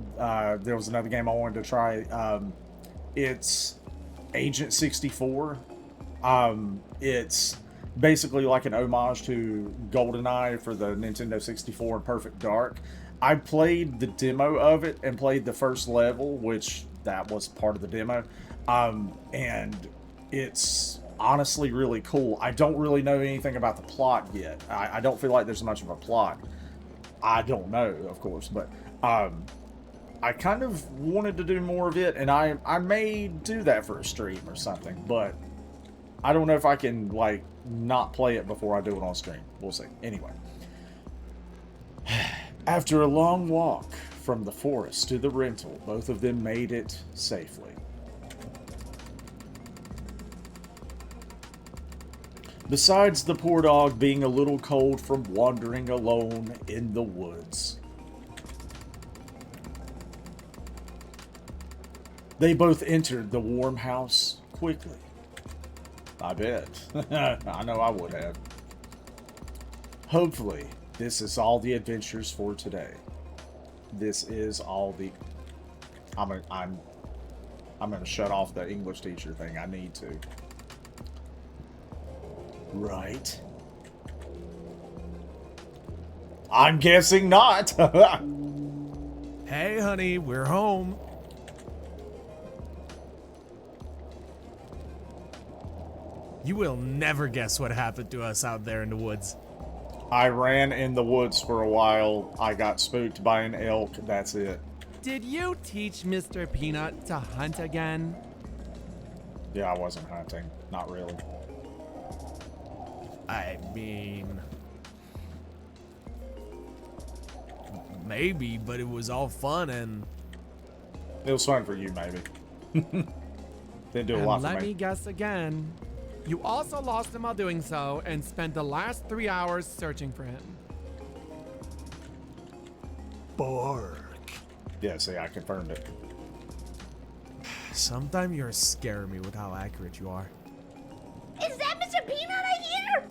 there was another game I wanted to try. It's Agent 64. It's basically like an homage to GoldenEye for the Nintendo 64 and Perfect Dark. I played the demo of it and played the first level, which that was part of the demo. And it's honestly really cool. I don't really know anything about the plot yet. I don't feel like there's much of a plot. I don't know, of course, but I kind of wanted to do more of it, and I may do that for a stream or something, but I don't know if I can, like, not play it before I do it on stream. We'll see. Anyway. After a long walk from the forest to the rental, both of them made it safely. Besides the poor dog being a little cold from wandering alone in the woods. They both entered the warm house quickly. I bet. I know I would have. Hopefully, this is all the adventures for today. This is all the... I'm gonna shut off the English teacher thing. I need to. Right. I'm guessing not. Hey, honey, we're home. You will never guess what happened to us out there in the woods. I ran in the woods for a while. I got spooked by an elk. That's it. Did you teach Mr. Peanut to hunt again? Yeah, I wasn't hunting. Not really. I mean... maybe, but it was all fun and... It was fun for you, maybe. Didn't do a lot for me. Let me guess again. You also lost him while doing so and spent the last 3 hours searching for him. Bark. Yeah, see, I confirmed it. Sometimes you're scaring me with how accurate you are. Is that Mr. Peanut I hear?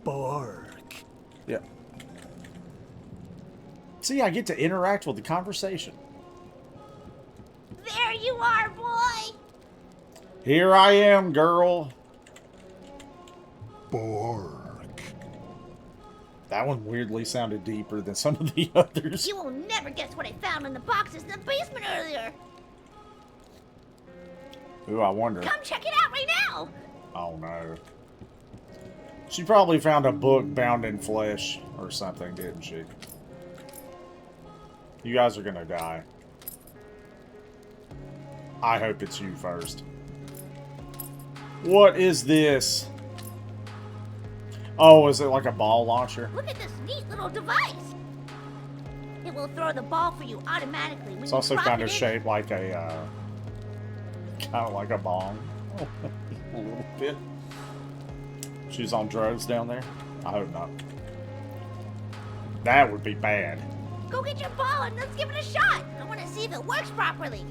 Bark. Yeah. See, I get to interact with the conversation. There you are, boy. Here I am, girl. Bark. That one weirdly sounded deeper than some of the others. You will never guess what I found in the boxes in the basement earlier. Ooh, I wonder. Come check it out right now. Oh no. She probably found a book bound in flesh or something, didn't she? You guys are gonna die. I hope it's you first. What is this? Oh, is it like a ball launcher? Look at this neat little device. It will throw the ball for you automatically. When It's you also drop kind it of in. shaped like a, kind of like a bong. A little bit. She's on drugs down there? I hope not. That would be bad. Go get your ball and let's give it a shot. I want to see if it works properly.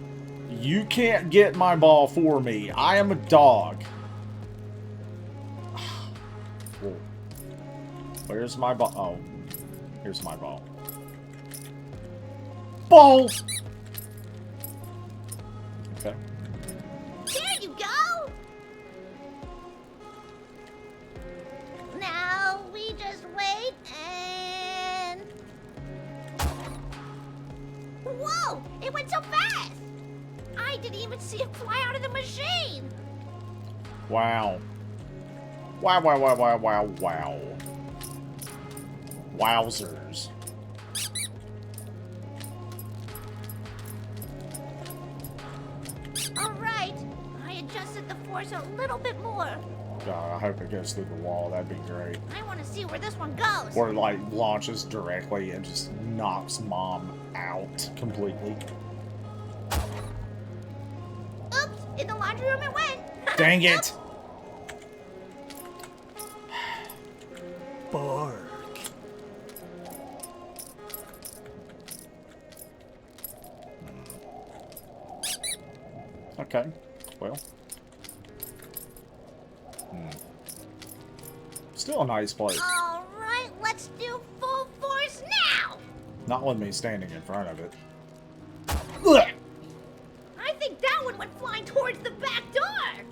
You can't get my ball for me. I am a dog. Whoa. Where's my ball? Oh, here's my ball. Balls! Okay. There you go. Now we just wait and... Whoa! It went so fast! I didn't even see it fly out of the machine! Wow. Wow, wow, wow, wow, wow, wow. Wowzers. Alright, I adjusted the force a little bit more. God, I hope it goes through the wall. That'd be great. I want to see where this one goes. Or, like, launches directly and just knocks Mom out completely. Oops, in the laundry room it went. Dang it! Bark. Okay, well. Still a nice place. Alright, let's do full force now! Not with me standing in front of it. I think that one went flying towards the back door!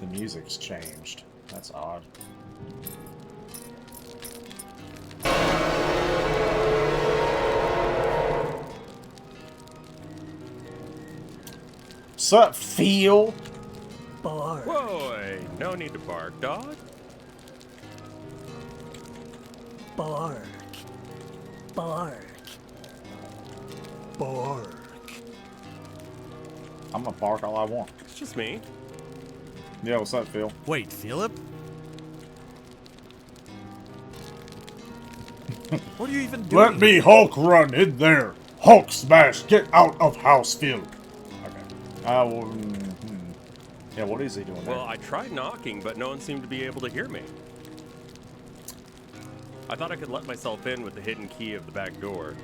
The music's changed. That's odd. Sup, Phil? Bark. Boy, no need to bark, dog. Bark. Bark. Bark. I'm gonna bark all I want. It's just me. Yeah, what's up, Phil? Wait, Philip? What are you even doing? Let me Hulk run in there. Hulk smash, get out of house, Phil. Okay. Yeah, what is he doing there? Well, I tried knocking, but no one seemed to be able to hear me. I thought I could let myself in with the hidden key of the back door.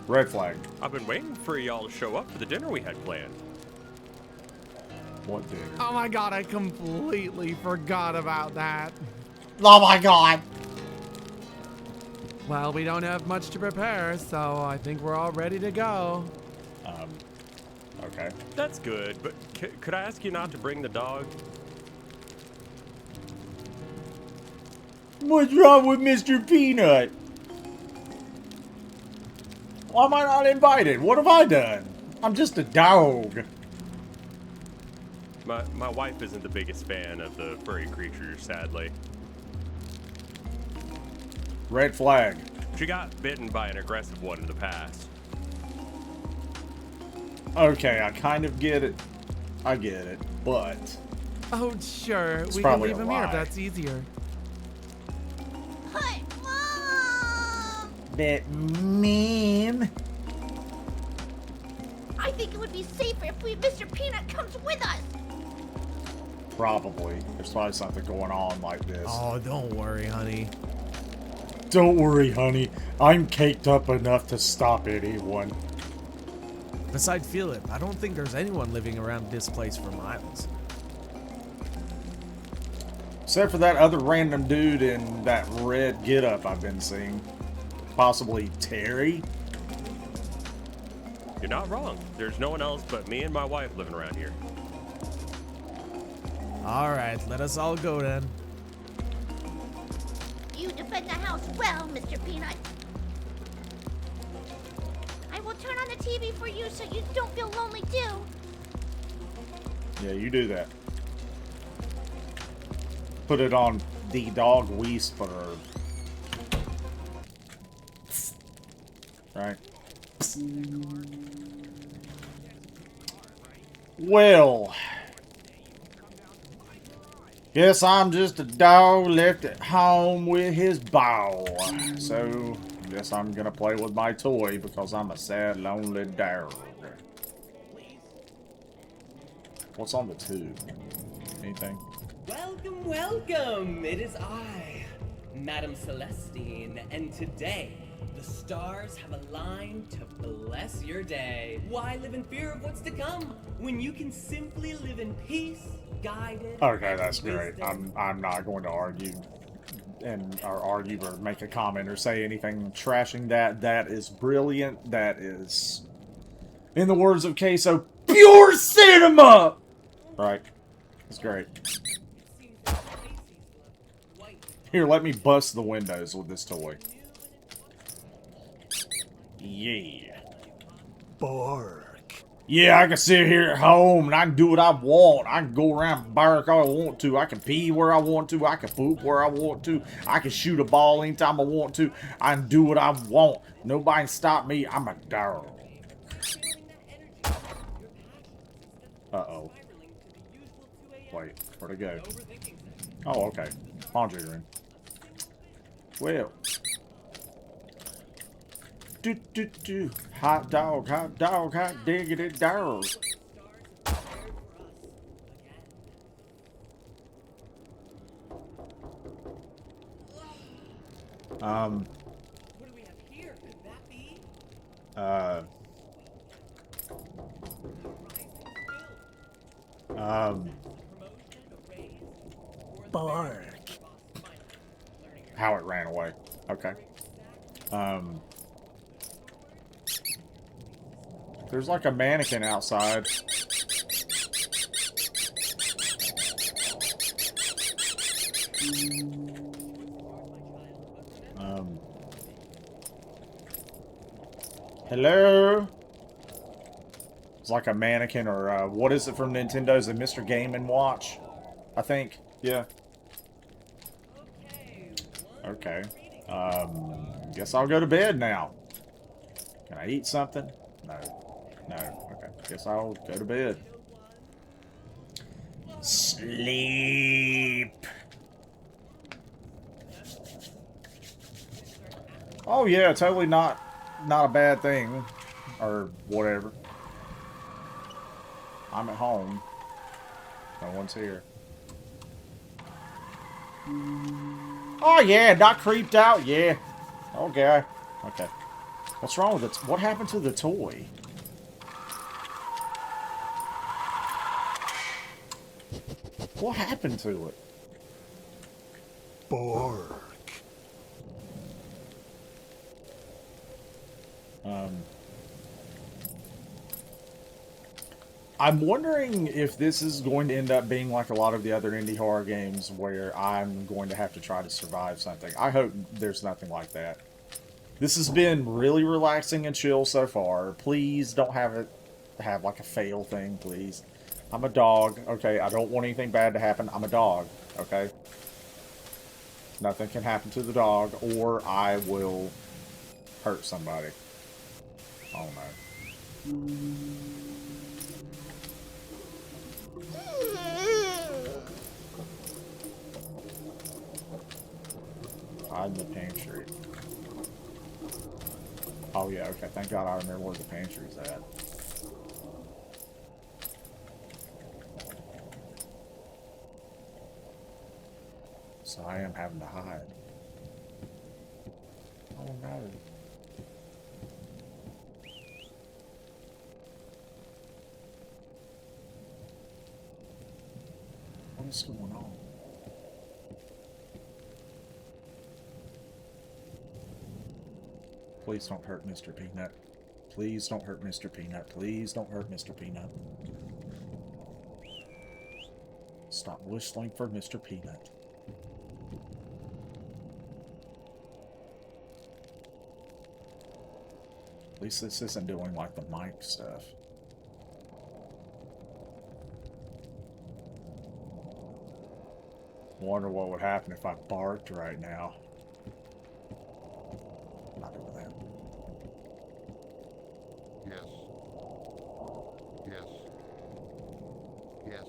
Red flag. I've been waiting for y'all to show up for the dinner we had planned. What dinner? Oh my god, I completely forgot about that. Oh my god! Well, we don't have much to prepare, so I think we're all ready to go. Okay. That's good, but could I ask you not to bring the dog? What's wrong with Mr. Peanut? Why am I not invited? What have I done? I'm just a dog. My wife isn't the biggest fan of the furry creatures, sadly. Red flag. She got bitten by an aggressive one in the past. Okay, I kind of get it. I get it, but... Oh, sure. It's We can probably leave a him here if lie. that's easier. Hey, Mom! That meme. I think it would be safer if Mr. Peanut comes with us. Probably. There's probably something going on like this. Oh, don't worry, honey. Don't worry, honey. I'm caked up enough to stop anyone. Besides Philip, I don't think there's anyone living around this place for miles. Except for that other random dude in that red getup I've been seeing. Possibly Terry? You're not wrong. There's no one else but me and my wife living around here. Alright, let us all go then. You defend the house well, Mr. Peanut. I will turn on the TV for you so you don't feel lonely too. Yeah, you do that. Put it on the dog whisperer. Right. Well, guess I'm just a dog left at home with his ball. So, guess I'm gonna play with my toy because I'm a sad, lonely dog. What's on the tube? Anything? Welcome, welcome! It is I, Madame Celestine, and today the stars have aligned to bless your day. Why live in fear of what's to come when you can simply live in peace, guided? Okay, that's great. I'm not going to argue or make a comment or say anything trashing that. That is brilliant. That is, in the words of Queso, pure cinema. Right. It's great. Here, let me bust the windows with this toy. Yeah. Bark. Yeah, I can sit here at home and I can do what I want. I can go around and bark all I want to. I can pee where I want to. I can poop where I want to. I can shoot a ball anytime I want to. I can do what I want. Nobody can stop me. I'm a dog. Uh-oh. Wait, where'd it go? Oh, okay. Laundry room. Well. Do. Hot dog, hot diggity dog. What do we have here? Could that be? Bark. How it ran away. Okay. There's like a mannequin outside. Hello? It's like a mannequin or, what is it from Nintendo's? A Mr. Game & Watch? I think. Yeah. Okay. Guess I'll go to bed now. Can I eat something? No. No. Okay. Guess I'll go to bed. Sleep. Oh yeah, totally not a bad thing. Or whatever. I'm at home. No one's here. Oh yeah, not creeped out? Yeah. Okay. Okay. What's wrong with it? What happened to the toy? What happened to it? Bark. I'm wondering if this is going to end up being like a lot of the other indie horror games where I'm going to have to try to survive something. I hope there's nothing like that. This has been really relaxing and chill so far. Please don't have like a fail thing, please. I'm a dog, okay? I don't want anything bad to happen. I'm a dog, okay? Nothing can happen to the dog, or I will hurt somebody. Oh no. Hide in the pantry. Oh yeah, okay. Thank God I remember where the pantry's at. So I am having to hide. Oh no. What is going on? Please don't hurt Mr. Peanut. Please don't hurt Mr. Peanut. Please don't hurt Mr. Peanut. Stop whistling for Mr. Peanut. At least this isn't doing like the mic stuff. Wonder what would happen if I barked right now. Not doing that. Yes. Yes. Yes.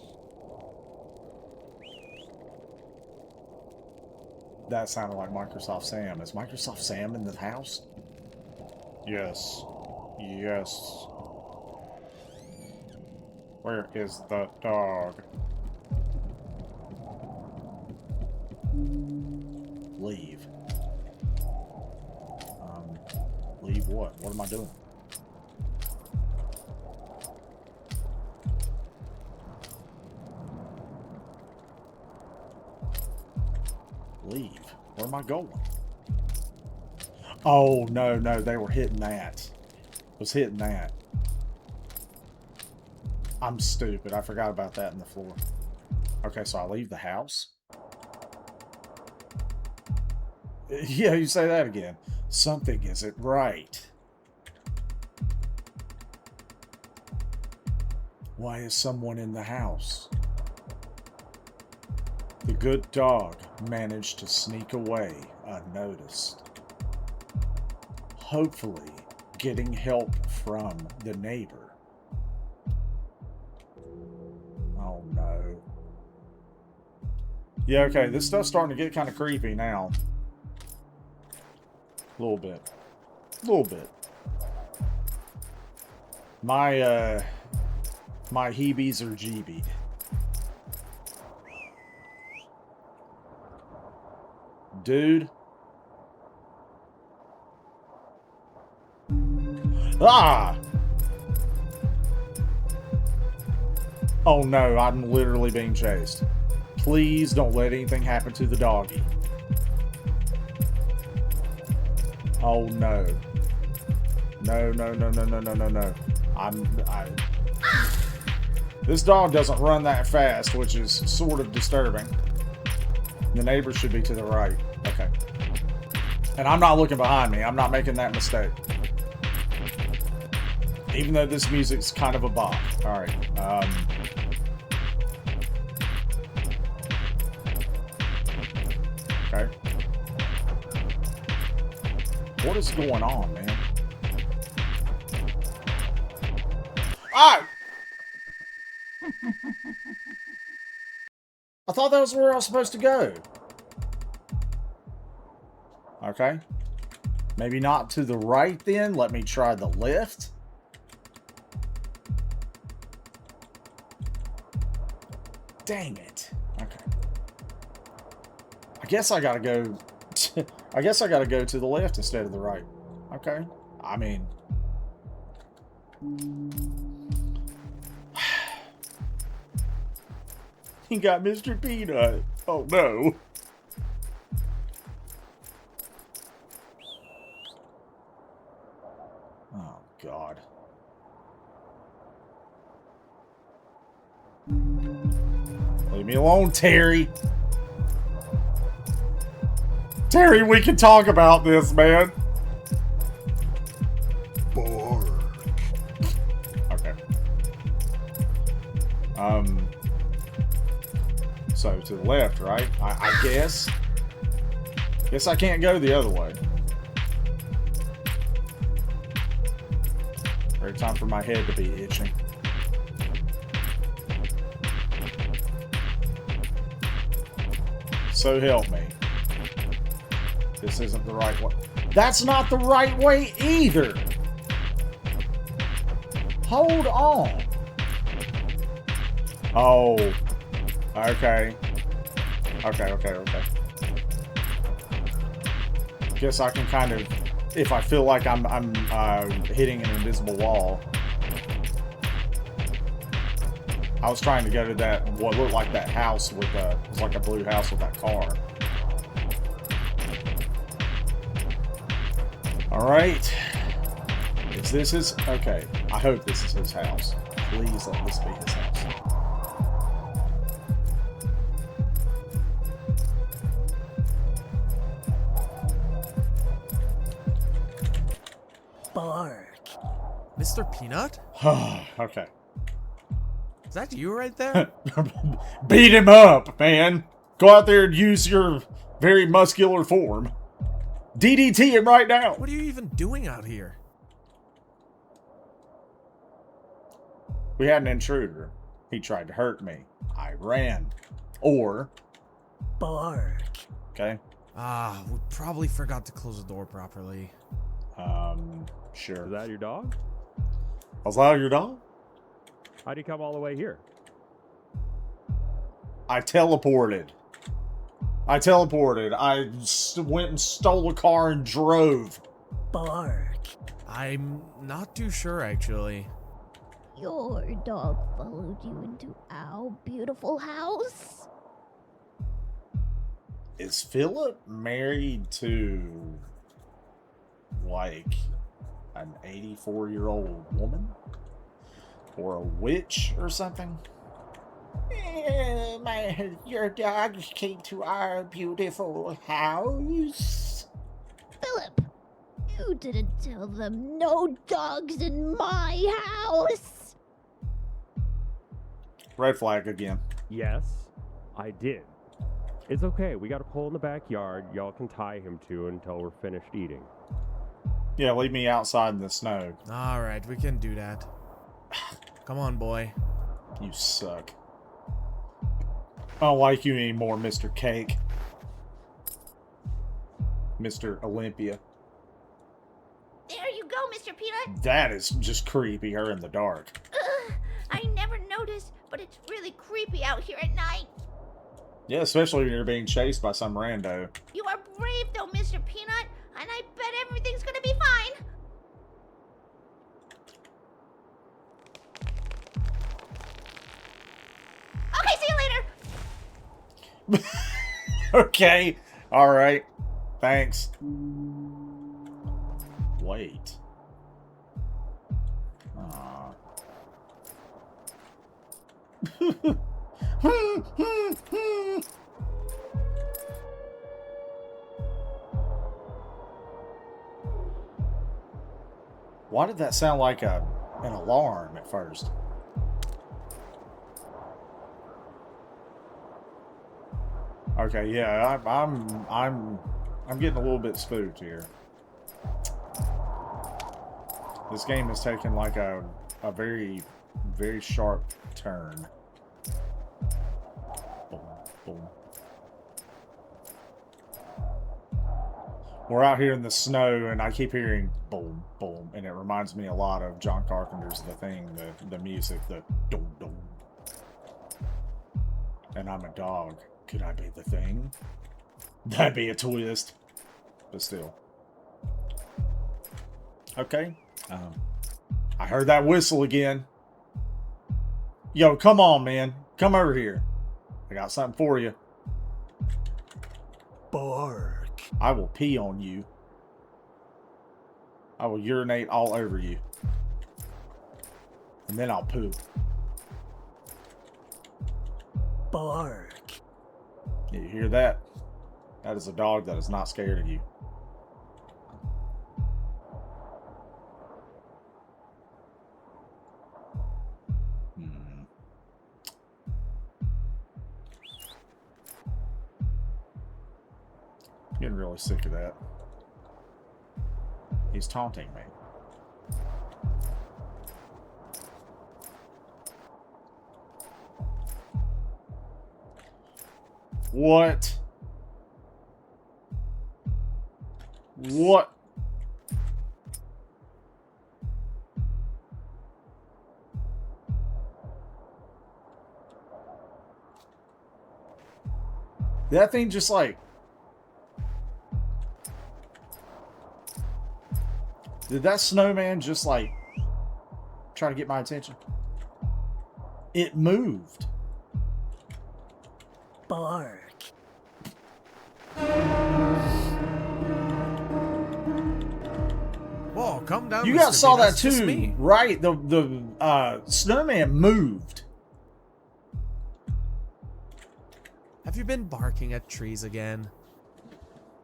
That sounded like Microsoft Sam. Is Microsoft Sam in the house? Yes. Yes. Where is the dog? Leave. Leave what? What am I doing? Leave. Where am I going? Oh, no, no, they were hitting that. Was hitting that. I'm stupid. I forgot about that in the floor. Okay, so I leave the house. Yeah, you say that again. Something isn't right. Why is someone in the house? The good dog managed to sneak away unnoticed. Hopefully, getting help from the neighbor. Oh no. Yeah, okay, this stuff's starting to get kind of creepy now. A little bit. A little bit. My heebies are jeebied. Dude. Ah! Oh no, I'm literally being chased. Please don't let anything happen to the doggy. Oh no. No, no, no, no, no, no, no, no. This dog doesn't run that fast, which is sort of disturbing. The neighbor should be to the right. Okay. And I'm not looking behind me. I'm not making that mistake. Even though this music's kind of a bop. Alright. Okay. What is going on, man? Ah! I thought that was where I was supposed to go. Okay. Maybe not to the right then. Let me try the left. Dang it. Okay. I guess I gotta go... I guess I gotta go to the left instead of the right. Okay. I mean... He got Mr. Peanut. Oh no. Oh God. Leave me alone, Terry. Terry, we can talk about this, man. Okay. So to the left, right? I guess. Guess I can't go the other way. Every time for my head to be itching. So help me. This isn't the right way. That's not the right way either. Hold on. Oh. Okay. Okay. Guess I can kind of, if I feel like I'm hitting an invisible wall. I was trying to go to that, what looked like that house with it was like a blue house with that car. Alright. Is this his? Okay. I hope this is his house. Please let this be his house. Bark. Mr. Peanut? Okay. Is that you right there? Beat him up, man. Go out there and use your very muscular form. DDT him right now. What are you even doing out here? We had an intruder. He tried to hurt me. I ran. Or... Bark. Okay. Ah, we probably forgot to close the door properly. Sure. Is that your dog? Was that your dog? How'd you come all the way here? I teleported. I went and stole a car and drove. Bark. I'm not too sure, actually. Your dog followed you into our beautiful house? Is Philip married to, like, an 84-year-old woman? Or a witch or something? Your dogs came to our beautiful house. Philip, you didn't tell them no dogs in my house. Red flag again. Yes, I did. It's okay. We got a pole in the backyard y'all can tie him to until we're finished eating. Yeah, leave me outside in the snow. Alright, we can do that. Come on, boy. You suck. I don't like you anymore, Mr. Cake. Mr. Olympia. There you go, Mr. Peanut. That is just creepy, her in the dark. Ugh, I never noticed, but it's really creepy out here at night. Yeah, especially when you're being chased by some rando. You are brave, though, Mr. Peanut, and I bet everything's gonna be fine. Okay, see you later. Okay. Alright. Thanks. Wait. Why did that sound like an alarm at first? Okay, yeah, I'm getting a little bit spooked here. This game is taking like a very, very sharp turn. Boom, boom. We're out here in the snow, and I keep hearing boom, boom, and it reminds me a lot of John Carpenter's The Thing, the music, the dum dum. And I'm a dog. Could I be the Thing? That'd be a twist, but still. Okay. I heard that whistle again. Yo, come on, man. Come over here. I got something for you. Bark. I will pee on you. I will urinate all over you. And then I'll poop. Bark. You hear that? That is a dog that is not scared of you. Getting really sick of that. He's taunting me. What? What? That thing just like... Did that snowman just like try to get my attention? It moved. Bark. Whoa, come down. You Mr. guys saw B, that that's just too, me. right? The snowman moved. Have you been barking at trees again?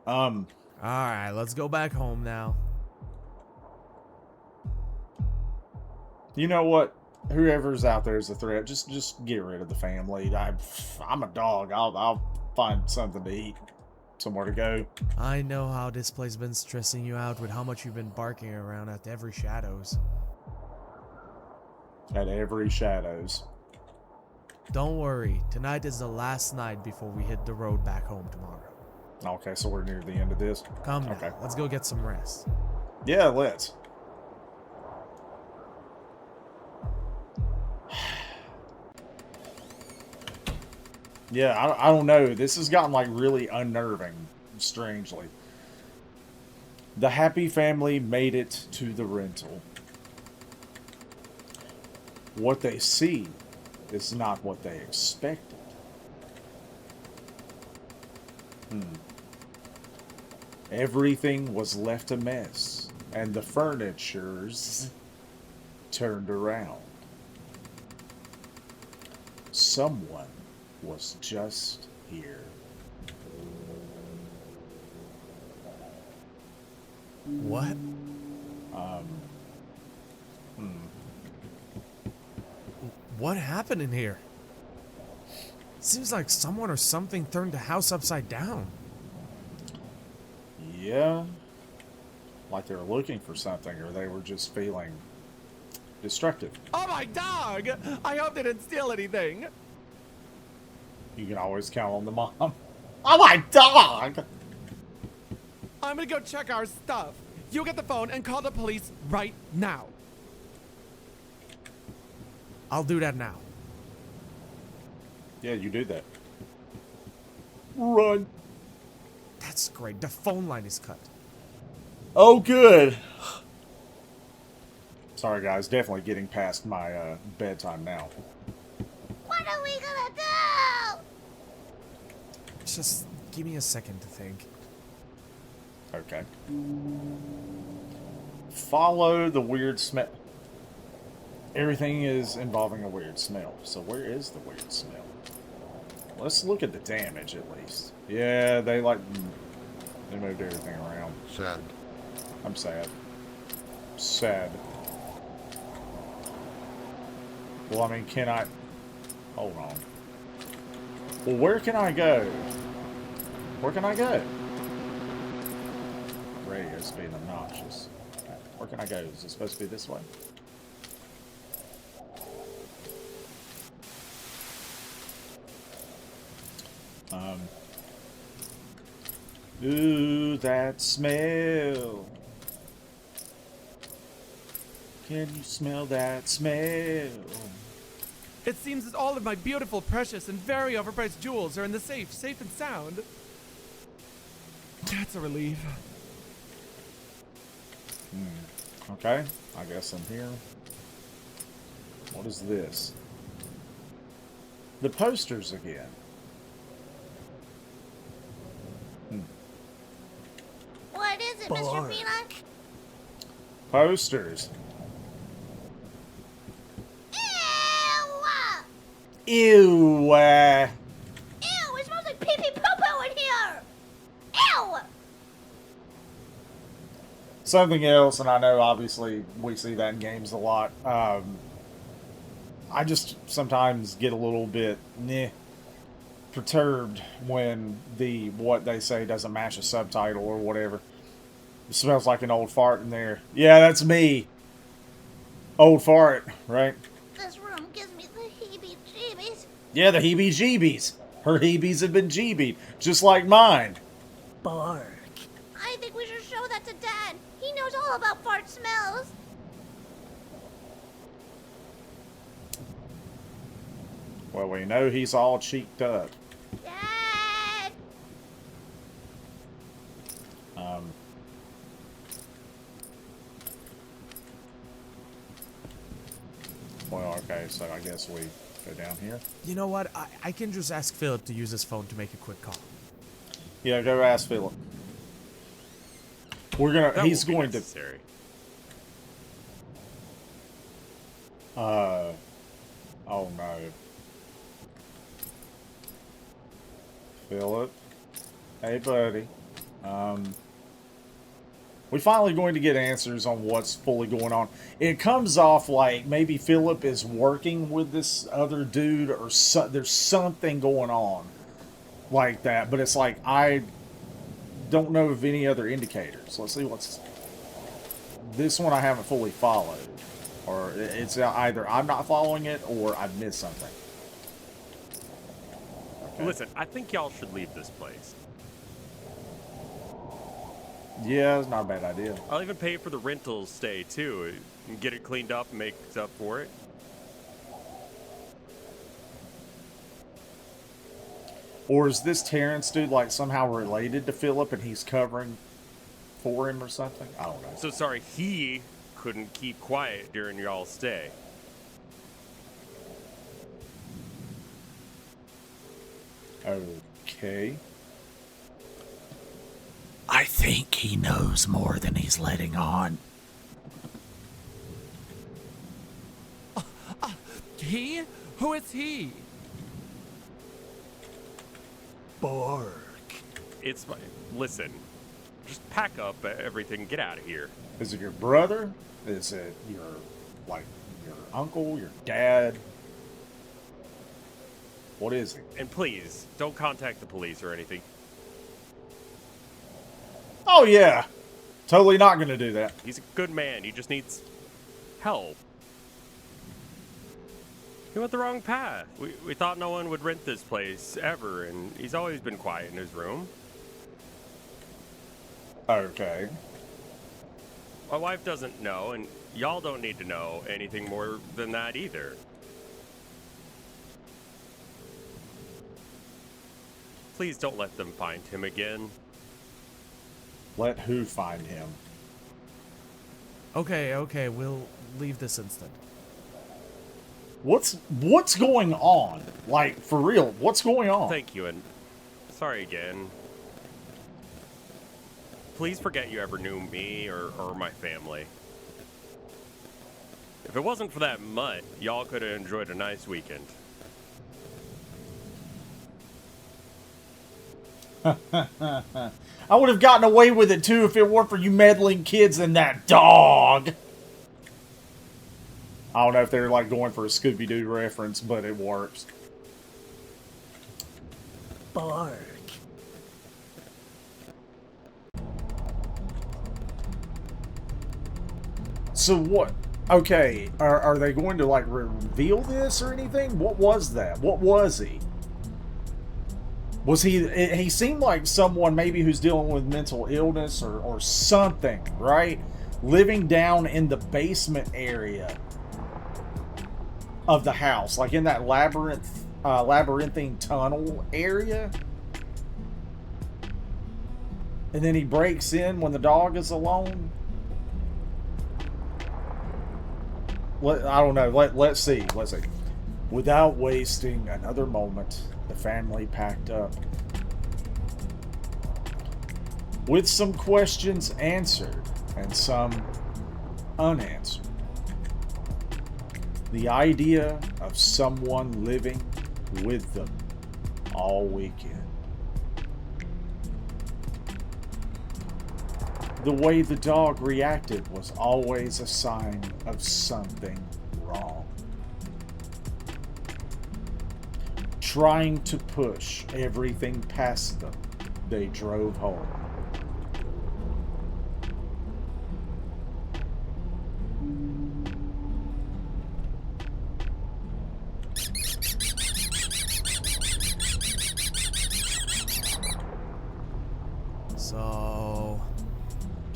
Alright, let's go back home now. You know what? Whoever's out there is a threat. Just get rid of the family. I'm a dog. I'll find something to eat, somewhere to go. I know how this place has been stressing you out with how much you've been barking around at every shadows. At every shadows. Don't worry, tonight is the last night before we hit the road back home tomorrow. Okay, so we're near the end of this. Come now, okay. Let's go get some rest. Yeah, let's. Yeah, I don't know. This has gotten like really unnerving, strangely. The happy family made it to the rental. What they see is not what they expected. Everything was left a mess, and the furnitures turned around. Someone was just here. What? What happened in here? Seems like someone or something turned the house upside down. Yeah. Like they were looking for something, or they were just feeling destructive. Oh, my dog! I hope they didn't steal anything. You can always count on the mom. Oh, my dog! I'm gonna go check our stuff. You get the phone and call the police right now. I'll do that now. Yeah, you do that. Run. That's great. The phone line is cut. Oh, good. Sorry, guys. Definitely getting past my bedtime now. What are we gonna do? Just give me a second to think. Okay. Follow the weird smell. Everything is involving a weird smell. So where is the weird smell? Let's look at the damage at least. Yeah, they moved everything around. Sad. I'm sad. Sad. Well, I mean, can I... Hold on. Well, where can I go? Where can I go? Radio's being obnoxious. Where can I go? Is it supposed to be this way? Ooh, that smell. Can you smell that smell? It seems that all of my beautiful, precious, and very overpriced jewels are in the safe and sound. That's a relief. Okay, I guess I'm here. What is this? The posters again. What is it, Mr. Peanut? Posters. Ew! Ew! Ew! It smells like pee-pee poo-poo in here! Ew! Something else, and I know obviously we see that in games a lot. I just sometimes get a little bit perturbed when what they say doesn't match a subtitle or whatever. It smells like an old fart in there. Yeah, that's me. Old fart, right? This room gives me the heebie-jeebies. Yeah, the heebie-jeebies. Her heebies have been jeebied, just like mine. Bark. I think we should show that to Dad. He knows all about fart smells. Well, we know he's all cheeked up. Dad! Well, okay, so I guess we go down here. You know what? I can just ask Philip to use his phone to make a quick call. Yeah, go ask Philip. He's going to... Oh no. Philip? Hey buddy. We finally going to get answers on what's fully going on. It comes off like maybe Philip is working with this other dude, or there's something going on like that. But it's like, I don't know of any other indicators. Let's see what's... This one I haven't fully followed. Or it's either I'm not following it, or I've missed something. Okay. Listen, I think y'all should leave this place. Yeah, it's not a bad idea. I'll even pay for the rental stay, too. And get it cleaned up and make up for it. Or is this Terrence dude like somehow related to Philip and he's covering for him or something? I don't know. So sorry, he couldn't keep quiet during y'all's stay. Okay. I think he knows more than he's letting on. He? Who is he? Bark. It's my... Listen, just pack up everything, get out of here. Is it your brother? Is it your, like, your uncle, your dad? What is it? And please, don't contact the police or anything. Oh, yeah. Totally not going to do that. He's a good man. He just needs help. He went the wrong path. We thought no one would rent this place ever, and he's always been quiet in his room. Okay. My wife doesn't know, and y'all don't need to know anything more than that either. Please don't let them find him again. Let who find him? Okay, we'll leave this instant. What's going on? Like, for real, what's going on? Thank you, and sorry again. Please forget you ever knew me or my family. If it wasn't for that mutt, y'all could have enjoyed a nice weekend. I would have gotten away with it too if it weren't for you meddling kids and that dog. I don't know if they're like going for a Scooby-Doo reference, but it works. Bark. So what? Okay, are they going to like reveal this or anything? What was that? What was he? Was he seemed like someone maybe who's dealing with mental illness or something, right? Living down in the basement area of the house, like in that labyrinthine tunnel area. And then he breaks in when the dog is alone. I don't know. Let's see. Without wasting another moment, the family packed up. With some questions answered and some unanswered. The idea of someone living with them all weekend. The way the dog reacted was always a sign of something wrong. Trying to push everything past them, they drove home.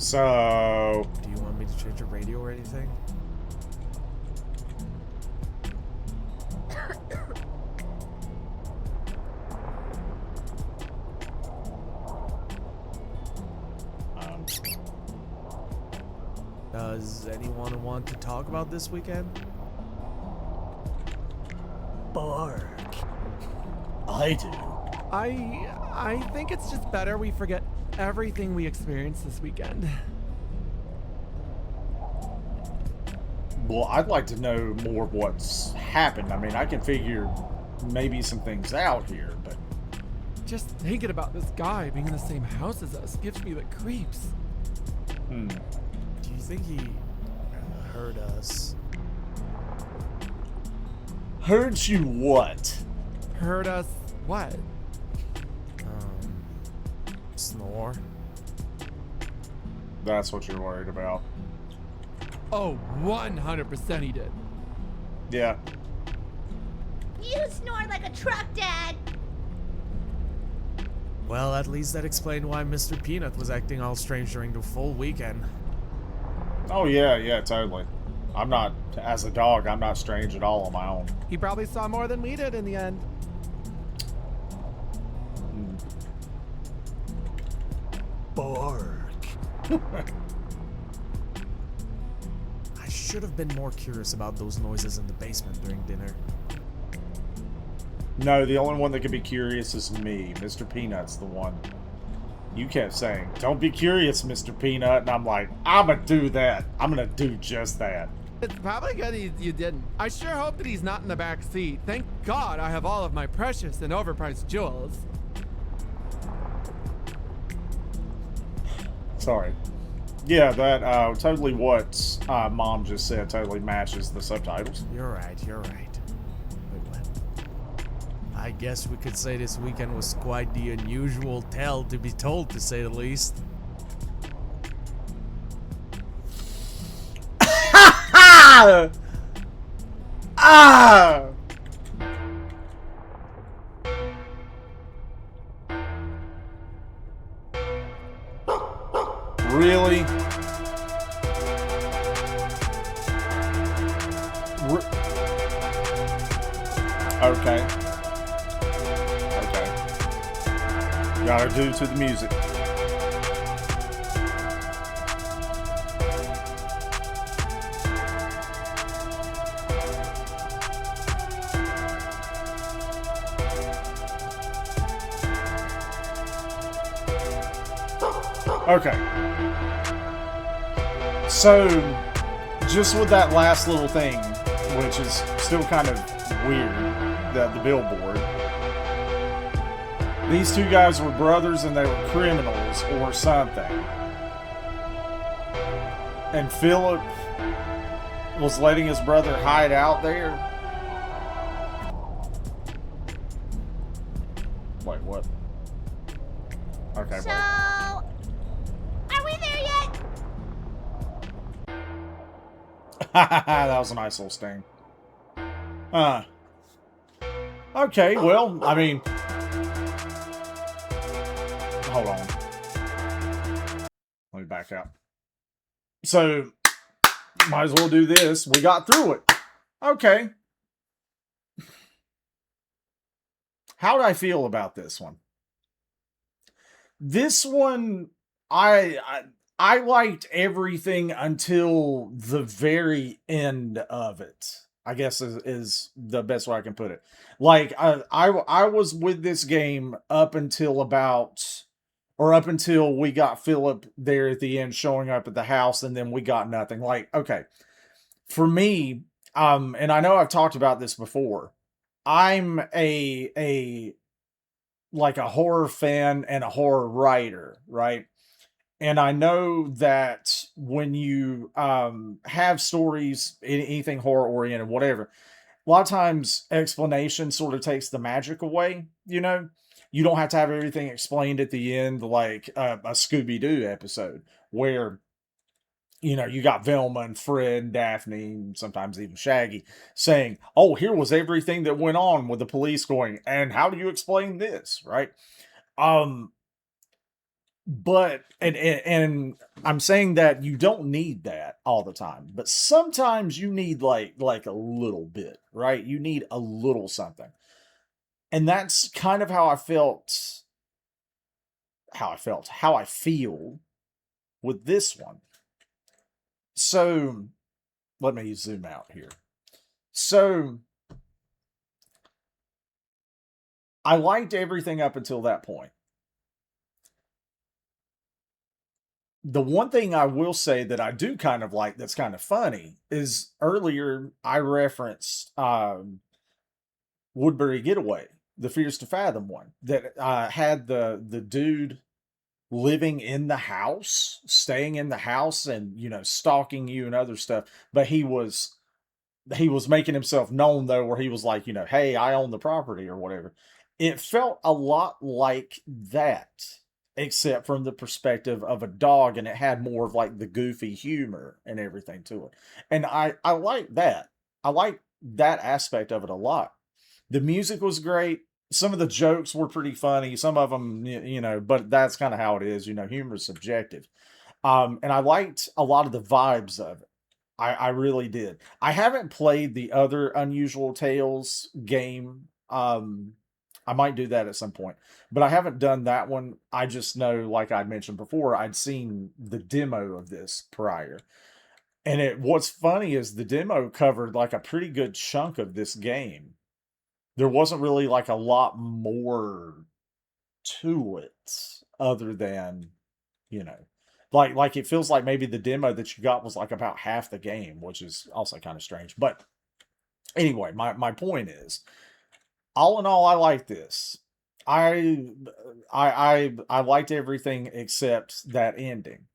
So... Do you want me to change your radio or anything? Does anyone want to talk about this weekend? Bark. I do. I think it's just better we forget everything we experienced this weekend. Well, I'd like to know more of what's happened. I mean, I can figure maybe some things out here, but... Just thinking about this guy being in the same house as us gives me the creeps. Hmm. Do you think he heard us? Heard you what? Heard us what? Snore. That's what you're worried about. Oh, 100% he did. Yeah. You snore like a truck, Dad. Well, at least that explained why Mr. Peanut was acting all strange during the full weekend. Oh, yeah, totally. I'm not, as a dog, I'm not strange at all on my own. He probably saw more than we did in the end. Bark. I should have been more curious about those noises in the basement during dinner. No, the only one that could be curious is me. Mr. Peanut's the one. You kept saying, don't be curious, Mr. Peanut. And I'm like, I'm going to do that. I'm going to do just that. It's probably good you didn't. I sure hope that he's not in the back seat. Thank God I have all of my precious and overpriced jewels. Sorry. Yeah, that totally what Mom just said totally matches the subtitles. You're right. Wait, what? I guess we could say this weekend was quite the unusual tale to be told, to say the least. Ah! Really? Okay. Gotta do to the music. Okay. So, just with that last little thing, which is still kind of weird, the billboard. These two guys were brothers and they were criminals or something. And Philip was letting his brother hide out there. Wait, what? Okay, So, wait. are we there yet? That was a nice little sting. Okay, well, I mean... Hold on. Let me back out. So, might as well do this. We got through it. Okay. How did I feel about this one? This one, I liked everything until the very end of it. I guess is the best way I can put it. Like I was with this game up until we got Philip there at the end showing up at the house, and then we got nothing. Like, okay, for me, and I know I've talked about this before. I'm a horror fan and a horror writer, right? And I know that when you have stories, anything horror oriented, whatever, a lot of times explanation sort of takes the magic away, you know? You don't have to have everything explained at the end like a Scooby-Doo episode where, you know, you got Velma and Fred and Daphne, and sometimes even Shaggy, saying, oh, here was everything that went on, with the police going, and how do you explain this, right? But and I'm saying that you don't need that all the time, but sometimes you need like a little bit, right? You need a little something. And that's kind of how I feel with this one. So let me zoom out here. So I liked everything up until that point. The one thing I will say that I do kind of like that's kind of funny is earlier I referenced Woodbury Getaway, the Fears to Fathom one that had the dude living in the house, staying in the house and, stalking you and other stuff. But he was making himself known though, where he was like, hey, I own the property or whatever. It felt a lot like that, except from the perspective of a dog, and it had more of like the goofy humor and everything to it. And I like that. I like that aspect of it a lot. The music was great. Some of the jokes were pretty funny. Some of them, but that's kind of how it is. Humor is subjective. And I liked a lot of the vibes of it. I really did. I haven't played the other Unusual Tales game. I might do that at some point, but I haven't done that one. I just know, like I mentioned before, I'd seen the demo of this prior. And what's funny is the demo covered like a pretty good chunk of this game. There wasn't really like a lot more to it other than, you know, like it feels like maybe the demo that you got was like about half the game, which is also kind of strange. But anyway, my point is, all in all, I like this. I I liked everything except that ending.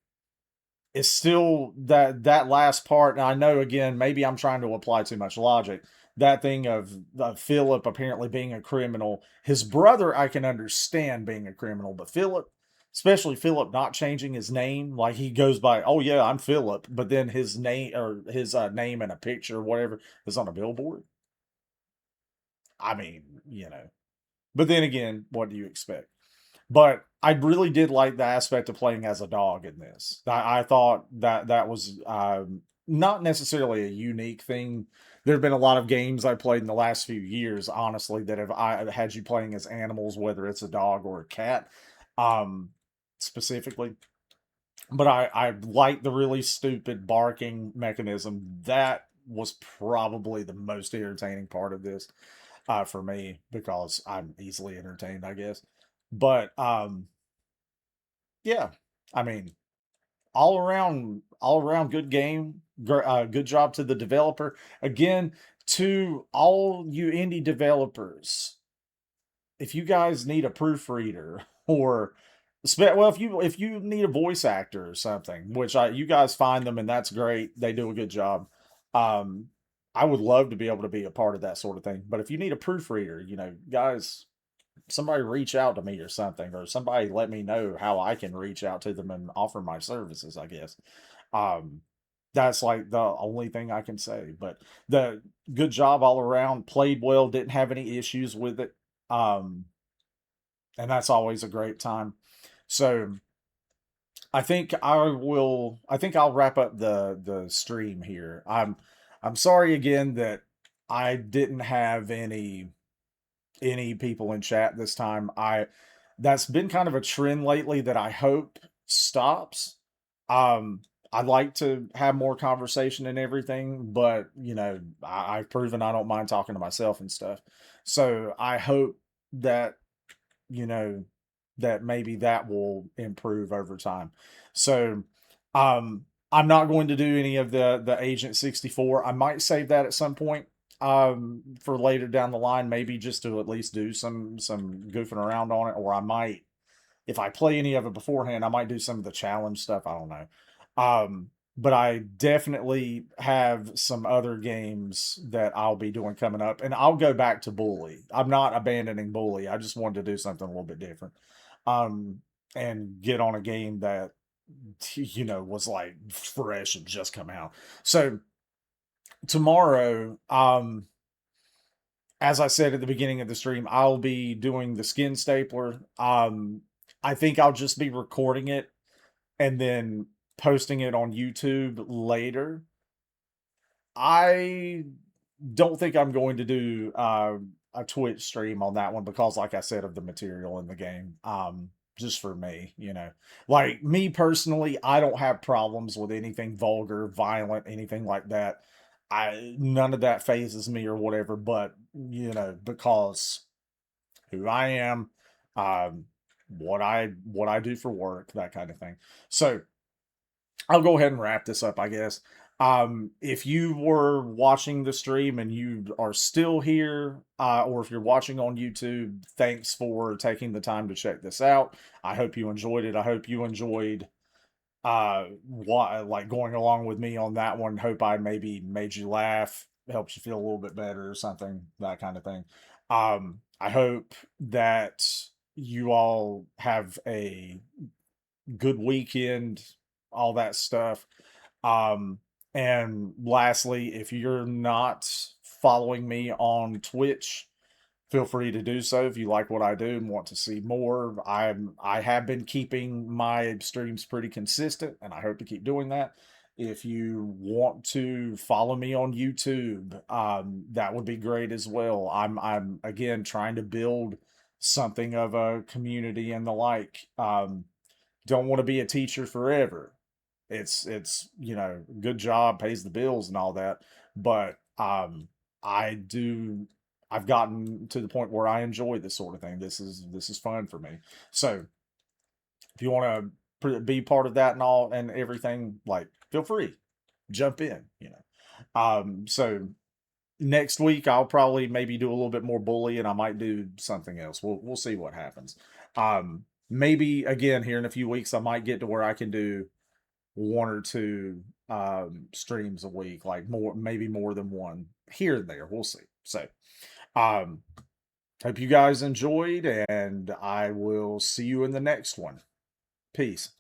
It's still that last part, and I know again, maybe I'm trying to apply too much logic. That thing of Philip apparently being a criminal, his brother I can understand being a criminal, but Philip, especially Philip not changing his name, like he goes by, oh yeah, I'm Philip, but then his name or his name and a picture or whatever is on a billboard. I mean, but then again, what do you expect? But I really did like the aspect of playing as a dog in this. I thought that was not necessarily a unique thing. There have been a lot of games I played in the last few years, honestly, that have I had you playing as animals, whether it's a dog or a cat, um, specifically. But I like the really stupid barking mechanism. That was probably the most entertaining part of this for me because I'm easily entertained, I guess. But yeah, I mean, all around good game. Good job to the developer. Again, to all you indie developers, if you guys need a proofreader or well, if you need a voice actor or something, which you guys find them and that's great. They do a good job. Um, I would love to be able to be a part of that sort of thing. But if you need a proofreader, guys, somebody reach out to me or something, or somebody let me know how I can reach out to them and offer my services, I guess. Um, that's like the only thing I can say. But the good job all around, played well, didn't have any issues with it. Um, and that's always a great time. So I think I'll wrap up the stream here. I'm sorry again that I didn't have any people in chat this time. That's been kind of a trend lately that I hope stops. Um, I'd like to have more conversation and everything, but I've proven I don't mind talking to myself and stuff. So I hope that you know that maybe that will improve over time. So I'm not going to do any of the Agent 64. I might save that at some point for later down the line, maybe just to at least do some goofing around on it, or I might, if I play any of it beforehand, I might do some of the challenge stuff. I don't know. But I definitely have some other games that I'll be doing coming up, and I'll go back to Bully. I'm not abandoning Bully. I just wanted to do something a little bit different. Um, and get on a game that was like fresh and just come out. So tomorrow, as I said at the beginning of the stream, I'll be doing the skin stapler. I think I'll just be recording it and then posting it on YouTube later. I don't think I'm going to do a Twitch stream on that one because, like I said, of the material in the game. Just for me, like me personally, I don't have problems with anything vulgar, violent, anything like that. None of that phases me or whatever, but because who I am, what I do for work, that kind of thing. So I'll go ahead and wrap this up, I guess. If you were watching the stream and you are still here, or if you're watching on YouTube, thanks for taking the time to check this out. I hope you enjoyed it. I hope you enjoyed what, like, going along with me on that one. Hope I maybe made you laugh, helps you feel a little bit better or something, that kind of thing. I hope that you all have a good weekend, all that stuff. Um, and lastly, if you're not following me on Twitch, feel free to do so if you like what I do and want to see more. I have been keeping my streams pretty consistent, and I hope to keep doing that. If you want to follow me on YouTube, that would be great as well. I'm again trying to build something of a community and the like. Don't want to be a teacher forever. It's good job, pays the bills and all that, but I do I've gotten to the point where I enjoy this sort of thing. This is fun for me. So if you want to be part of that and all and everything, like, feel free, jump in. So next week I'll probably maybe do a little bit more bully, and I might do something else. We'll see what happens. Maybe again here in a few weeks I might get to where I can do one or two streams a week, like maybe more than one here and there. We'll see. So hope you guys enjoyed, and I will see you in the next one. Peace.